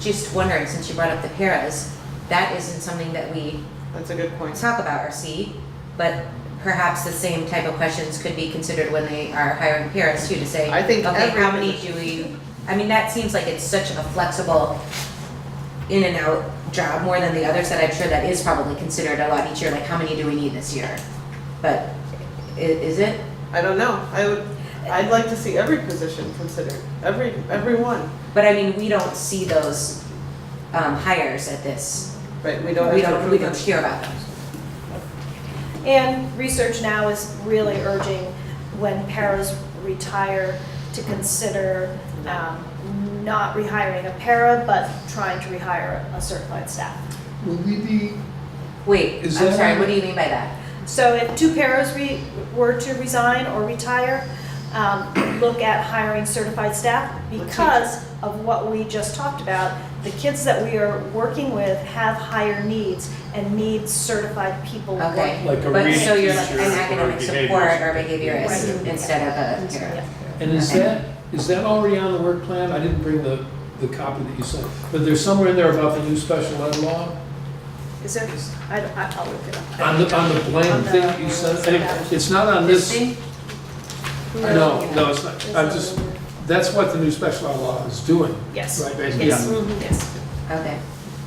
just wondering, since you brought up the paras, that isn't something that we That's a good point. talk about or see, but perhaps the same type of questions could be considered when they are hiring parents too, to say, I think okay, every how many do we, I mean, that seems like it's such a flexible in and out job more than the others, that I'm sure that is probably considered a lot each year, like how many do we need this year? But is it? I don't know. I'd like to see every position considered, every one. But I mean, we don't see those hires at this, Right, we don't we have to don't approve them. hear about them. And research now is really urging when paras retire to consider not rehiring a para, but trying to rehire a certified staff. Will we be, Wait, Is I'm that sorry, on- what do you mean by that? So if 2 paras were to resign or retire, look at hiring certified staff because of what we just talked about. The kids that we are working with have higher needs and need certified people Okay. working. like a But read so you're like teacher an or academic support or behaviorist Right. instead of a Yeah. para. And is that already on the work plan? I didn't bring the copy that you sent, but there's somewhere in there about the new special ed law? Is there, I'll look it up. On the blank On the- thing that you sent, it's not on this. thing? No, it's not, I'm just, that's what the new special ed law is doing. Yes. Right, basically, Yes, yeah. yes. Okay.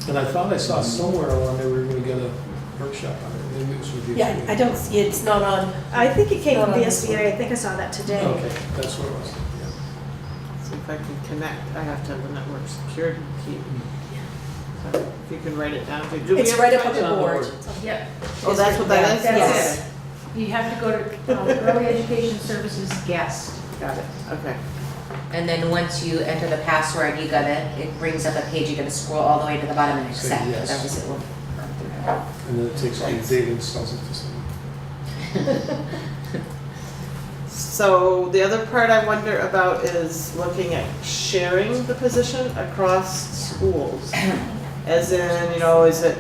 And I thought I saw somewhere along there we were gonna get a workshop on it, maybe it was with you. Yeah, I don't see, it's not on, I think it came from Not on this VSBA, I think I saw that today. Okay, that's what it was, yeah. See if I can connect, I have to have the network security key. So if you can write it down. Do we it's ever right up find on it the on the board. board. Yeah. Oh, that's what that is? Yes. Okay. You have to go to Early Education Services Guest. Got it, okay. And then once you enter the password, it brings up a page, you gotta scroll all the way to the bottom and Say accept, yes. otherwise it will run through. And then it takes all your data and sells it to someone. So the other part I wonder about is looking at sharing the position across schools. As in, you know, is it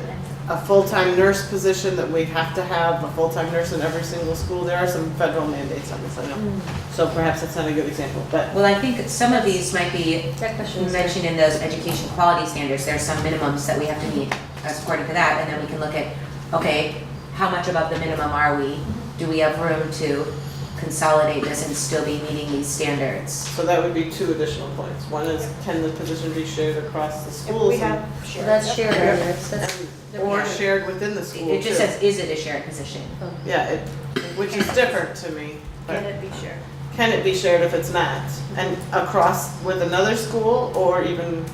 a full-time nurse position that we have to have a full-time nurse in every single school? There are some federal mandates on this, I know. So perhaps it's not a good example, but Well, I think some of these might be That question is. mentioned in those education quality standards. There's some minimums that we have to meet as according to that, and then we can look at, okay, how much above the minimum are we? Do we have room to consolidate this and still be meeting these standards? so that would be 2 additional points. One is, can the position be shared across the If schools? we have and- shared. That's shared, Yeah. that's, Or Yeah. shared within the school It just too. says, is it a shared position? Yeah, which is different to me. but- Can it be shared? Can it be shared if it's not? And across with another school, or even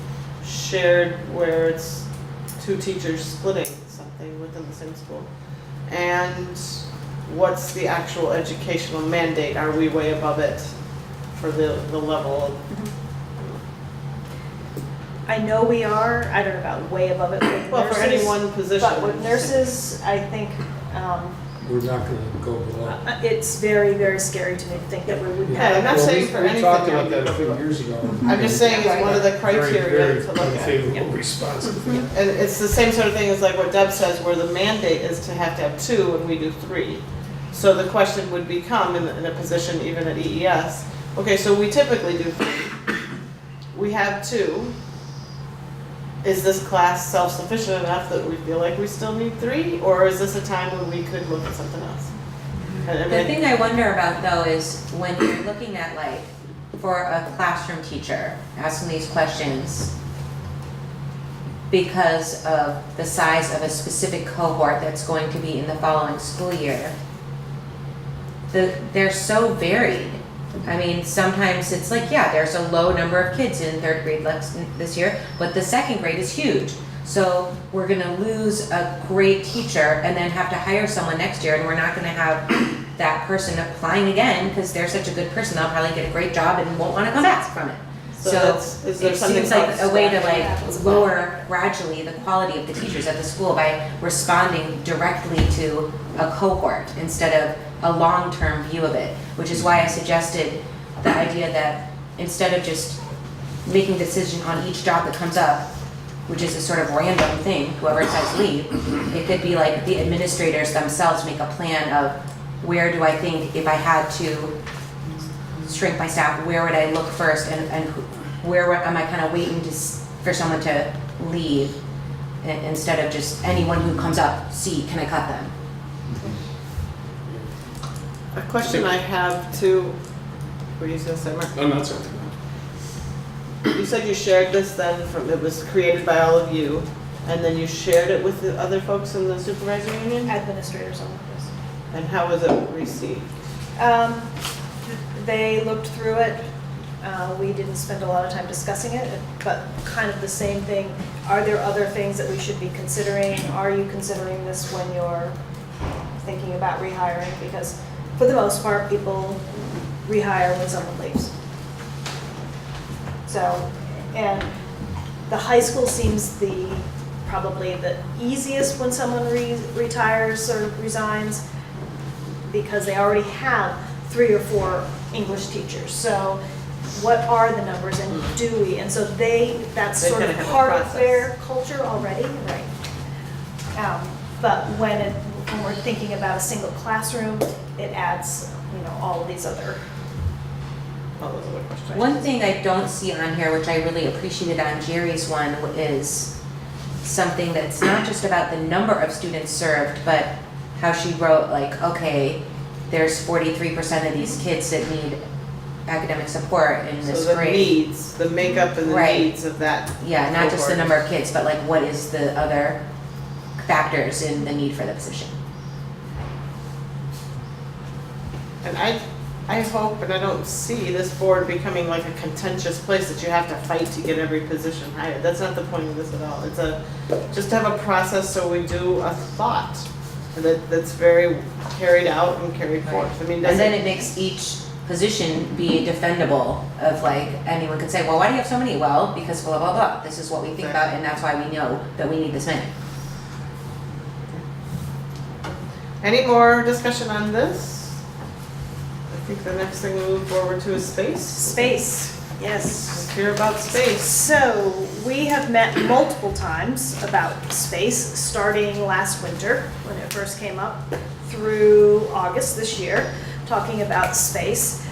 shared where it's 2 teachers splitting something within the same school? And what's the actual educational mandate? Are we way above it for the level of? I know we are, I don't know about way above it with Well, for any nurses, one position. but with nurses, I think, We're not gonna go below. it's very, very scary to me to think that we would Yeah, have. I'm not Well, saying for anything. We talked I about would that a go few below. years ago. I'm just saying it's one of the criteria Very, to look at. unfavorable response. And it's the same sort of thing as like what Deb says, where the mandate is to have 2 and we do 3. So the question would become in a position even at EES, okay, so we typically do 3. We have 2. Is this class self-sufficient enough that we feel like we still need 3? Or is this a time when we could look at something else? And I The mean, thing I wonder about though is when you're looking at like, for a classroom teacher, asking these questions because of the size of a specific cohort that's going to be in the following school year, they're so varied. I mean, sometimes it's like, yeah, there's a low number of kids in 3rd grade this year, but the 2nd grade is huge. So we're gonna lose a great teacher and then have to hire someone next year, and we're not gonna have that person applying again because they're such a good person, they'll probably get a great job and won't wanna come back from it. So that's, is there It something seems like called a way to staffing? like lower gradually the quality of the teachers at the school by responding directly to a cohort instead of a long-term view of it, which is why I suggested the idea that instead of just making a decision on each job that comes up, which is a sort of random thing, whoever decides to leave, it could be like the administrators themselves make a plan of where do I think if I had to shrink my staff, where would I look first and where am I kind of waiting for someone to leave instead of just anyone who comes up, can I cut them? A question I have too, were you gonna say, Mark? Oh, no, it's okay. You said you shared this then it was created by all of you, and then you shared it with the other folks in the supervisory union? Administrators on this. And how was it received? They looked through it. We didn't spend a lot of time discussing it, but kind of the same thing. Are there other things that we should be considering? Are you considering this when you're thinking about rehiring? Because for the most part, people rehire when someone leaves. So, and the high school seems probably the easiest when someone retires or resigns, because they already have 3 or 4 English teachers. So what are the numbers and do we? And so that's They sort of kinda have a part of process. their culture already, right? But when we're thinking about a single classroom, it adds, all of these other. All those other questions. One thing I don't see on here, which I really appreciated on Jerry's one, is something that's not just about the number of students served, but how she wrote like, okay, there's 43% of these kids that need academic support in this So the grade. needs, the makeup and the Right. needs of that. Yeah, not just the cohort. number of kids, but like what is the other factors in the need for the position? And I hope, and I don't see this board becoming like a contentious place that you have to fight to get every position hired. That's not the point of this at all. It's just to have a process so we do a thought that's very carried out and carried forth. I mean, And then it makes each position be defendable of like, anyone could say, well, why do you have so many? Well, because blah, blah, blah. This is what we think about and that's why we know that we need this many. Any more discussion on this? I think the next thing we move forward to is space. Space, yes. Let's hear about space. So, we have met multiple times about space, starting last winter, when it first came up, through August this year, talking about space.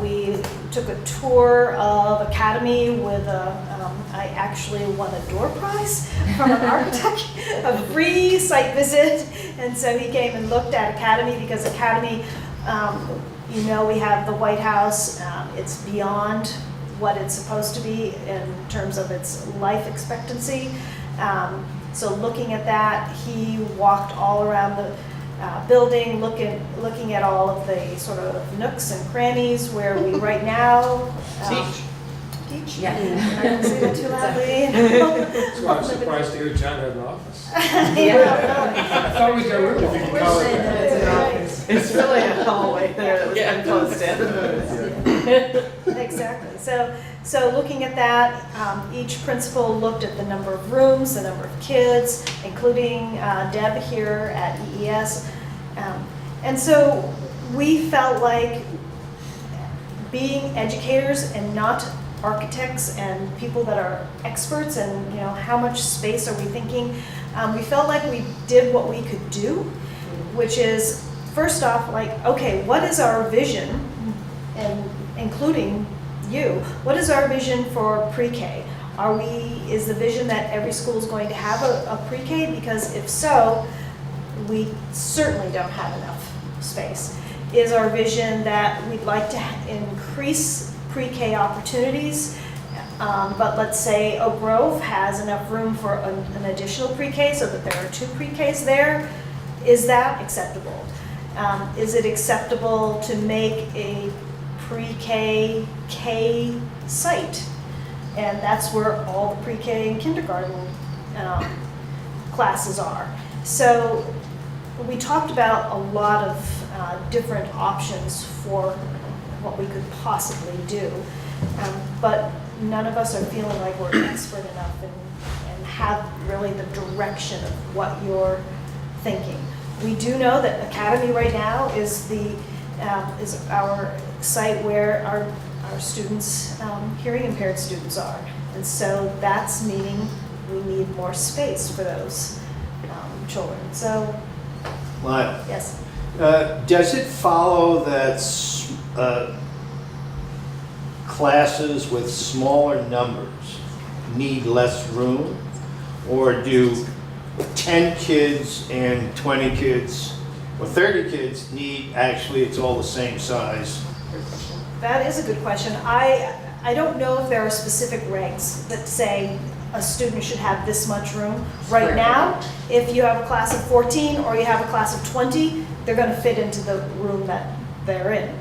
We took a tour of Academy with I actually won a door prize from an architect, a free site visit. And so he came and looked at Academy, because Academy, we have the White House, it's beyond what it's supposed to be in terms of its life expectancy. So looking at that, he walked all around the building, looking at all of the sort of nooks and crannies where we right now Teach. teach. Yeah. I don't say that too loudly. That's why I'm surprised to hear John had an office. Yeah, I thought we got rid of it. It's an office. It's really a hallway there that was enclosed in. no. Exactly. So looking at that, each principal looked at the number of rooms, the number of kids, including Deb here at EES. And so we felt like, being educators and not architects and people that are experts and, how much space are we thinking, we felt like we did what we could do, which is, first off, like, okay, what is our vision, and including you, what is our vision for pre-K? Is the vision that every school is going to have a pre-K? Because if so, we certainly don't have enough space. Is our vision that we'd like to increase pre-K opportunities, but let's say Oak Grove has enough room for an additional pre-K so that there are 2 pre-Ks there? Is that acceptable? Is it acceptable to make a pre-K K site? And that's where all the pre-K and kindergarten classes are. So we talked about a lot of different options for what we could possibly do, but none of us are feeling like we're expert enough and have really the direction of what you're thinking. We do know that Academy right now is our site where our students, hearing impaired students are. And so that's meaning we need more space for those children. So, Lyle, yes. does it follow that classes with smaller numbers need less room? Or do 10 kids and 20 kids or 30 kids it's all the same size? That is a good question. I don't know if there are specific regs that say a student should have this much room. Right now, if you have a class of 14 or you have a class of 20, they're going to fit into the room that they're in.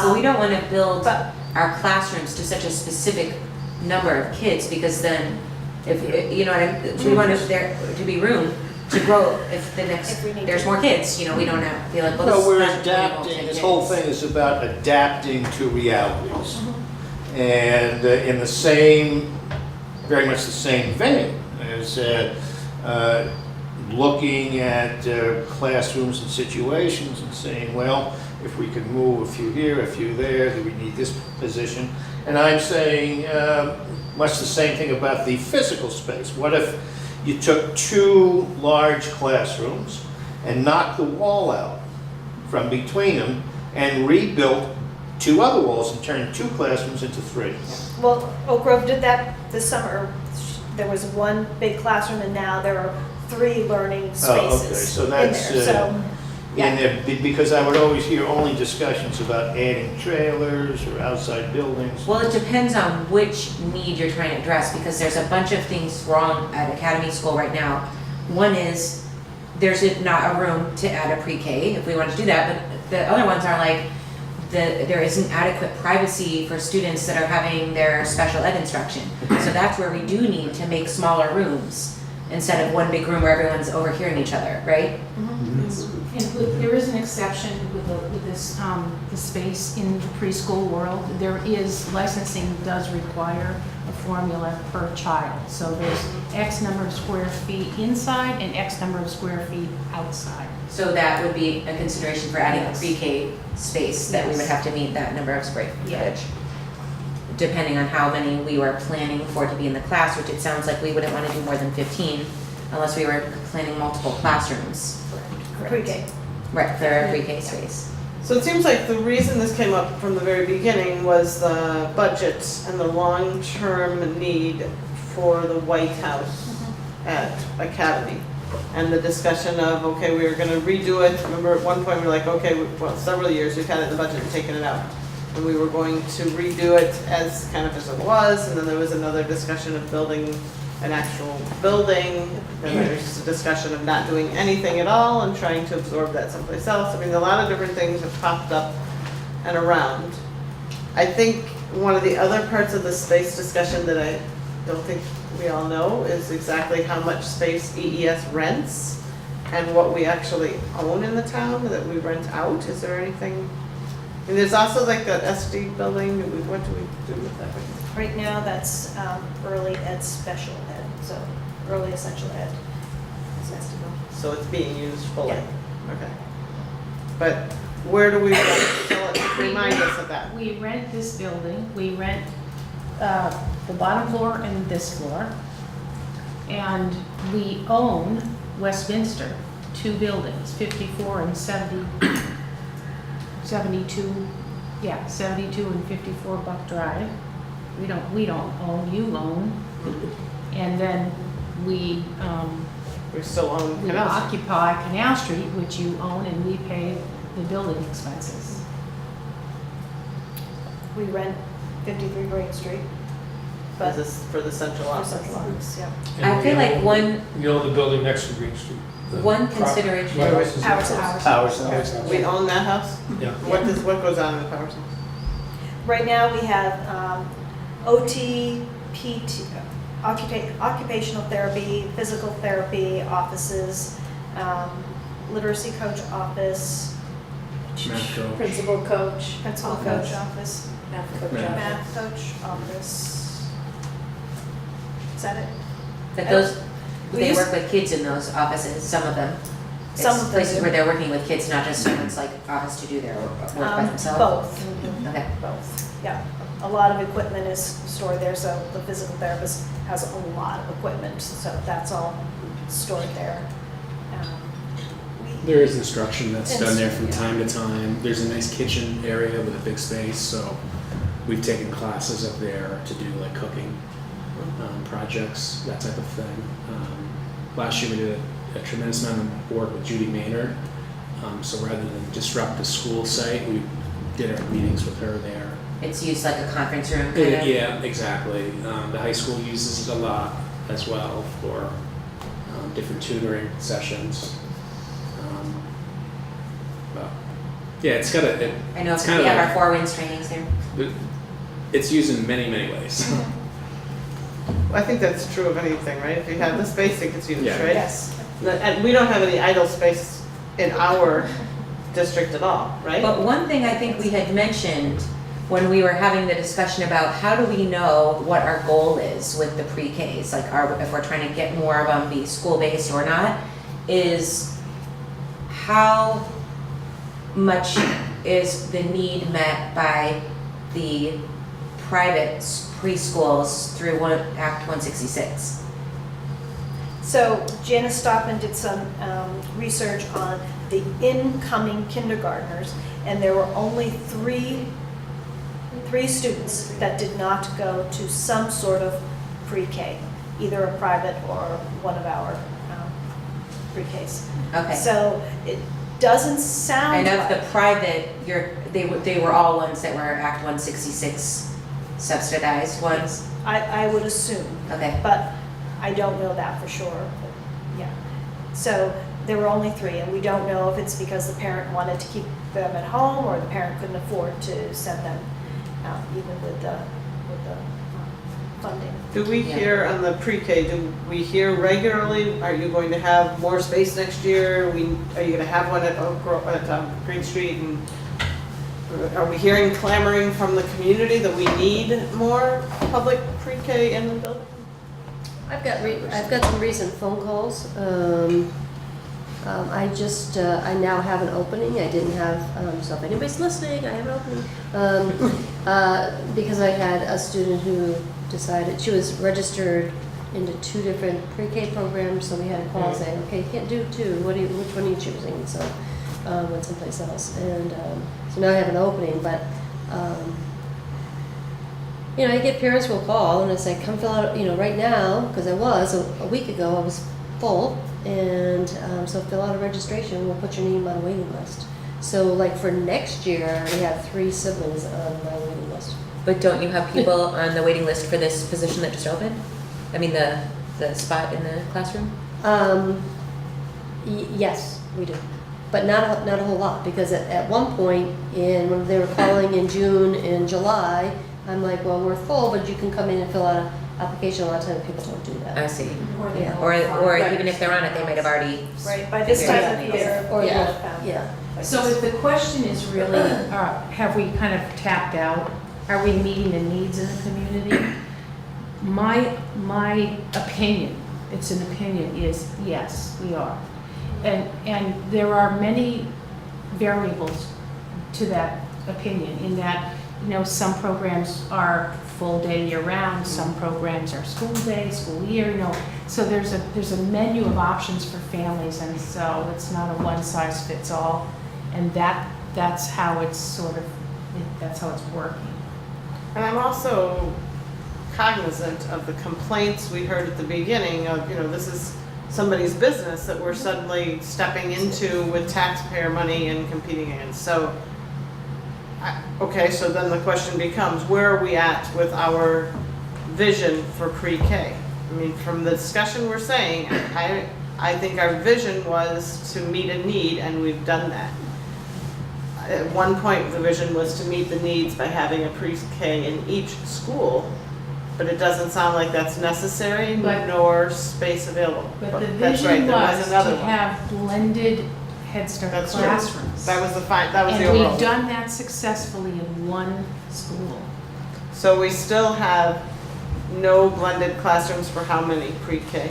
So we don't want to build but- our classrooms to such a specific number of kids, because then if, we want there to be room to grow if If we need there's to. more kids, we don't have to be like, well, No, this we're class is only adapting, 10 this whole kids. thing is about adapting to realities. And in the same, very much the same vein as looking at classrooms and situations and saying, well, if we could move a few here, a few there, do we need this position? And I'm saying much the same thing about the physical space. What if you took 2 large classrooms and knocked the wall out from between them and rebuilt 2 other walls and turned 2 classrooms into 3? Well, Oak Grove did that this summer. There was 1 big classroom and now there are 3 learning Oh, okay, spaces so in that's, there. So in there, because I would always hear only discussions about adding trailers or outside buildings. Well, it depends on which need you're trying to address, because there's a bunch of things wrong at Academy School right now. One is, there's not a room to add a pre-K if we want to do that, but the other ones are like, there isn't adequate privacy for students that are having their special ed instruction. So that's where we do need to make smaller rooms, instead of one big room where everyone's overhearing each other, right? And there is an exception with this, the space in the preschool world. There is, licensing does require a formula per child. So there's X number of square feet inside and X number of square feet outside. So that would be a consideration for adding a Yes. pre-K space, that we would Yes. have to meet that number of square Yeah. footage. Depending on how many we were planning for to be in the class, which it sounds like we wouldn't want to do more than 15 unless we were planning multiple classrooms. Pre-K. Right, for a pre-K space. So it seems like the reason this came up from the very beginning was the budget and the long-term need for the White House at Academy. And the discussion of, okay, we were gonna redo it. Remember at one point we were like, okay, well, several years we've had it in the budget and taken it out. And we were going to redo it as kind of as it was, and then there was another discussion of building an actual building. Then there's a discussion of not doing anything at all and trying to absorb that someplace else. I mean, a lot of different things have popped up and around. I think one of the other parts of the space discussion that I don't think we all know is exactly how much space EES rents and what we actually own in the town that we rent out. Is there anything? And there's also like that SD building. What do we do with that? Right now, that's early ed special ed, so early essential ed. It's next to go. So it's being used fully? Yeah. Okay. But where do we rent? Remind us of that. We rent this building, we rent the bottom floor and this floor. And we own Westminster, 2 buildings, 54 and 72, 72 and 54 Buck Drive. We don't own, you own. And then we Still own we Canal Street. occupy Canal Street, which you own, and we pay the building expenses. We rent 53 Green Street, but For this, for the central for office. central office, yeah. I And feel we like own- We own the building next to Green Street. The one prop- consideration- White House is the Ours, house. Ours. White House. We own that house? Yeah. What goes on in the power center? Right now, we have OT, PT, occupational therapy, physical therapy offices, literacy coach office, Math coach. Principal coach. principal coach office, Math coach. Math. math coach office. Is that it? But those, We they used- work with kids in those offices, some of them. Some It's of them places do. where they're working with kids, not just someone's like office to do their work by themselves. Both. Okay. Both, yeah. A lot of equipment is stored there, so the physical therapist has a lot of equipment, so that's all stored there. There is instruction that's done there from Yeah. time to time. There's a nice kitchen area with a big space, so we've taken classes up there to do like cooking projects, that type of thing. Last year we did a tremendous amount of work with Judy Maynard. So rather than disrupt the school site, we did our meetings with her there. It's used like a conference room kind of. Yeah, exactly. The high school uses it a lot as well for different tutoring sessions. But yeah, it's got a. I know, It's we kind of have like- our 4 winds trainings there. It's used in many, many ways. I think that's true of anything, right? If you have the space, it gets used, Yeah. right? Yes. And we don't have any idle space in our district at all, right? But one thing I think we had mentioned when we were having the discussion about how do we know what our goal is with the pre-Ks, like if we're trying to get more of them be school-based or not, is how much is the need met by the private preschools through Act 166? So Janice Stockman did some research on the incoming kindergartners, and there were only three students that did not go to some sort of pre-K, either a private or one of our pre-Ks. Okay. So doesn't sound And of the like. private, they were all ones that were Act 166 subsidized ones? I would assume, Okay. but I don't know that for sure, but yeah. So there were only 3, and we don't know if it's because the parent wanted to keep them at home or the parent couldn't afford to send them out, even with the funding. Do we Yeah. hear on the pre-K, do we hear regularly, are you going to have more space next year? Are you gonna have one at Green Street? And are we hearing clamoring from the community that we need more public pre-K in the building? I've got some recent phone calls. I now have an opening. I didn't have, so if anybody's listening, I have an opening. Because I had a student who decided, she was registered into 2 different pre-K programs, so we had a call saying, okay, you can't do 2, which one are you choosing? So, went someplace else. And, so now I have an opening, but, I get parents will call and it's like, come fill out, right now, because I was, a week ago, I was full. And so fill out a registration, we'll put your name on a waiting list. So like for next year, we have 3 siblings on my waiting list. But don't you have people on the waiting list for this position that just opened? I mean, the spot in the classroom? Yes, we do. But not a whole lot, because at one point, when they were calling in June and July, I'm like, well, we're full, but you can come in and fill out an application. A lot of times people don't do that. I see. Yeah. Or even if they're on it, they might have already. Right, by this figured time it of out. year. Or, yeah. yeah. So if the question is really, have we kind of tapped out? Are we meeting the needs in the community? My opinion, it's an opinion, is yes, we are. And there are many variables to that opinion, in that, some programs are full day year round, some programs are school day, school year, so there's a menu of options for families, and so it's not a one size fits all, and that's how it's that's how it's working. And I'm also cognizant of the complaints we heard at the beginning of, this is somebody's business that we're suddenly stepping into with taxpayer money and competing against. So, okay, so then the question becomes, where are we at with our vision for pre-K? I mean, from the discussion we're saying, I think our vision was to meet a need, and we've done that. At one point, the vision was to meet the needs by having a pre-K in each school, but it doesn't sound like that's necessary, But- nor space available. But the That's right, vision there was another to one. have blended Head Start That's true. classrooms. That was the And overall. we've done that successfully in one school. So we still have no blended classrooms for how many pre-K?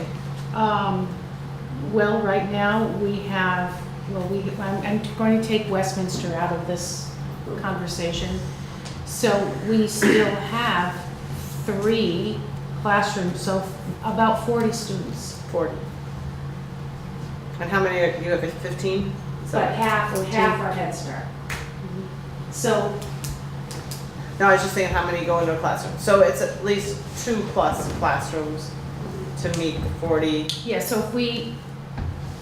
Well, right now, we have, I'm going to take Westminster out of this conversation. So we still have 3 classrooms, so about 40 students. 40. And how many you have, 15? But half are Head Start. So, No, I was just saying how many go into a classroom. So it's at least 2+ classrooms to meet the 40. yeah, so if we,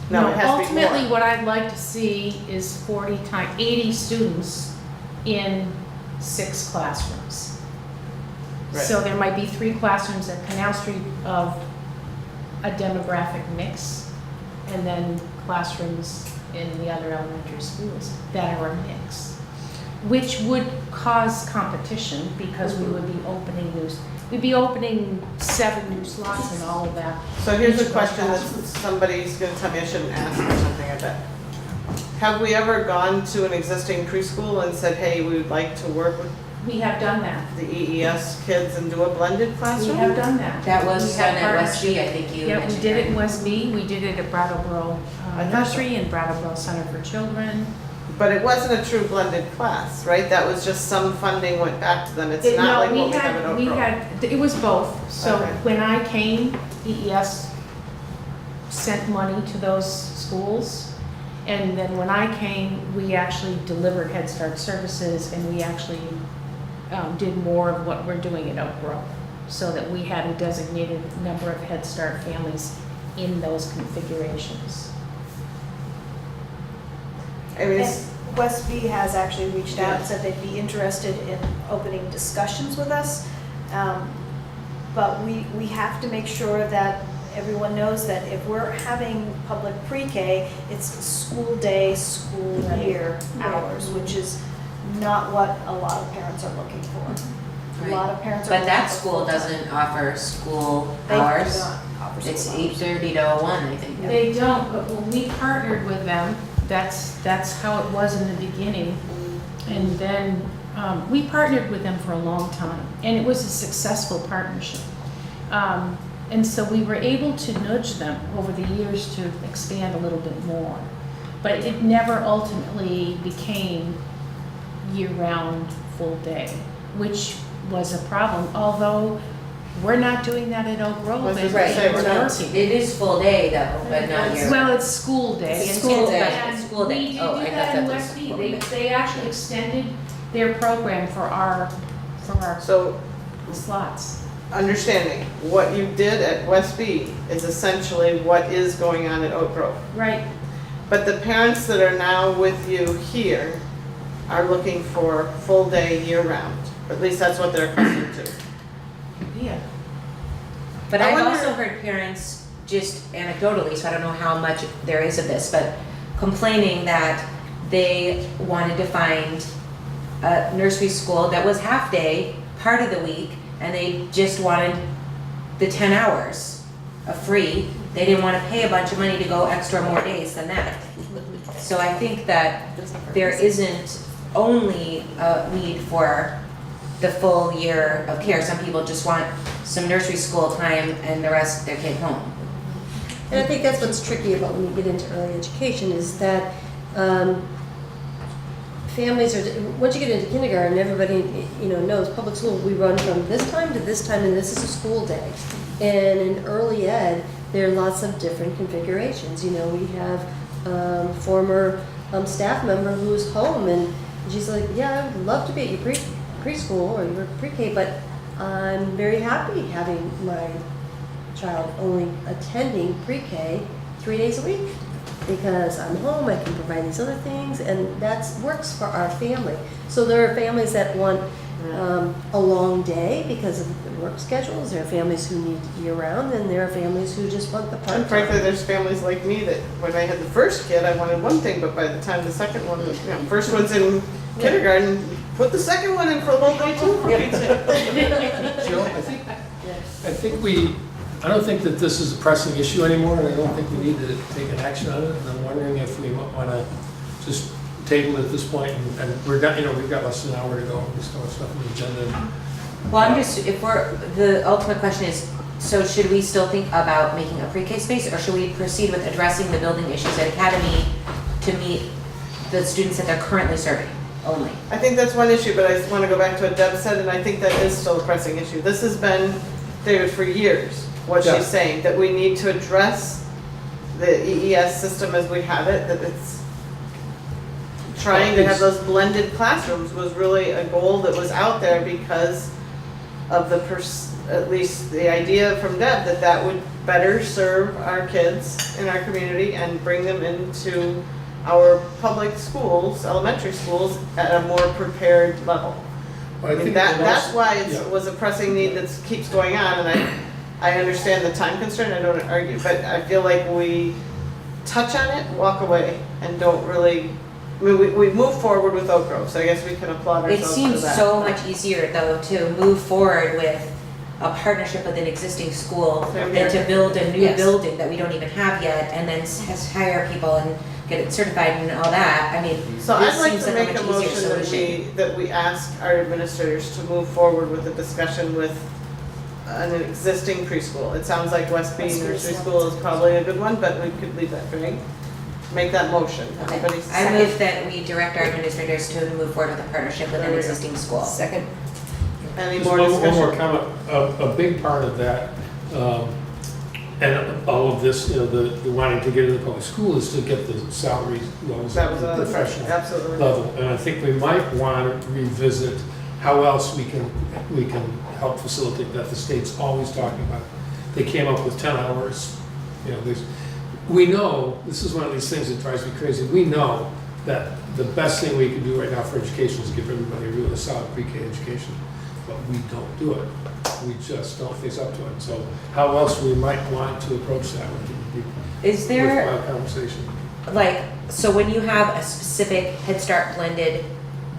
No, it has to be more. ultimately, what I'd like to see is 40 times 80 students in 6 classrooms. Right. So there might be 3 classrooms at Canal Street of a demographic mix, and then classrooms in the other elementary schools that are a mix, which would cause competition, because we would be opening 7 new slots and all of that. So here's Each a of those question that classrooms. somebody's gonna tell me I shouldn't ask or something, I bet. Have we ever gone to an existing preschool and said, hey, we would like to work with We have done that. the EES kids and do a blended We classroom? have done that. That was We done have at West B, I think you Yeah, we mentioned. did it in right? West B, we did it at Brattleboro I thought so. Nursery and Brattleboro Center for Children. But it wasn't a true blended class, right? That was just some funding went back to them. It's not like what we have in Oak Grove. It was both. So Okay. when I came, EES sent money to those schools. And then when I came, we actually delivered Head Start services, and we actually did more of what we're doing at Oak Grove, so that we had a designated number of Head Start families in those configurations. I mean, And West B has actually reached out and said they'd be interested in opening discussions with us. But we have to make sure that everyone knows that if we're having public pre-K, it's school day, school year hours, which is not what a lot of parents are looking for. A lot of parents are But looking that for school full-time. doesn't offer school They do hours. not offer school It's hours. 8:30 to 1, I think. They don't, but when we partnered with them, that's how it was in the beginning. And then, we partnered with them for a long time, and it was a successful partnership. And so we were able to nudge them over the years to expand a little bit more. But it never ultimately became year-round, full day, which was a problem, although we're not doing that at Oak Grove. Was It's gonna say, we're not. working. It is full day though, but not year. Well, it's school day. It's and school so- day. and It's school day. We did Oh, do I thought that in that was West B. what They, we meant. they actually extended their program for our So slots. understanding, what you did at West B is essentially what is going on at Oak Grove. Right. But the parents that are now with you here are looking for full day year round. At least that's what they're accustomed to. Yeah. But I I've wonder- also heard parents, just anecdotally, so I don't know how much there is of this, but complaining that they wanted to find a nursery school that was half day, part of the week, and they just wanted the 10 hours of free. They didn't want to pay a bunch of money to go extra more days than that. So I think that there isn't only a need for the full year of care. Some people just want some nursery school time and the rest their kid home. And I think that's what's tricky about when you get into early education is that families are, once you get into kindergarten, everybody, knows public school, we run from this time to this time and this is a school day. And in early ed, there are lots of different configurations. We have former staff member who's home and she's like, yeah, I would love to be at your preschool or your pre-K, but I'm very happy having my child only attending pre-K 3 days a week because I'm home, I can provide these other things, and that works for our family. So there are families that want a long day because of the work schedules. There are families who need year-round, and there are families who just want the part-time. And frankly, there's families like me that when I had the first kid, I wanted one thing, but by the time the second one, first one's in kindergarten, put the second one in for a whole day too, for Pete's sake. Jill, I don't think that this is a pressing issue anymore, and I don't think we need to take an action on it, and I'm wondering if we want to just table it at this point, and we're done, we've got less than an hour to go, and we still have stuff on the agenda. Well, the ultimate question is, so should we still think about making a pre-K space, or should we proceed with addressing the building issues at Academy to meet the students that they're currently serving only? I think that's one issue, but I just want to go back to what Deb said, and I think that is still a pressing issue. This has been, David, for years, what Yeah. she's saying, that we need to address the EES system as we have it, that it's trying to have those blended classrooms was really a goal that was out there because of at least the idea from Deb that would better serve our kids in our community and bring them into our public schools, elementary schools, at a more prepared level. Well, I think That's why yeah. it was a pressing need that keeps going on, and I understand the time constraint, I don't argue, but I feel like we touch on it, walk away, and don't really, we move forward with Oak Grove, so I guess we can applaud It ourselves for seems that. so much easier though to move forward with a partnership with an existing school Same than here. to build a new Yes. building that we don't even have yet and then hire people and get it certified and all that. I mean, So this I'd like seems to like make a a much easier motion solution. that we ask our administrators to move forward with a discussion with an existing preschool. It sounds like West B Nursery School is probably a good one, but we could leave that, right? Make that motion. Okay. Everybody I second? move that we direct our administrators to move forward with a partnership with There an we go. existing school. Second. Any Just more one discussion? more comment. A big part of that, and all of this, the wanting to get into the public school is to get the salary levels That at was the another question, professional absolutely. level. And I think we might want to revisit how else we can help facilitate that. The state's always talking about it. They came up with 10 hours. We know, this is one of these things that drives me crazy. We know that the best thing we can do right now for education is give everybody a really solid pre-K education, but we don't do it. We just don't face up to it. So how else we might want to approach that would be Is there, worthwhile conversation. like, so when you have a specific Head Start blended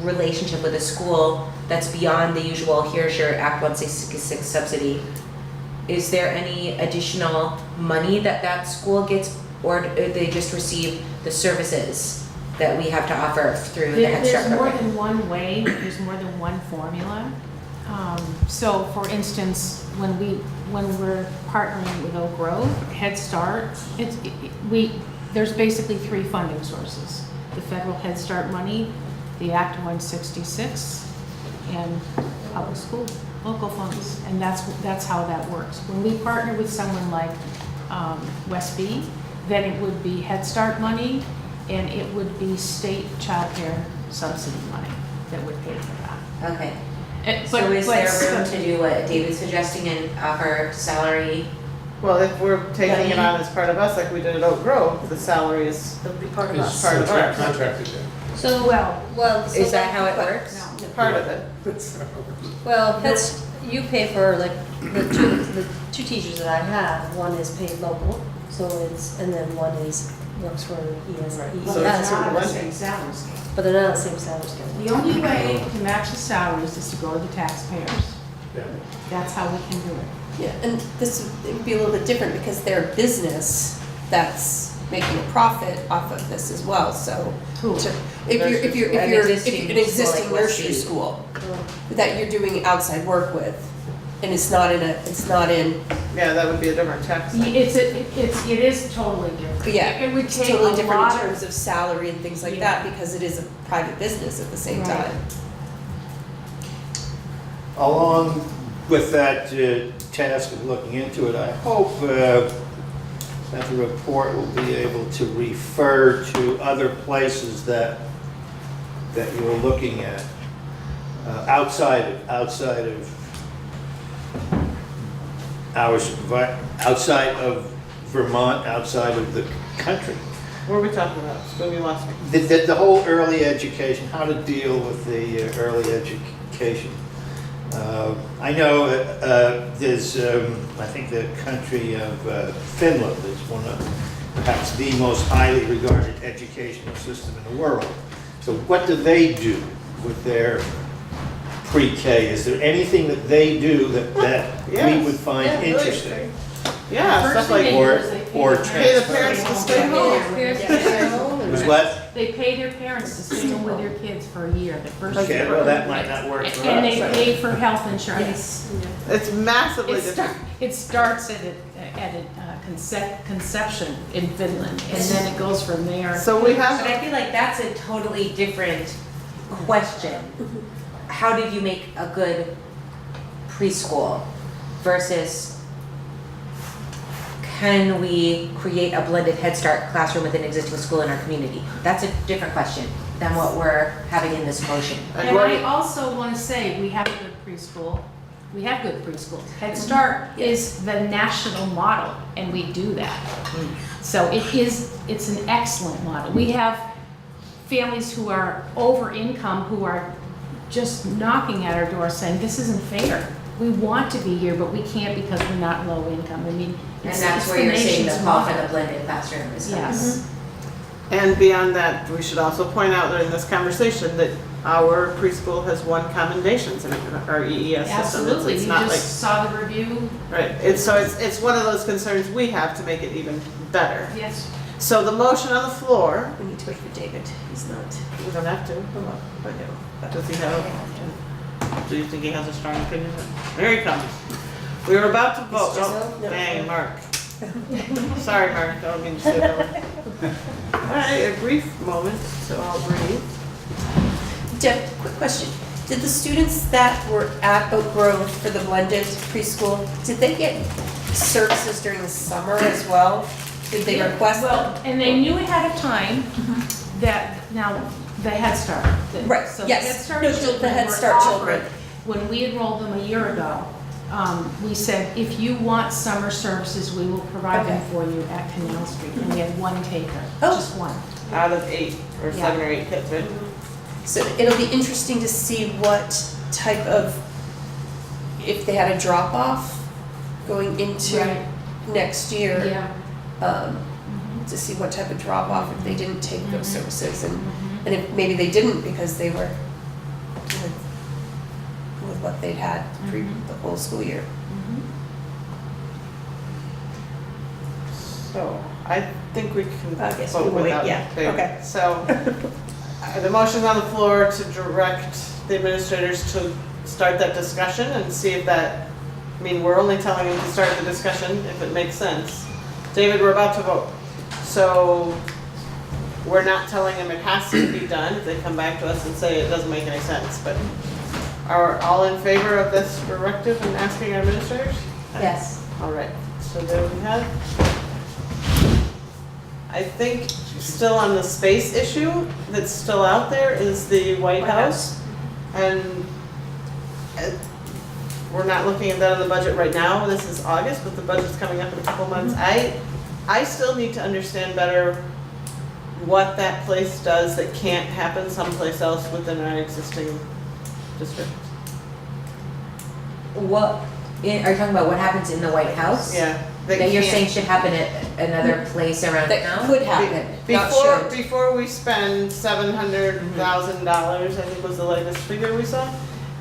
relationship with a school that's beyond the usual, here's your Act 166 subsidy, is there any additional money that that school gets, or do they just receive the services that we have to offer through the Head Start There's more program? than one way, there's more than one formula. So for instance, when we're partnering with Oak Grove, Head Start, there's basically 3 funding sources. The federal Head Start money, the Act 166, and public school, local funds. And that's how that works. When we partner with someone like West B, then it would be Head Start money, and it would be state child care subsidy money that would pay for that. Okay, But- so is but- there room to do what David's suggesting and offer salary? Well, if we're taking it on as part of us, like we did at Oak Grove, the salary is It'll be part of Is us. part of ours. contracted there. So, well, so Is that like- how it works? part of it. Well, you pay for like the two teachers that I have, one is paid local, so and then one works for ES. So it's sort of the one- same salary scale. But they're not on the same salary scale. The only way to match the salaries is to go to the taxpayers. Yeah. That's how we can do it. Yeah, and this would be a little bit different because they're a business that's making a profit off of this as well, so. Who? If you're An an existing existing school like West nursery B. school that you're doing outside work with, and it's not in, Yeah, that would be a different tax. It is totally different. yeah, It would it's take totally a different lot in of. terms of salary and things like Yeah. that because it is a private business at the same Right. time. Along with that task of looking into it, I hope that the report will be able to refer to other places that you're looking at outside of outside of Vermont, outside of the country. What are we talking about? School you lost me. The whole early education, how to deal with the early education. I know there's, I think the country of Finland is one of perhaps the most highly regarded educational system in the world. So what do they do with their pre-K? Is there anything that they do that we Yes. would find Yeah, really interesting? Yeah, First stuff thing like, they or- do is they pay or their pay the parents parents to home. stay home. Parents to stay home and- Was what? They pay their parents to stay home with their kids for a year, the first Okay, year. well, that might not work for And they us. pay for health insurance. it's massively It different. starts at conception in Finland, and then it goes from there. So we But have, I feel like that's a totally different question. How do you make a good preschool versus can we create a blended Head Start classroom with an existing school in our community? That's a different question than what we're having in this motion. And I also want to say, we have a good preschool. We have good preschools. Head Start is the national model, and we do that. So it's an excellent model. We have families who are over income, who are just knocking at our door saying, this isn't fair. We want to be here, but we can't because we're not low income. I mean, And it's that's it's where you're seeing the nation's call for model. the blended classroom is coming. Yes. and beyond that, we should also point out during this conversation that our preschool has won commendations in our EES system. Absolutely. It's You not like, just saw the review. right, it's one of those concerns we have to make it even better. Yes. So the motion on the floor, We need to wait for David, he's not. we don't have to, but does he have, do you think he has a strong opinion? Here he comes. We were about to vote, oh, dang, Mark. Sorry, Mark, I don't mean to say that. All right, a brief moment to all breathe. Deb, quick question. Did the students that were at Oak Grove for the blended preschool, did they get services during the summer as well? Did they request Well, them? and they knew ahead of time that, now, the Head Start. Right, So the yes. Head Start No, the children Head were Start children. offered, when we enrolled them a year ago, we said, if you want summer services, we will provide them Okay. for you at Canal Street. And we had one taker, Oh. just one. out of 8 or 7 or 8 kids, right? So it'll be interesting to see what type of, if they had a drop-off going into Right. next year. Yeah. To see what type of drop-off if they didn't take those services, and if maybe they didn't because they were with what they'd had the whole school year. So I think we can I guess vote we'll wait, without yeah, favor. okay. So the motion's on the floor to direct the administrators to start that discussion and see if that, I mean, we're only telling them to start the discussion if it makes sense. David, we're about to vote. So we're not telling them it has to be done if they come back to us and say it doesn't make any sense, but are all in favor of this directive and asking our administrators? Yes. All right, so there we have. I think still on the space issue that's still out there is the White House. And we're not looking at that in the budget right now. This is August, but the budget's coming up in a couple months. I still need to understand better what that place does that can't happen someplace else within our existing district. What, are you talking about what happens in the White House? Yeah. That you're saying should happen at another place around That town? could happen, not should. Before we spend $700,000, I think was the latest figure we saw,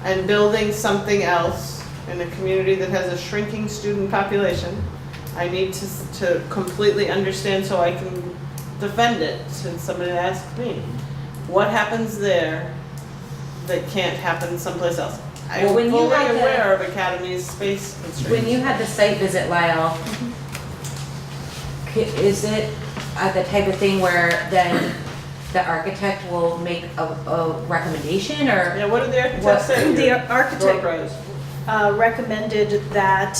and building something else in a community that has a shrinking student population, I need to completely understand so I can defend it, since somebody asked me. What happens there that can't happen someplace else? I'm Well, when you fully had the- aware of Academy's space constraints. When you had the site visit, Lyle, is it the type of thing where then the architect will make a recommendation, or? Yeah, what did the architect What- say? The architect Door prize. recommended that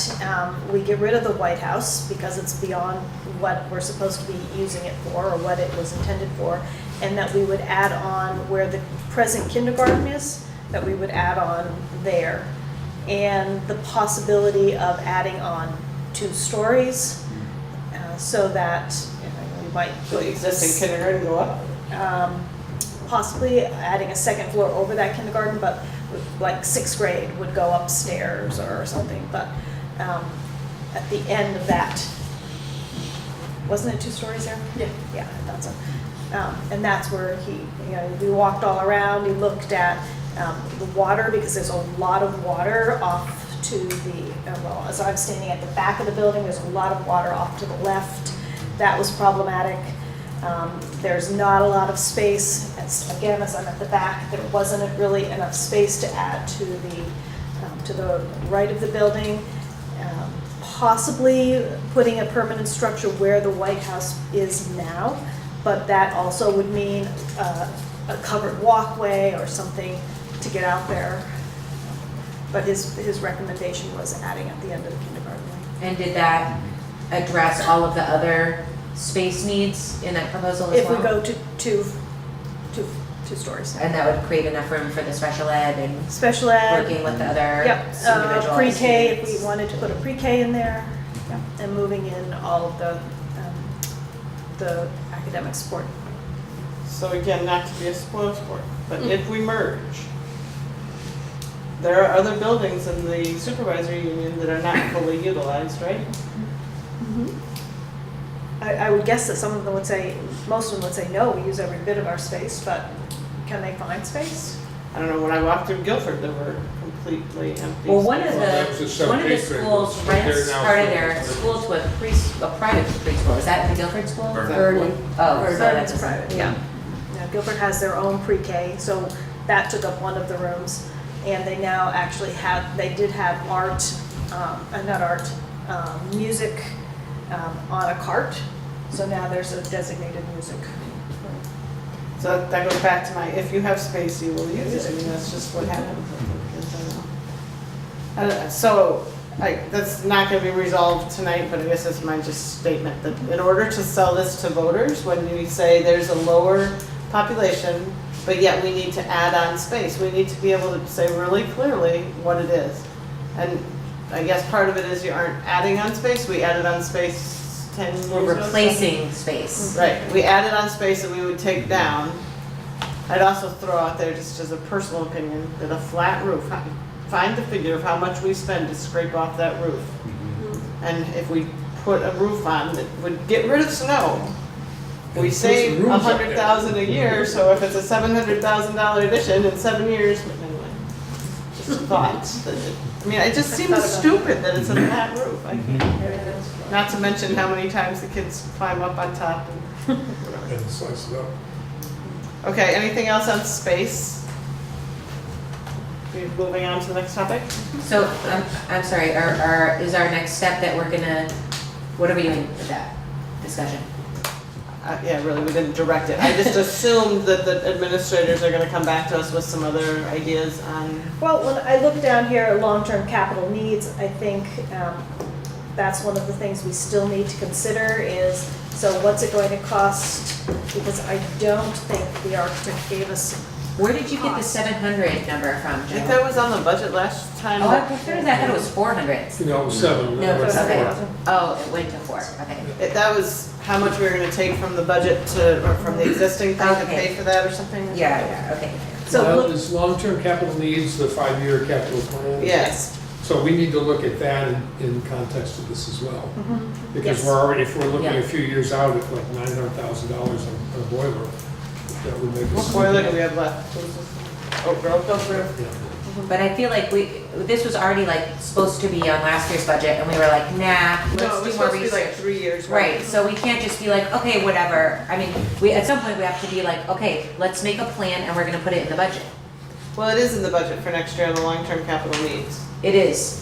we get rid of the White House because it's beyond what we're supposed to be using it for or what it was intended for, and that we would add on where the present kindergarten is, that we would add on there. And the possibility of adding on 2 stories so that we might. So the existing kindergarten go up? Possibly adding a second floor over that kindergarten, but like 6th grade would go upstairs or something, but at the end of that, wasn't it 2 stories there? Yeah. Yeah, I thought so. And that's where we walked all around, he looked at the water, because there's a lot of water off to the, well, as I'm standing at the back of the building, there's a lot of water off to the left. That was problematic. There's not a lot of space, again, as I'm at the back, there wasn't really enough space to add to the right of the building. Possibly putting a permanent structure where the White House is now, but that also would mean a covered walkway or something to get out there. But his recommendation was adding at the end of the kindergarten. And did that address all of the other space needs in that proposal as If well? we go to two stories. And that would create enough room for the special ed and Special ed. working with the other Yep, individual pre-K, if students? we wanted to put a pre-K in there, and moving in all of the academic support. So again, not to be a spoil sport, but if we merge, there are other buildings in the supervisory union that are not fully utilized, right? I would guess that some of them would say, most of them would say, no, we use every bit of our space, but can they find space? I don't know, when I walked through Guilford, they were completely empty. Well, one of that was a the separate grade schools group. They're rents now part of full their private. school to a private preschool. Is that the Guilford school? Vernon. Oh, so Vernon's that's private, yeah. Now, Guilford has their own pre-K, so that took up one of the rooms. And they now actually they did have music on a cart. So now there's a designated music room. So that goes back to my, if you have space, you will use it. I mean, that's just what happens. So, that's not gonna be resolved tonight, but I guess that's my just statement, that in order to sell this to voters, when we say there's a lower population, but yet we need to add on space, we need to be able to say really clearly what it is. And I guess part of it is you aren't adding on space, we added on space 10 years ago. We're replacing space. Right, we added on space that we would take down. I'd also throw out there, just as a personal opinion, that a flat roof, find the figure of how much we spend to scrape off that roof. And if we put a roof on that would get rid of snow, And we put some save rooms up there. $100,000 a year, so if it's a $700,000 addition in 7 years, but anyway, just thoughts. I mean, it just seems stupid that it's a flat roof. Not to mention how many times the kids climb up on top and whatever. And slice it up. Okay, anything else on space? We moving on to the next topic? So, I'm sorry, is our next step that we're gonna, what are we doing with that discussion? Yeah, really, we didn't direct it. I just assumed that the administrators are gonna come back to us with some other ideas on, Well, when I look down here at long-term capital needs, I think that's one of the things we still need to consider is, so what's it going to cost? Because I don't think the architect gave us, Where did you get the 700 number from, I think Joe? that was on the budget last time. Oh, I considered that, I thought it was 400. You know, it was 7. No, it was okay. 4. Oh, it went to 4, okay. That was how much we were gonna take from the budget to, or from the existing thing to Okay. pay for that or something? Yeah, okay. so Well, look, is long-term capital needs the 5-year capital plan? Yes, So we need to look at that in context of this as well. Because Yes. we're already, if we're looking Yeah. a few years out at like $900,000 on a boiler, that would make us. what boiler do we have left? Oh, Grove, Yeah. But I feel like this was already like supposed to be on last year's budget, and we were like, nah, No, let's it was do more supposed to be like research. 3 years. Right, so we can't just be like, okay, whatever. I mean, at some point we have to be like, okay, let's make a plan and we're gonna put it in the budget. Well, it is in the budget for next year on the long-term capital needs. It is.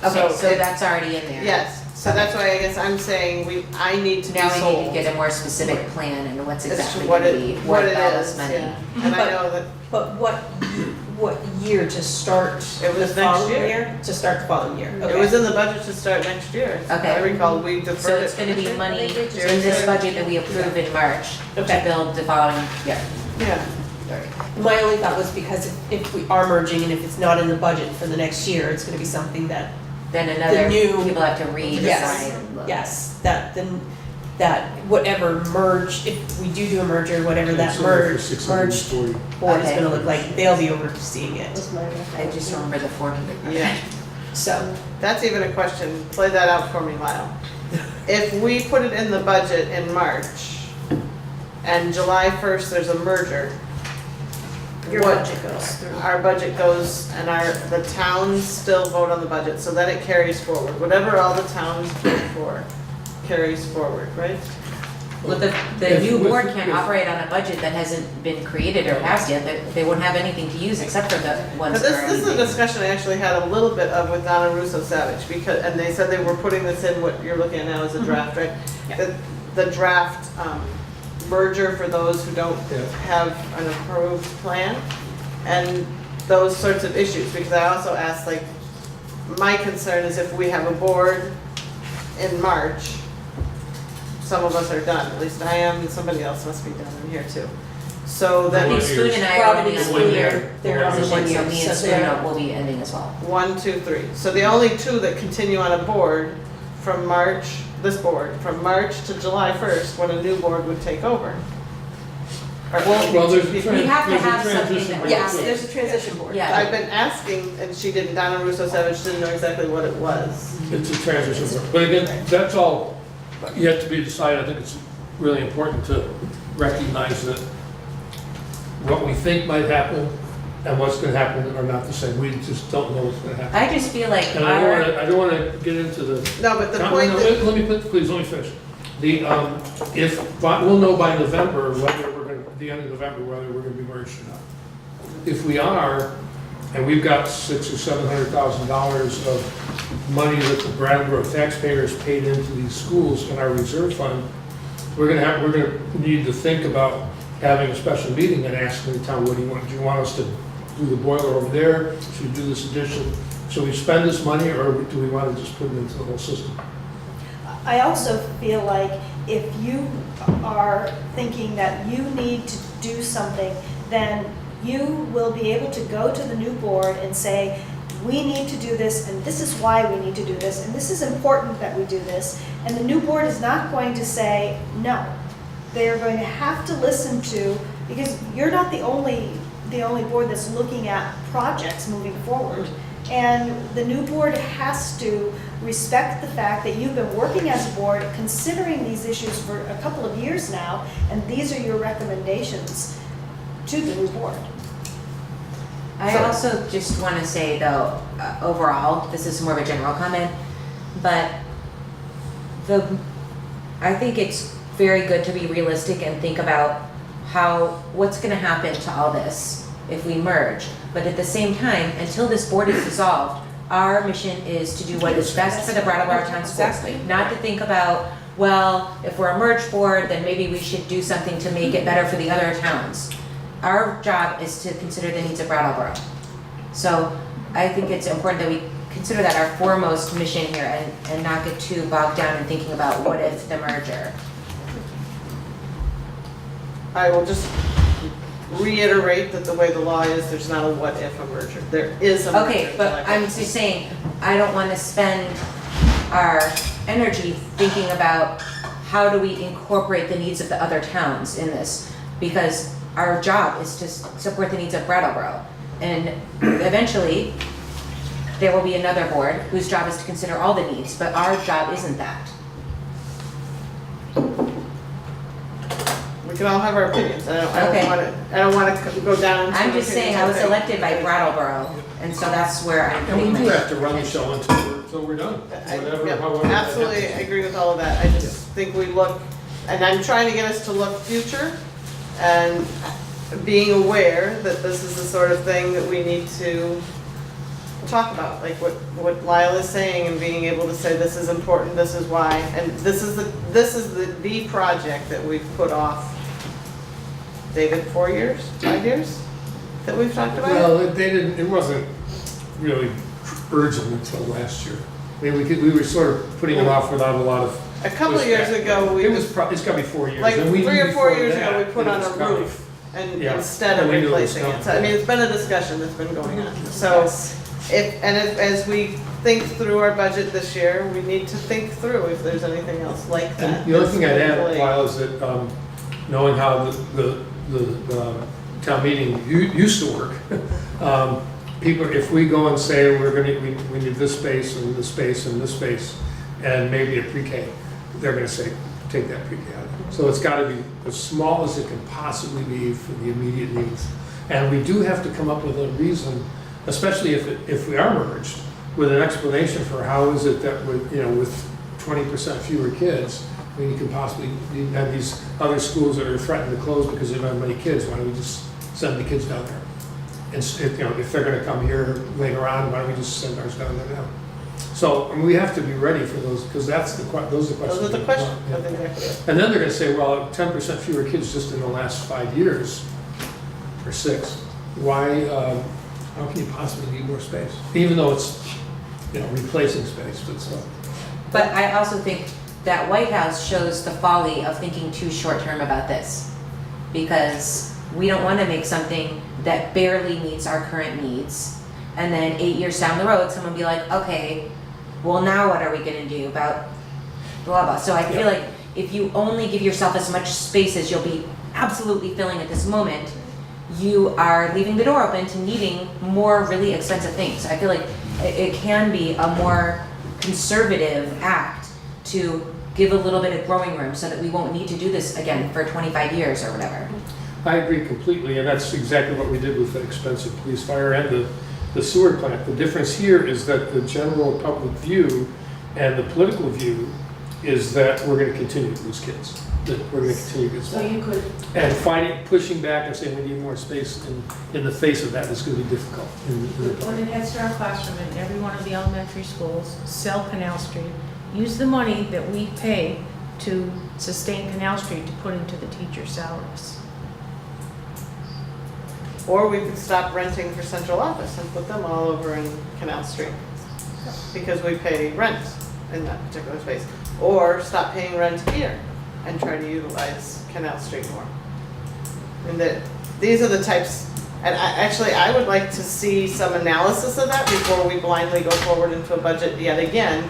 Okay, So so it- that's already in there. Yes, so that's why I guess I'm saying I need to be Now we need sold to get a more specific plan and what's as to exactly what gonna it, be what worth it all this is, money. yeah. And I know that, But what year to start? It was the next following year. To start the following year, it okay. was in the budget to start next year. Okay. I recall we So deferred it. it's gonna be for- money in During this the- budget that we approve in March to Okay. build the following year. Yeah, My only thought was because if we are merging and if it's not in the budget for the next year, it's gonna be something that, Then another, new- people have to read, Yes. decide. yes, that whatever merge, if we do a merger, whatever that So we're for merged 640. board is Okay. gonna look like, they'll be overseeing it, was my I just remember the 400. yeah. so. That's even a question. Play that out for me, Lyle. If we put it in the budget in March and July 1st there's a merger, your what- budget goes through. our budget goes and the towns still vote on the budget, so then it carries forward. Whatever all the towns vote for carries forward, right? Well, the If- new with- board can't if- operate on a budget that hasn't been created or passed yet, they won't have anything to use except for the But ones that are this is a already. discussion I actually had a little bit of with Donna Russo Savage, because, and they said they were putting this in, what you're looking at now as a draft, right? The draft merger for those who don't Yeah. have an approved plan, and those sorts of issues, because I also asked, like, my concern is if we have a board in March, some of us are done, at least I am, and somebody else must be done in here too. So I then, think Spoon and I are Robin only is on one 1 year. year. They're on position, 1 year, So me and so Spoon they're- will be ending as well. 1, 2, 3. So the only two that continue on a board from March, this board, from March to July 1st, when a new board would take over. Or Well, there's a people. We have to there's a have something transition that board, Yes, too. there's a transition board. Yeah. I've been asking, and she didn't, Donna Russo Savage didn't know exactly what it was. It's a transition board. But again, that's all yet to be decided. I think it's really important to recognize that what we think might happen and what's going to happen are not the same. We just don't know what's going to happen. I just feel like And I don't want to get into the. No, but the No, point no, that, please, let me finish. We'll know by November whether we're going to, the end of November, whether we're going to be merged or not. If we are, and we've got $600,000 or $700,000 of money that the Brattleboro taxpayers paid into these schools in our reserve fund, we're going to need to think about having a special meeting and asking the town, what do you want? Do you want us to do the boiler over there? Should we do this addition? Should we spend this money, or do we want to just put it into the whole system? I also feel like if you are thinking that you need to do something, then you will be able to go to the new board and say, we need to do this, and this is why we need to do this, and this is important that we do this. And the new board is not going to say no. They are going to have to listen to, because you're not the only board that's looking at projects moving forward. And the new board has to respect the fact that you've been working as a board, considering these issues for a couple of years now, and these are your recommendations to the new board. I also just want to say though, overall, this is more of a general comment, but I think it's very good to be realistic and think about what's going to happen to all this if we merge. But at the same time, until this board is dissolved, our mission is to do what is best for the Brattleboro Town Schools. Exactly. Not to think about, well, if we're a merged board, then maybe we should do something to make it better for the other towns. Our job is to consider the needs of Brattleboro. So I think it's important that we consider that our foremost mission here and not get too bogged down in thinking about what if the merger. I will just reiterate that the way the law is, there's not a what if a merger. There is a merger. Okay, but I'm just saying, I don't want to spend our energy thinking about how do we incorporate the needs of the other towns in this, because our job is to support the needs of Brattleboro. And eventually, there will be another board whose job is to consider all the needs, but our job isn't that. We can all have our opinions. I don't want to go down into. I'm just saying, I was elected by Brattleboro, and so that's where I'm And we putting do my. have to run the show until we're done, whatever, Yeah, however. that absolutely, I happens. agree with all of that. I just think we look, and I'm trying to get us to look future and being aware that this is the sort of thing that we need to talk about, like what Lyle is saying, and being able to say this is important, this is why, and this is the project that we've put off, David, 4 years, 5 years that we've talked about? Well, it wasn't really urgent until last year. I mean, we were sort of putting it off without a lot of. A couple of years ago, we it's got to be 4 years. like and we 3 knew or 4 before years that ago, we put that on it a was coming. roof and Yeah, instead of and we knew it was replacing it. coming. So, I mean, it's been a discussion that's been going on. So as we think through our budget this year, we need to think through if there's anything else like that. And the other thing I'd that's add, really- Lyle, is that knowing how the town meeting used to work, people, if we go and say we need this space and this space and this space, and maybe a pre-K, they're gonna say, take that pre-K out. So it's gotta be as small as it can possibly be for the immediate needs. And we do have to come up with a reason, especially if we are merged, with an explanation for how is it that with 20% fewer kids, I mean, you can possibly, you have these other schools that are threatened to close because they don't have many kids, why don't we just send the kids down there? And if they're gonna come here later on, why don't we just send ours down there now? So, I mean, we have to be ready for those, because those are the questions. Those are the that questions. come up, yeah. That's exactly it. And then they're gonna say, well, 10% fewer kids just in the last 5 years, or 6, why, how can you possibly need more space? Even though it's, replacing space, but still. But I also think that White House shows the folly of thinking too short-term about this. Because we don't want to make something that barely meets our current needs. And then 8 years down the road, someone be like, okay, well now what are we gonna do about blah, blah. So I feel like if you only give yourself as much space as you'll be absolutely filling at this moment, you are leaving the door open to needing more really expensive things. I feel like it can be a more conservative act to give a little bit of growing room so that we won't need to do this again for 25 years or whatever. I agree completely, and that's exactly what we did with the expensive police fire and the sewer plant. The difference here is that the general public view and the political view is that we're gonna continue to lose kids, that we're gonna continue to get So smaller. you could, And pushing back and saying we need more space in the face of that is gonna be difficult. put a Head Start classroom in every one of the elementary schools, sell Canal Street, use the money that we pay to sustain Canal Street to put into the teacher salaries. Or we could stop renting for central office and put them all over in Canal Street, because we pay rent in that particular space. Or stop paying rent here and try to utilize Canal Street more. And these are the types And I would like to see some analysis of that before we blindly go forward into a budget yet again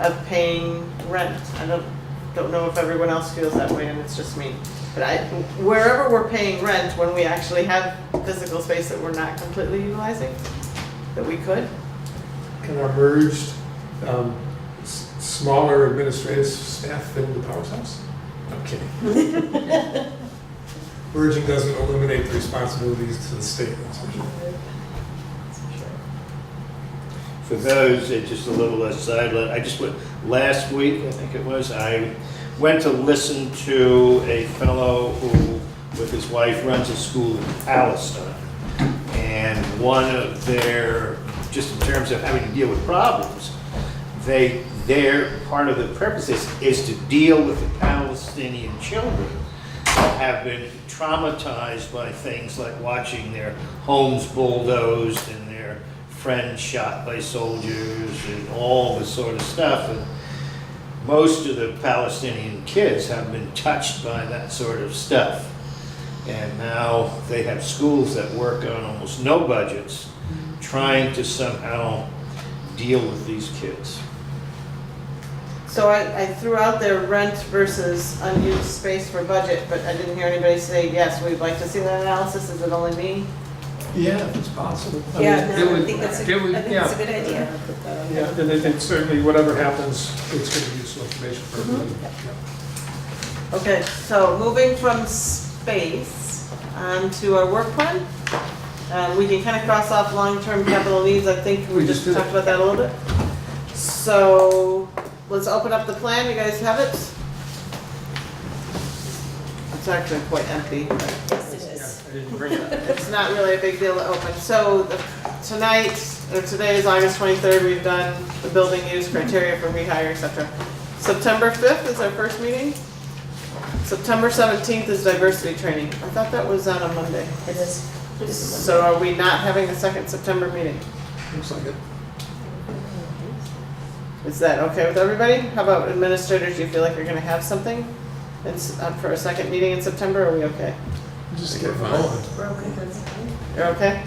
of paying rent. I don't know if everyone else feels that way and it's just me. But wherever we're paying rent, when we actually have physical space that we're not completely utilizing, that we could. Can our merged, smaller administrative staff fit into Power's house? I'm kidding. Merging doesn't eliminate the responsibilities to the state, that's for sure. For those, just a little aside, I just went, last week, I think it was, I went to listen to a fellow who, with his wife, runs a school in Palestine. And one of their, just in terms of having to deal with problems, their part of the purpose is to deal with the Palestinian children that have been traumatized by things like watching their homes bulldozed and their friends shot by soldiers and all this sort of stuff. And most of the Palestinian kids have been touched by that sort of stuff. And now they have schools that work on almost no budgets, trying to somehow deal with these kids. So I threw out there rent versus unused space for budget, but I didn't hear anybody say, yes, we'd like to see that analysis. Is it only me? Yeah, if it's possible. Yeah, it no, I would- think that's a it would- good idea. Yeah, and it certainly, whatever happens, it's going to be useful information for everybody. Yeah. Okay, so moving from space to our work plan. We can kind of cross off long-term capital needs. I think we We just just did talked it. about that a little bit. So let's open up the plan. You guys have it? It's actually quite empty. Yes, it Yeah, is. I didn't bring that. It's not really a big deal to open. So today is August 23rd. We've done the building use criteria for rehire, etc. September 5th is our first meeting. September 17th is diversity training. I thought that was on a Monday. It is. So are we not having a second September meeting? Looks like it. Is that okay with everybody? How about administrators? Do you feel like you're gonna have something for a second meeting in September? Are we okay? Just get going. You're okay?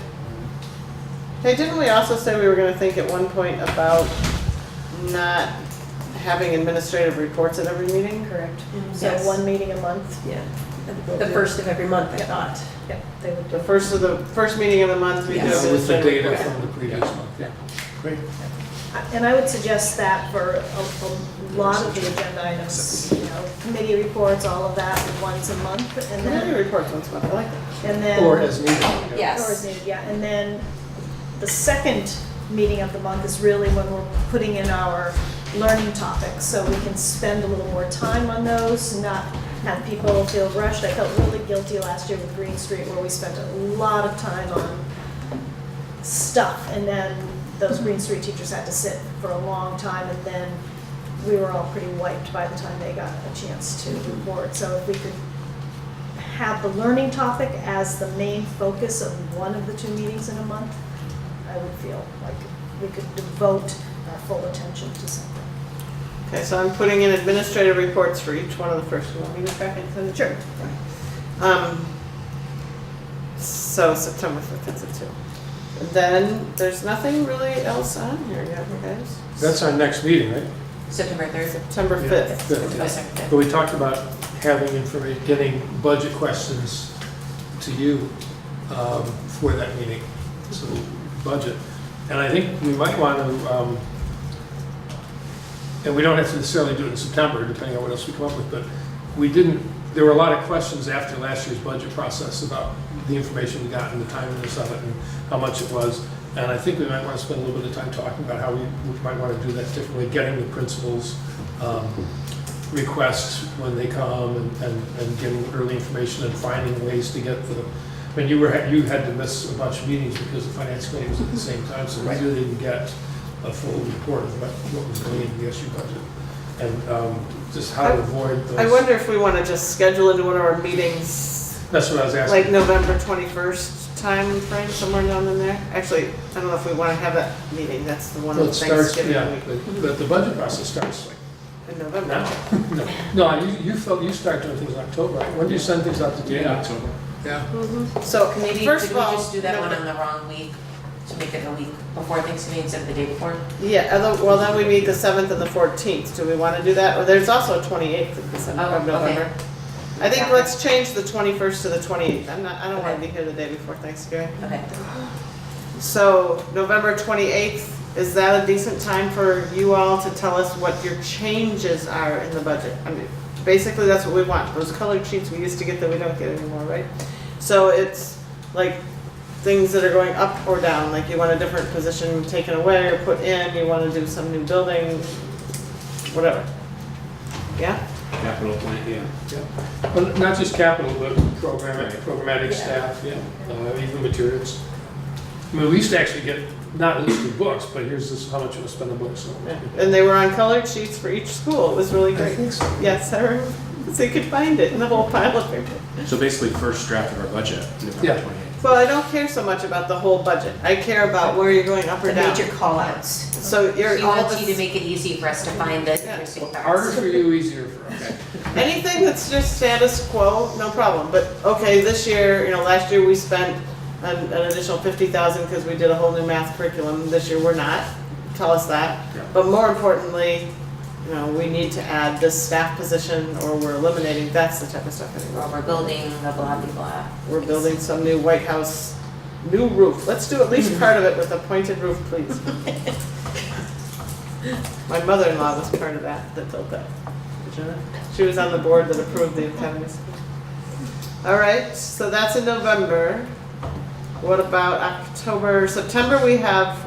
Hey, didn't we also say we were gonna think at one point about not having administrative reports at every meeting? Correct. So Yes. one meeting a month. Yeah, the first of every month, I thought. Yep, they would The do. first meeting of the month, we do Yes. With the administrative data reports. from the previous month, yeah. Great. And I would suggest that for a lot of the agenda items, committee reports, all of that, once a month, and Committee then, reports once a month, I like that. and then. Or as needed. Yes. Or as needed, yeah, and then the second meeting of the month is really when we're putting in our learning topics, so we can spend a little more time on those, not have people feel rushed. I felt really guilty last year with Green Street, where we spent a lot of time on stuff, and then those Green Street teachers had to sit for a long time, and then we were all pretty wiped by the time they got a chance to report. So if we could have the learning topic as the main focus of one of the two meetings in a month, I would feel like we could devote our full attention to something. Okay, so I'm putting in administrative reports for each one of the first. You want me to go back and send it? Sure. So September 5th is it too. Then there's nothing really else on here yet, you guys. That's our next meeting, right? September 3rd. September Yeah. 5th. Good. Oh, sorry. But we talked about having information, getting budget questions to you for that meeting, so budget. And I think we might want to, and we don't have to necessarily do it in September, depending on what else we come up with, but there were a lot of questions after last year's budget process about the information we got and the timeliness of it and how much it was. And I think we might want to spend a little bit of time talking about how we might want to do that differently, getting the principals' requests when they come and getting early information and finding ways to get the, I mean, you had to miss a bunch of meetings because the finance committee was at the same time, so we really didn't get a full report of what was going into the SU budget. And just how to avoid those. I wonder if we want to just schedule into one of our meetings, That's what I was asking. like November 21st time frame, somewhere down in there. Actually, I don't know if we want to have that meeting. That's the one Well, of it starts, Thanksgiving yeah, week but the budget process starts like in November. now. No, you start doing things in October, right? When do you send things out to Yeah, DA? October. Yeah. So Maybe, first could of we all, just do that one November- on the wrong week, to make it a week before Thanksgiving instead of the day before? Yeah, well, then we meet the 7th and the 14th. Do we want to do that? Or there's also a 28th of December, Oh, of November. okay. I think Yeah. let's change the 21st to the 28th. I don't want to Okay. be here the day before Thanksgiving. Okay. So November 28th, is that a decent time for you all to tell us what your changes are in the budget? I mean, basically that's what we want. Those colored sheets we used to get that we don't get anymore, right? So it's like things that are going up or down, like you want a different position taken away or put in, you want to do some new building, whatever. Yeah? Capital plan, yeah. Yeah. Well, not just capital, but Right. programmatic staff, yeah, even materials. I mean, we used to actually get, not listed books, but here's this, how much you want to spend on books. And they were on colored sheets for each school. It was really I great. think so. Yes, I remember. So you could find it in the whole pile of paper. So basically, first draft of our budget, November Yeah. 28th. Well, I don't care so much about the whole budget. I care about where you're going up or The down. major call-outs. So you're She all wants this, you to make it easy for us to find the Yeah. interesting Harder parts. for you, easier for us. anything that's just status quo, no problem. But, okay, this year, last year we spent an additional 50,000 because we did a whole new math curriculum. This year we're not. Tell us that. Yeah. But more importantly, we need to add this staff position or we're eliminating, that's the type of stuff anymore. Or we're building a blah, blah, blah. We're building some new White House, new roof. Let's do at least part of it with a pointed roof, please. My mother-in-law was part of that built that. Did you know that? She was on the board that approved the academies. All right, so that's in November. What about October? September, we have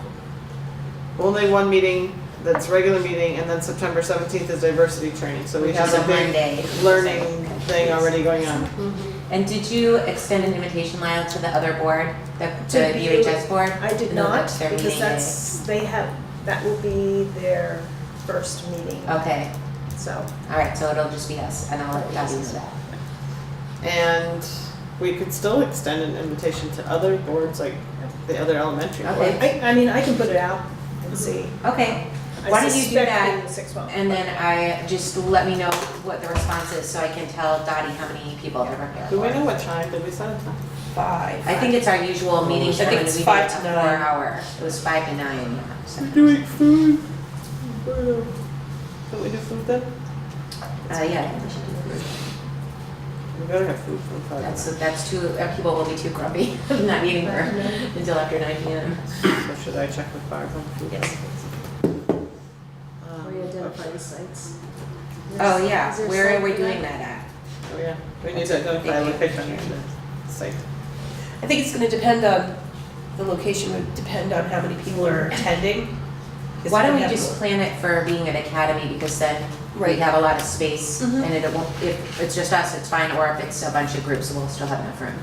only one meeting that's regular meeting, and then September 17th is diversity training. So we Which have is a a big Monday. learning thing already going on. And did you extend an invitation, Lyle, to the other board, the To you. UHS board? I did No, not, that's their because meeting day. that will be their first meeting, Okay, so. all right, so it'll just be us, and I'll let Dottie know that. And we could still extend an invitation to other boards, like the other elementary boards. Okay. I mean, I can put it out and see. Okay, I why don't you do suspect that? in the 6th month. And then just let me know what the response is, so I can tell Dottie how many people to prepare Do we know for. what time? Did we set a time? 5. I think it's our usual meeting I think time, and it's we did 5 a to 9. 4-hour. It was 5 to 9, yeah. so. Doing food. Can we do food then? Yeah, I think we should do that. We better have food from 5 That's too, people will be too grumpy of not eating for until after 9 p.m. So should I check with Barb on food? Yes. Where you identify the sites. Oh, Is yeah, there a where site are we for doing that? that at? Oh, yeah. We need to identify a location on the site. I think it's gonna depend on, the location would depend on how many people are attending. It's Why don't gonna we have just to- plan it for being an academy, because then we Right. have a lot of space, Mhm. and it won't, if it's just us, it's fine, or if it's a bunch of groups, we'll still have enough room.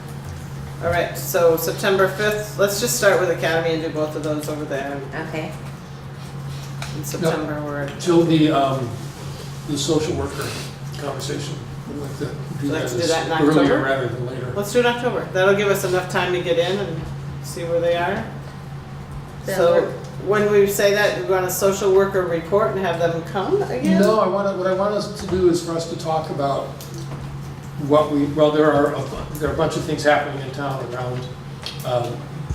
All right, so September 5th, let's just start with Academy and do both of those over there. Okay, In September, we're at. Till the social worker conversation, we'd like to do Let's that do that in as earlier October? rather than later. Let's do it in October. That'll give us enough time to get in and see where they are. That'll So work. when we say that, we want a social worker report and have them come again? No, what I want us to do is for us to talk about there are a bunch of things happening in town around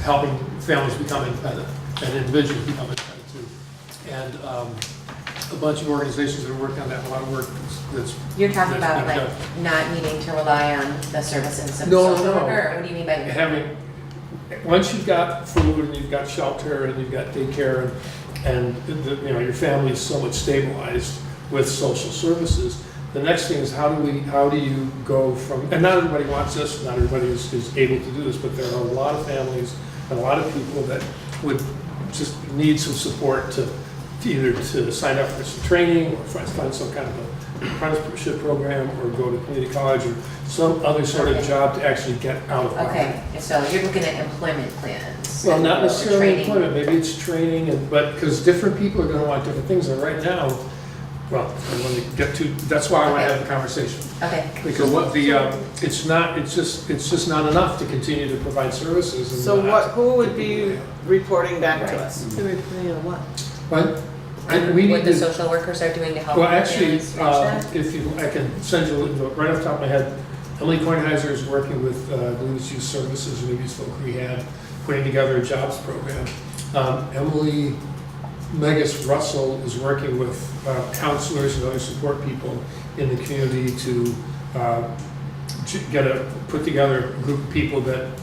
helping families become independent and individuals become independent too. And a bunch of organizations that are working on that, a lot of work that's. you're talking that's about being like done. not needing to rely on the services of the No, social no. worker, or what do you mean by? Having, once you've got food and you've got shelter and you've got daycare and your family's somewhat stabilized with social services, the next thing is how do you go from, and not everybody wants this, not everybody is able to do this, but there are a lot of families and a lot of people that would just need some support to either to sign up for some training or find some kind of an apprenticeship program or go to community college or some other sort of Okay. job to actually get out of poverty. Okay, so you're looking at employment plans. Well, not or necessarily training. employment, maybe it's training, but because different people are gonna want different things, and right now, well, I want to get to, that's why I want to have the conversation. Okay, Because it's just not enough to continue to provide services. And So not- who would be reporting back to us? To replace what? But, and we what need the to, social workers are doing to help well, actually, families finish that? I can send you, right off the top of my head, Emily Kornheiser is working with, I believe it's Youth Services, or maybe it's Folk Rehab, putting together a jobs program. Emily Megas Russell is working with counselors and other support people in the community to put together a group of people that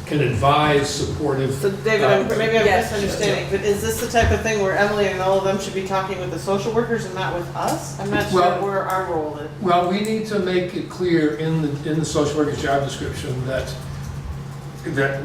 can advise supportive. So David, maybe I'm Yes. misunderstanding, but is this the type of thing where Emily and all of them should be talking with the social workers and not with us? I'm not sure Well- where our role is. Well, we need to make it clear in the social worker's job description that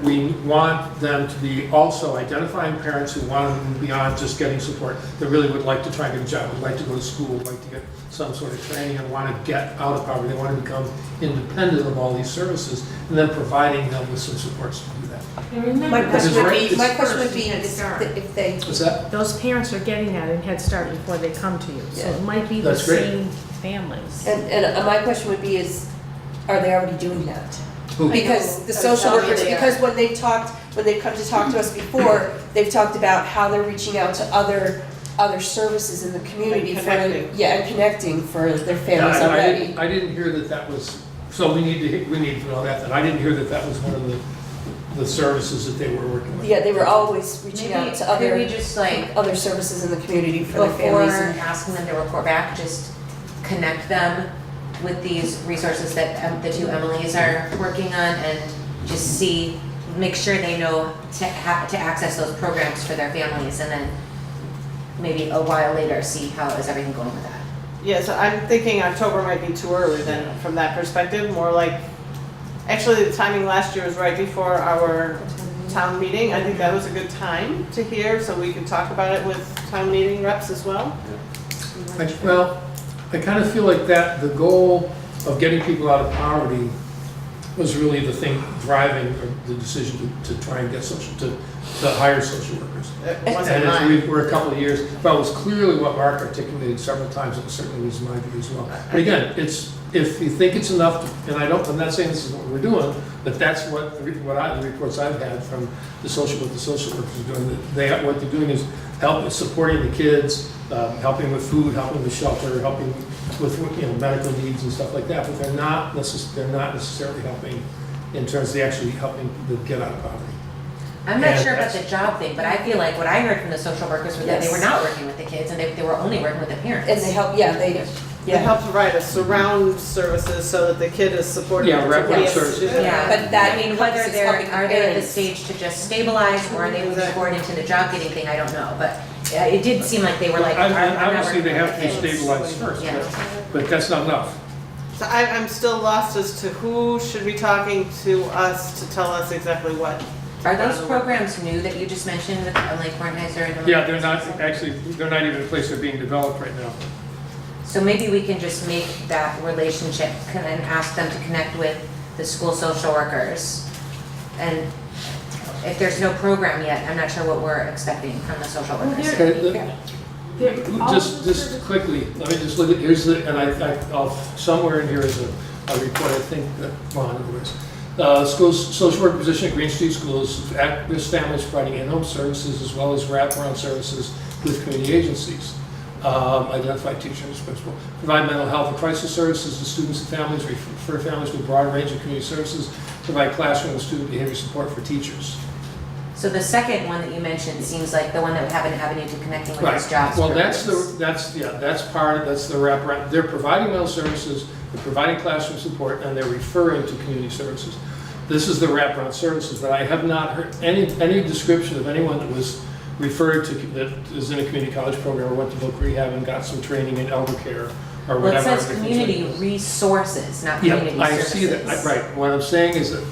we want them to be also identifying parents who want to move beyond just getting support, that really would like to try and get a job, would like to go to school, would like to get some sort of training and want to get out of poverty. They want to become independent of all these services, and then providing them with some supports to do that. And remember, My question would be, This Head Start. if they, What's that? Those parents are getting that in Head Start before they come to you, so it might be the That's great. same families. and my question would be is, are they already doing that? Who? Because the social tell me workers, they are. because when they've come to talk to us before, they've talked about how they're reaching out to other services in the community And for, connecting. and connecting for their families Yeah, already. I didn't hear that was, so we need to know that, I didn't hear that was one of the services that they were working with. Yeah, they were always reaching out to Maybe other, just like, other services in the community for their before families. And asking them to report back, just connect them with these resources that the two Emilys are working on, and just make sure they know to access those programs for their families, and then maybe a while later, see how is everything going with that. Yeah, so I'm thinking October might be too early then, from that perspective, more like, actually, the timing last year was right before our town meeting. I think that was a good time to hear, so we could talk about it with town meeting reps as well. Well, I kind of feel like the goal of getting people out of poverty was really the thing driving the decision to try and get to hire social workers. It wasn't And mine. we're a couple of years, well, it was clearly what Mark articulated several times, and it certainly was my view as well. But again, if you think it's enough, and I'm not saying this is what we're doing, but that's the reports I've had from what the social workers are doing, what they're doing is supporting the kids, helping with food, helping with shelter, helping with medical needs and stuff like that, but they're not necessarily helping in terms of actually helping them get out of poverty. I'm not And sure about that's- the job thing, but I feel like what I heard from the social workers was that they Yes. were not working with the kids, and they were only working with the parents. they help, They help provide us surround services so that the kid is supported. Yeah, to wrap-up be able to services. do that. Yeah, But that I mean, encompasses whether they're, helping the are they at the parents. stage to just stabilize, or are they moving forward into the job getting thing, I don't know, but it did seem like they were like, I'm not Obviously, working they with have the to be kids. stabilized first, Yeah. but that's not enough. So I'm still lost as to who should be talking to us to tell us exactly what. Are those programs new that you just mentioned with Emily Kornheiser and? Yeah, they're not even in place, they're being developed right now. So maybe we can just make that relationship and ask them to connect with the school social workers. And if there's no program yet, I'm not sure what we're expecting from the social workers. Okay, just quickly, let me just look at, I'll, somewhere in here is a report, I think, schools, social work position at Green Street Schools, at-risk families providing in-home services as well as wraparound services with community agencies. Identify teachers, principal, provide mental health and crisis services to students and families, refer families to a broad range of community services, provide classroom and student behavior support for teachers. So the second one that you mentioned seems like the one that would have an avenue to connecting with these jobs. Well, programs. that's the wraparound. They're providing mental services, they're providing classroom support, and they're referring to community services. This is the wraparound services, but I have not heard any description of anyone that was referred to, that is in a community college program or went to Folk Rehab and got some training in elder care or Well, it whatever. says community resources, not community Yeah, I services. see that, right. What I'm saying is that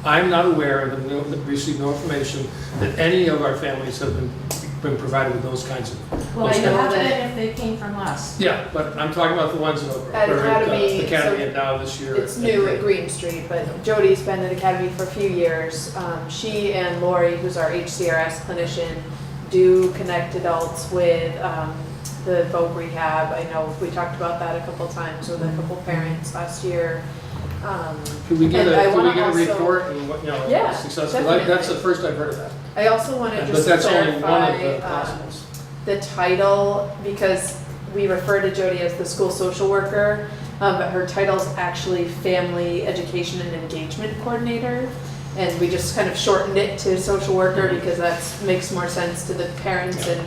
I'm not aware of, and received no information that any of our families have been provided with those kinds of. Well, those I kinds of- have that if they came from us. Yeah, but I'm talking about the ones in Oak Grove, At or Academy, at Academy so and now this year. It's new at Green Street, but Jody's been at Academy for a few years. She and Lori, who's our HCRS clinician, do connect adults with the Folk Rehab. I know we talked about that a couple times with a couple parents last year. Could we get and I a wanna also- report and what, Yeah, successful? definitely. That's the first I've heard of that. I also want to But just that's only one of the clarify possibles. the title, because we refer to Jody as the school social worker. but her title's actually Family Education and Engagement Coordinator. And we just kind of shortened it to social worker because that makes more sense to the parents and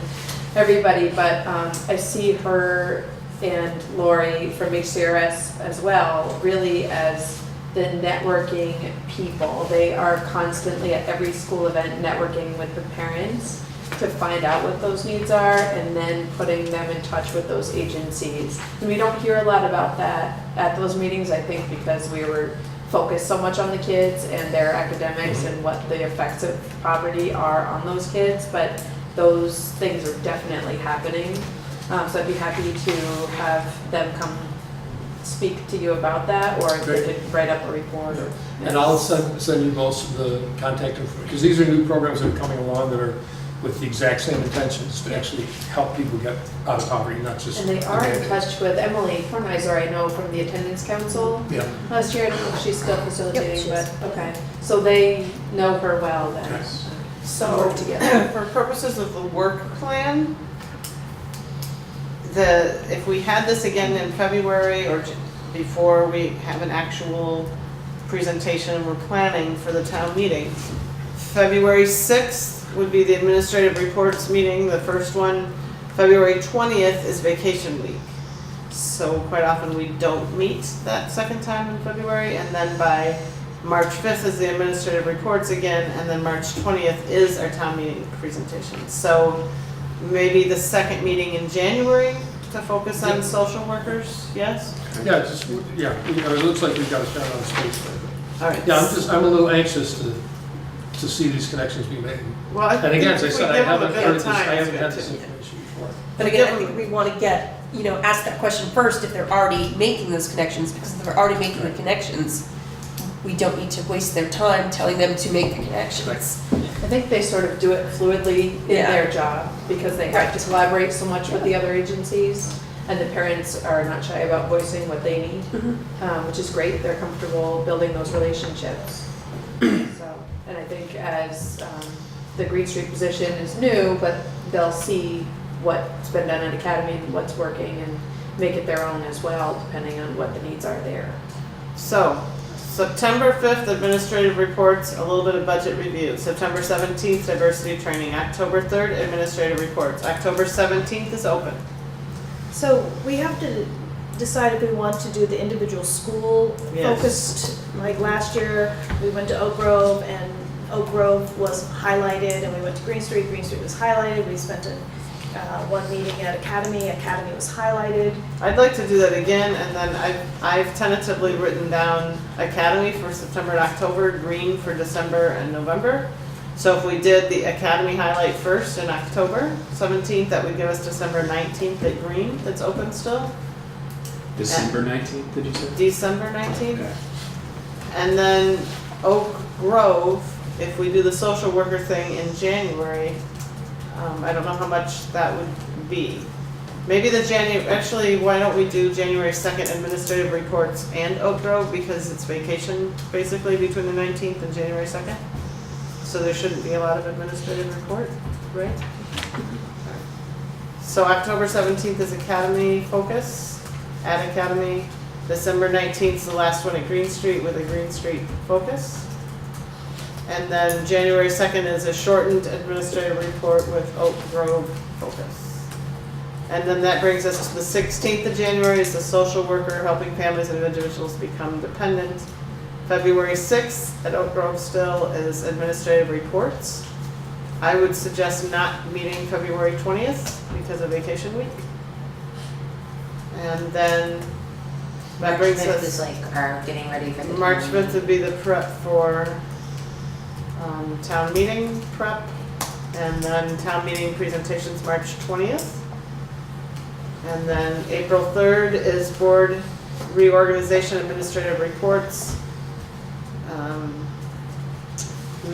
everybody. But I see her and Lori from HCRS as well, really as the networking people. They are constantly at every school event networking with the parents to find out what those needs are and then putting them in touch with those agencies. And we don't hear a lot about that at those meetings, I think because we were focused so much on the kids and their academics and what the effects of poverty are on those kids, but those things are definitely happening. So I'd be happy to have them come speak to you about that, or they could write up a report. Or, And I'll send you most of the contact information, because these are new programs that are coming along that are with the exact same intentions to actually help people get out of poverty, not just. And they are in touch with Emily Kornheiser, I know, from the Attendance Council. Yeah. Last year, I don't know if she's still facilitating, Yep, she is. but, okay. So they know her well then. Nice. So, Work together. for purposes of the work plan, if we had this again in February or before we have an actual presentation and we're planning for the town meeting, February 6th would be the administrative reports meeting, the first one. February 20th is vacation week. So quite often we don't meet that second time in February, and then by March 5th is the administrative reports again, and then March 20th is our town meeting presentation. So maybe the second meeting in January to focus on social workers, yes? Yeah, just, yeah, you know, it looks like we've got a shot on space there. All right. Yeah, I'm a little anxious to see these connections be made. Well, I And again, as I think if said, we I give them a haven't bit heard of this, I time, it's haven't good had to- this information before. But again, I think we want to get, ask that question first if they're already making those connections, because if they're already making the connections, we don't need to waste their time telling them to make the connections. I think they sort of do it fluidly in Yeah. their job because they have to collaborate so much with the other agencies. And the parents are not shy about voicing what they need, which is great. They're comfortable building those relationships. So, and I think as the Green Street position is new, but they'll see what's been done at Academy and what's working and make it their own as well, depending on what the needs are there. So, September 5th, administrative reports, a little bit of budget review. September 17th, diversity training. October 3rd, administrative reports. October 17th is open. So we have to decide if we want to do the individual school Yes. focused, like last year, we went to Oak Grove and Oak Grove was highlighted, and we went to Green Street was highlighted, we spent one meeting at Academy was highlighted. I'd like to do that again, and then I've tentatively written down Academy for September and October, Green for December and November. So if we did the Academy highlight first in October 17th, that would give us December 19th at Green, that's open still. December 19th, did you say? December 19th. Okay. And then Oak Grove, if we do the social worker thing in January, I don't know how much that would be. Maybe actually, why don't we do January 2nd administrative reports and Oak Grove, because it's vacation basically between the 19th and January 2nd? So there shouldn't be a lot of administrative report, right? So October 17th is Academy focus, at Academy. December 19th is the last one at Green Street with a Green Street focus. And then January 2nd is a shortened administrative report with Oak Grove focus. And then that brings us to the 16th of January is the social worker helping families and individuals become dependent. February 6th at Oak Grove still is administrative reports. I would suggest not meeting February 20th because of vacation week. And then that brings March 5th is us, like our getting ready for the. March town 5th would be the prep for town meeting prep. And then town meeting presentations March 20th. And then April 3rd is board reorganization administrative reports.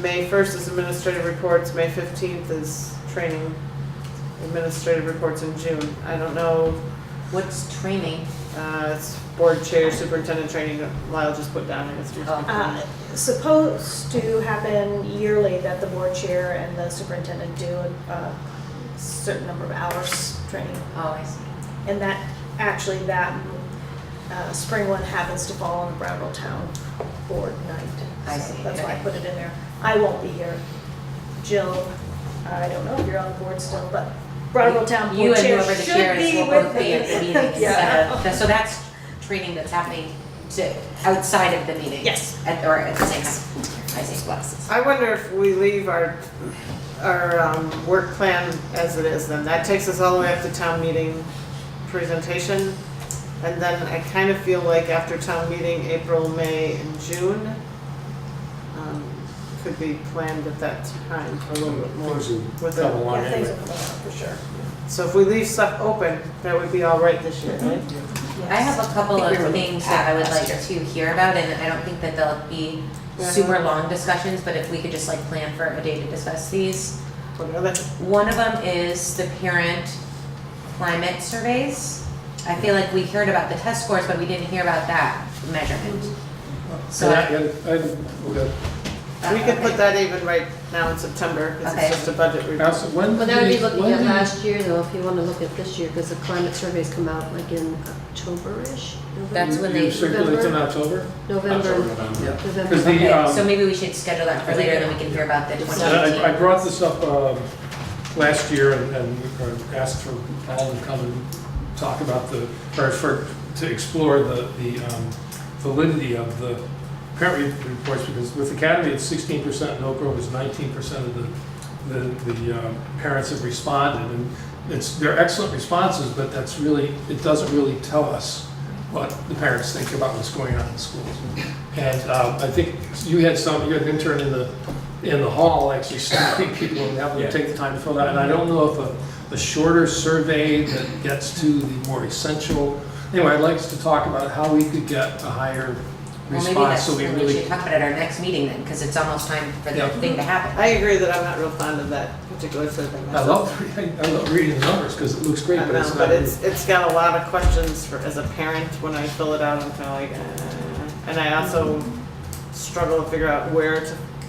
May 1st is administrative reports, May 15th is training, administrative reports in June. I don't know, What's training? it's board chair, superintendent training, Lyle just put down, I guess. Supposed to happen yearly that the board chair and the superintendent do a certain number of hours training. Oh, I see. And that spring one happens to fall on the Brattleboro Town Board night. I So see, That's why I okay. put it in there. I won't be here. Jill, I don't know if you're on the board still, but Brattleboro Town You Board and Chair whoever the should chair is be will with both be at the me. meeting Yeah. instead of, so that's training that's happening outside of the meeting? Yes. Or at the same time? I see, glasses. I wonder if we leave our work plan as it is, then that takes us all the way up to town meeting presentation. And then I kind of feel like after town meeting, April, May, and June, could be planned at that time for a little bit more. Things will with come it. along Yeah, things anyway. will come out for sure. So if we leave stuff open, that would be all right this year, right? I have a couple I think we of were things that I would last like year. to hear about, and I don't think that they'll be super long discussions, but if we could just like plan for a day to discuss these. What are they? One of them is the parent climate surveys. I feel like we heard about the test scores, but we didn't hear about that measurement. So, We could put that even right now in September, because Okay. it's just a budget review. Allison, when But that would be did- looking when at did- last year though, if you want to look at this year, because the climate surveys come out like in October-ish. That's when they- You circulate in October? November. Yeah. November. Because the, okay, so maybe we should schedule that for later, then we can hear about the I 2018. brought this up last year and asked for Paul to come and talk about to explore the validity of the parent reports, because with Academy it's 16%, and Oak Grove is 19% of the parents have responded, and they're excellent responses, but it doesn't really tell us what the parents think about what's going on in schools. And I think you had an intern in the hall actually stopping people and having them take the time to fill that. And I don't know if a shorter survey that gets to the more essential. Anyway, I'd like us to talk about how we could get a higher Well, maybe response, that's so we when we really. should talk about it at our next meeting then, because it's almost time for the Yeah. thing to happen. I agree that I'm not real fond of that particular survey. I love reading the numbers because it looks great, I but know, it's not. but it's got a lot of questions for, as a parent, when I fill it out, I'm kind of like, and I also struggle to figure out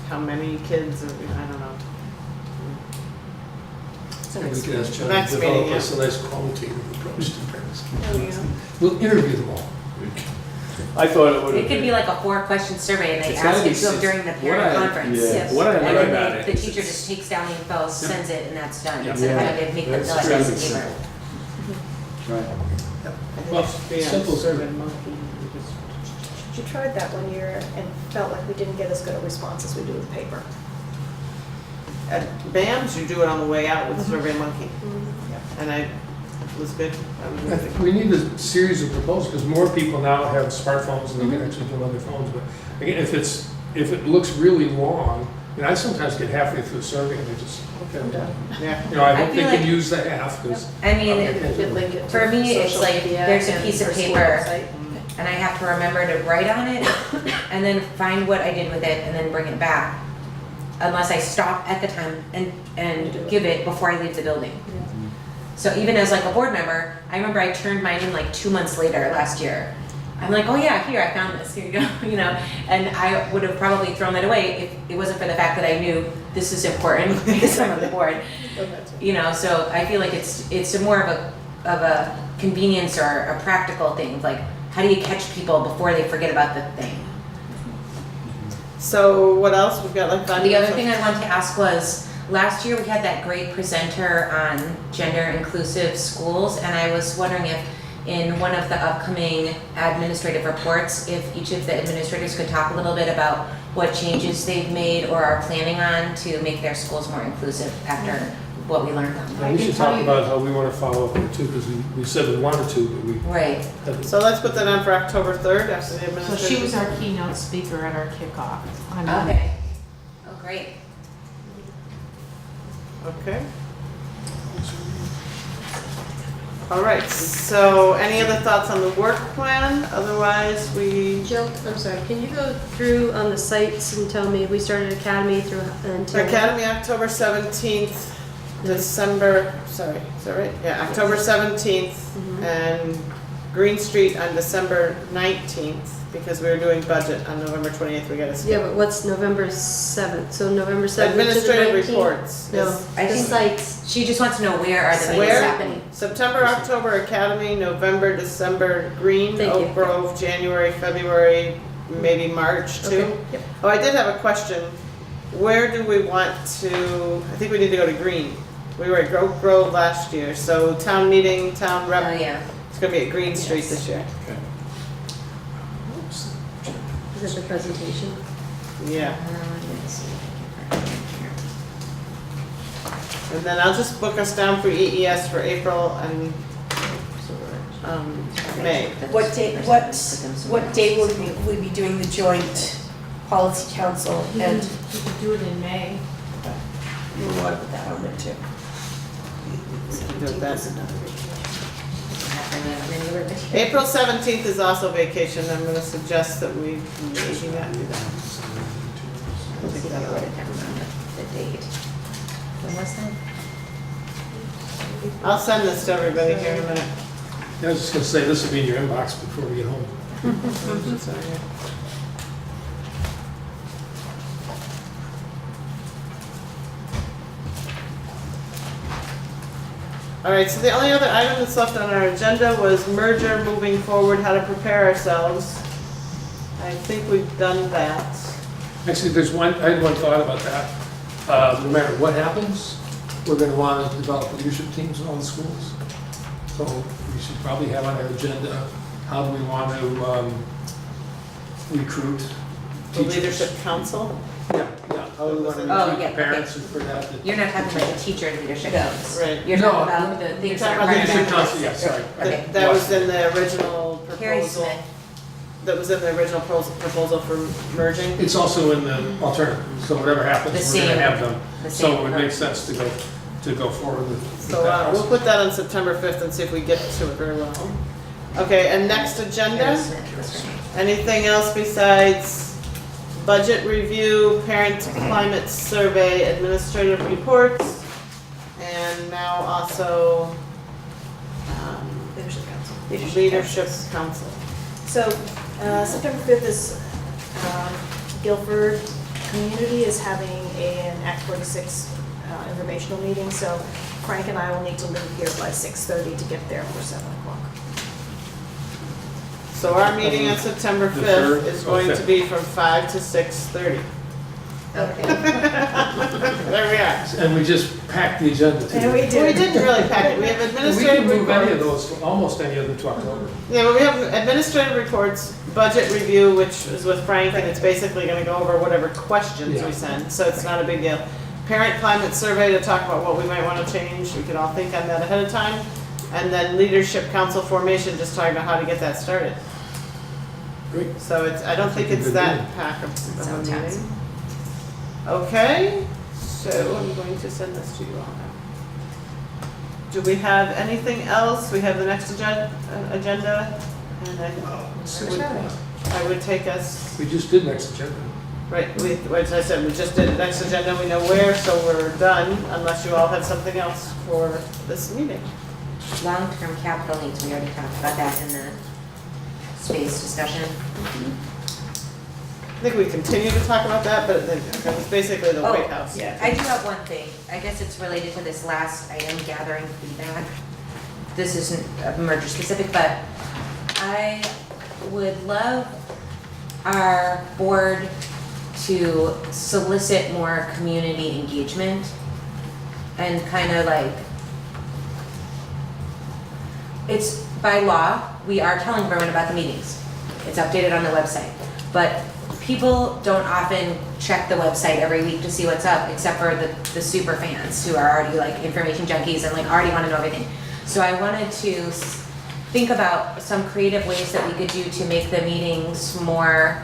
how many kids, or, I don't know. We can ask John Next to meeting, develop yeah. us a nice qualitative approach to parents. There we go. We'll interview them all. I thought it would have It could be like a 4-question survey, and they It's gotta ask be it to them six- during the what parent I- conference. yeah, Yes. what I And like then about the it is teacher it's- just takes down the info, sends it, and that's done. Yeah. Instead of having to make them That's fill out true. a piece It's of paper. simple. Right. I think Well, it should be on simple Survey survey. Monkey. You tried that one year and felt like we didn't get as good a response as we do with paper. At BAMS, you do it on the way out with Survey Monkey, and it was good. I was I really think we need a series of proposals, because more people now have smartphones and they can actually do it on their phones, but again, if it looks really long, I sometimes get halfway through a survey and they just, okay, I'm done. Yeah. I I hope they feel can like- use the half, because. I mean, Link it to For me, it's social like, media there's a and piece of our school paper. website. and I have to remember to write on it, and then find what I did with it, and then bring it back. Unless I stop at the time and give it before I leave the building. So even as like a board member, I remember I turned mine in like 2 months later last year. I'm like, oh yeah, here, I found this, here you go, and I would have probably thrown that away if it wasn't for the fact that I knew this is important because I'm on the board. So I feel like it's more of a convenience or a practical thing, like how do you catch people before they forget about the thing? So what else? We've got like 5 The other minutes thing I wanted to ask was, last year we had that great presenter on gender inclusive schools, and I was wondering if in one of the upcoming administrative reports, if each of the administrators could talk a little bit about what changes they've made or are planning on to make their schools more inclusive after what we learned on And them. we should talk about how we want to follow up on it too, because we said we wanted to, but we Right. haven't. So let's put that on for October 3rd after the So administrative. she was our keynote speaker at our kickoff on Monday. Okay. Oh, great. Okay. All right, so any other thoughts on the work plan? Otherwise, Jill, I'm sorry, can you go through on the sites and tell me, we started Academy through until? Academy, October 17th, December, sorry, is that right? Yeah, October 17th, and Green Street on December 19th, because we were doing budget on November 28th, we gotta Yeah, skip. but what's November 7th? So November 7th to the 19th? Administrative reports. No, is I the think- sites. She just wants to know where are the meetings Where? happening. September, October Academy, November, December Green, Thank you. Oak Grove, January, February, maybe March too. Okay, yep. Oh, I did have a question. Where do we want to, I think we need to go to Green. We were at Oak Grove last year, so town meeting, town Oh, rep, yeah. it's gonna be at Green Street Yes. this year. Is it the presentation? Yeah, Let me see if I can find it and then I'll just book us down for EES for April and May. here. What day, what day will we be doing the joint policy council and You could do it in May. we want to put that on there too? Do it then. April. April 17th is also vacation. I'm gonna suggest that we maybe not do that. Take that out. The date. When was that? I'll send this to everybody here in a minute. I was just gonna say, this will be in your inbox before we get home. All right, so the only other item that's left on our agenda was merger moving forward, how to prepare ourselves. I think we've done that. Actually, I had one thought about that. No matter what happens, we're gonna wanna develop leadership teams in all the schools. So we should probably have on our agenda, how do we want to recruit The teachers? leadership council. Yeah, yeah, how do we want to Oh, recruit yeah, okay. parents and for that? You're not talking about the teacher leadership No. teams. Right. You're No, talking about the things that are talking part about of the Leadership that. council, yeah, sorry. Okay. That was in the original Carrie proposal. Smith. That was in the original proposal for merging. It's also in the alternative, so whatever happens, The we're gonna same- have them. the So same it would part. make sense to go forward with So that we'll process. put that on September 5th and see if we get to it very well. Okay, and next agenda? Carrie Smith was her name. Anything else besides budget review, parent climate survey, administrative reports, and now also Leadership Council. leadership council? So, September 5th is, Guilford Community is having an Act 46 informational meeting, so Frank and I will need to leave here by 6:30 to get there for 7 o'clock. So our meeting on September The 5th third? is Oh, going to fifth. be from 5 to 6:30. Okay. There we are. And we just packed the agenda too. And we Well, we didn't really pack it. We have We can administrative move any of reports. those, almost any of them to October. Yeah, but we have administrative reports, budget review, which is with Frank, and it's basically gonna go over whatever questions Yeah. we send, so it's not a big deal. Parent climate survey to talk about what we might wanna change, we could all think on that ahead of time. And then leadership council formation, just talking about how to get that started. Great. So it's, I don't think That's a it's good that meeting. pack of a Sounds meeting. Okay, so I'm going to send this to you all now. Do we have anything else? We have the next agenda, and I would take us, We just did next agenda. right, as I said, we just did the next agenda, we know where, so we're done, unless you all have something else for this meeting. Long-term capital needs, we already talked about that in the space discussion. I think we continue to talk about that, but it's basically the White House. Yeah. I do have one thing. I guess it's related to this last item, gathering feedback. This isn't merger specific, but I would love our board to solicit more community engagement and kind of like, it's by law, we are telling Berman about the meetings. It's updated on the website. But people don't often check the website every week to see what's up, except for the super fans who are already like information junkies and like already want to know everything. So I wanted to think about some creative ways that we could do to make the meetings more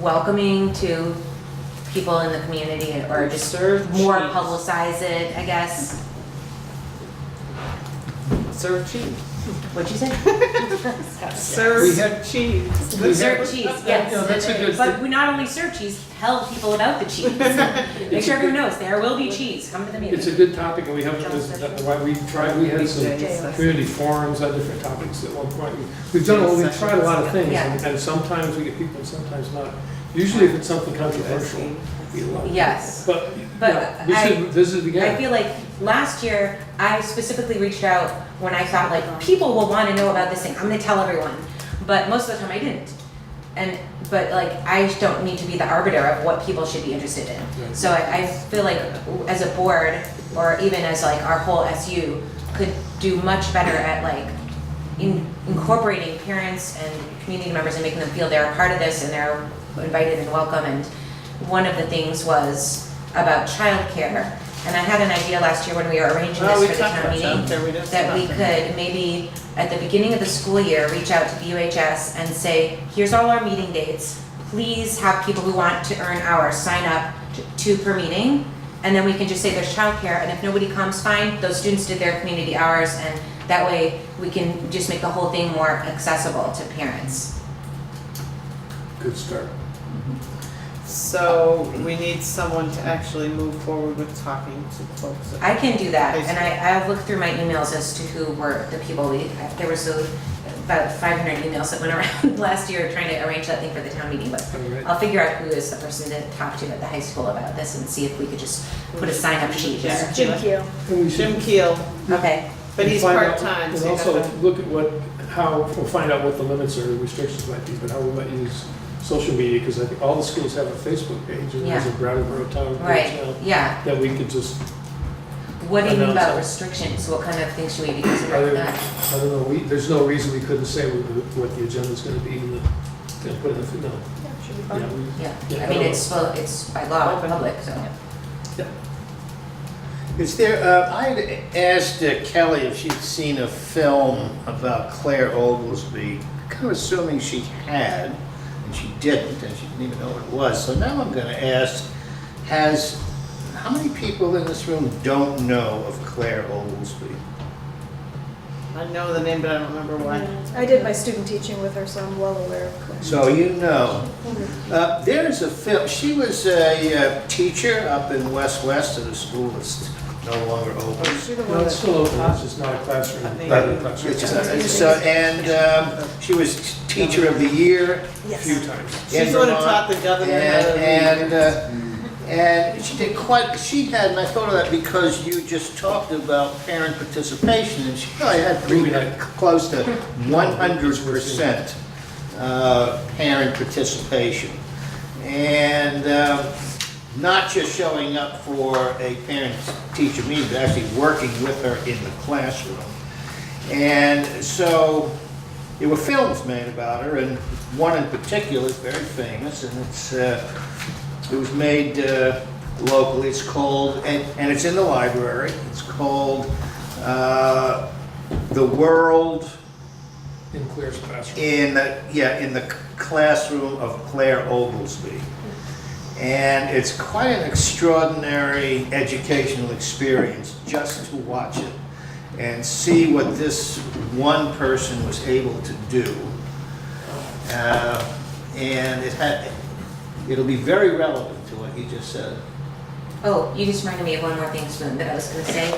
welcoming to people in the community, or just Serve more cheese. publicize it, I guess. Serve cheese. What'd you say? Serve had- cheese. Serve cheese, yes. No, that's a good, But we not only serve cheese, tell people about the cheese. Make sure everyone knows, there will be cheese, come to the it's a meeting. good topic, and we haven't, that's why we had some community forums on different topics at one point. We've tried a lot of things, Yeah. and sometimes we get people, and sometimes not. Usually if it's something controversial, it'd be a lot. Yes. But, But yeah, we should visit I again. feel like last year, I specifically reached out when I thought like, people will wanna know about this thing, I'm gonna tell everyone. But most of the time I didn't. But like, I don't need to be the arbiter of what people should be interested in. Right. So I feel like as a board, or even as like our whole SU, could do much better at like incorporating parents and community members and making them feel they're a part of this and they're invited and welcome. And one of the things was about childcare. And I had an idea last year when we were arranging Oh, we this for the talked town about meeting, childcare, we didn't that we talk about could maybe at the beginning of the school year, reach out to the UHS and say, here's all our meeting dates. Please have people who want to earn hours sign up to per meeting. And then we can just say there's childcare, and if nobody comes, fine, those students did their community hours, and that way we can just make the whole thing more accessible to parents. Good start. So we need someone to actually move forward with talking to folks. I can do that, High and I've looked through my emails as to who were the people there was about 500 emails that went around last year trying to arrange that thing for the town meeting, but All right. I'll figure out who is the person to talk to at the high school about this and see if we could just put a sign-up sheet there. Jim Keel. And we should Jim Keel, Okay, but he's find out- part-time, And so you also have to. look at we'll find out what the limits or restrictions might be, but how we might use social media, because I think all the schools have a Facebook page, and there's a Yeah. Brattleboro town page right, now, yeah. that we could just, What do you mean about Announce restrictions? What kind of things should we be I considering that? don't know, there's no reason we couldn't say what the agenda's gonna be in the, put it in the, yeah, Yeah, Yeah, I mean, I it's by law, public, so. Is there, I had asked Kelly if she'd seen a film about Claire Oglesby, kind of assuming she had, and she didn't, and she didn't even know what it was. So now I'm gonna ask, how many people in this room don't know of Claire Oglesby? I know the name, but I don't remember why. I did my student teaching with her, so I'm well aware of Claire. So you know. There's a film, she was a teacher up in West at a school that's no longer open. Is she the no, one it's that? still open, it's just not a classroom. But not a classroom. It's just, so, and she was teacher of the year A few times. in She's the one who Vermont. taught the governor how to read. And she did she had, and I thought of that because you just talked about parent participation, and she probably had close to 100% parent participation. And not just showing up for a parent-teacher meeting, but actually working with her in the classroom. And so there were films made about her, and one in particular is very famous, and it was made locally. It's called, and it's in the library. It's called The World In Claire's classroom. in the classroom of Claire Oglesby. And it's quite an extraordinary educational experience just to watch it and see what this one person was able to do. And it'll be very relevant to what you just said. Oh, you just reminded me of one more thing, Spoon, that I was gonna say.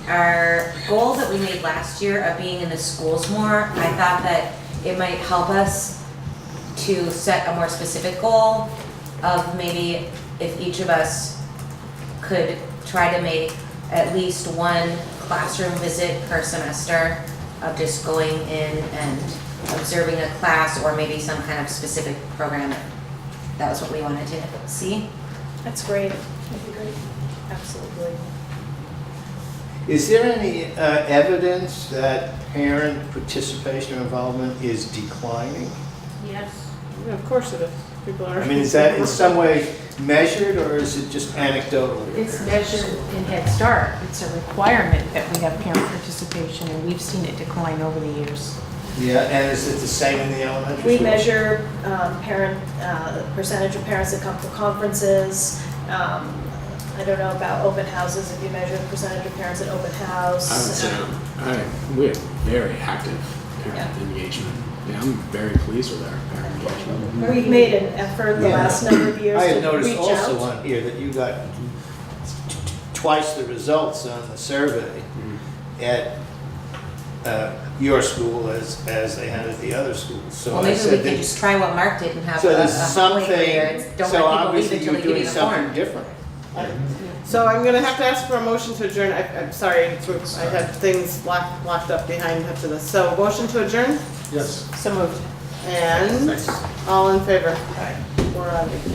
Our goal that we made last year of being in the schools more, I thought that it might help us to set a more specific goal of maybe if each of us could try to make at least one classroom visit per semester of just going in and observing a class or maybe some kind of specific program. That was what we wanted to see. That's great. That'd be great. Absolutely. Is there any evidence that parent participation or involvement is declining? Yes. Yeah, of course it is. People are. I mean, is that in some way measured, or is it just anecdotal? It's measured in Head Start. It's a requirement that we have parent participation, and we've seen it decline over the years. Yeah, and is it the same in the elementary We school? measure percentage of parents that come for conferences, I don't know about open houses, if you measure the percentage of parents at open house. I would say we have very active parent engagement. Yeah, I'm very pleased with our parent engagement. We've made an effort the Yeah. last number of years I to had noticed reach also out. on here that you got twice the results on the survey at your school as they had at the other schools. So Well, I maybe we said can that, just try what Mark did and have so a there's point something, where it's don't so let people leave obviously until you're they give doing you the form. something different. So I'm gonna have to ask for a motion to adjourn. I'm sorry, I have things locked up behind after this. So motion to adjourn, Yes. So moved. and all in favor? We're out of here.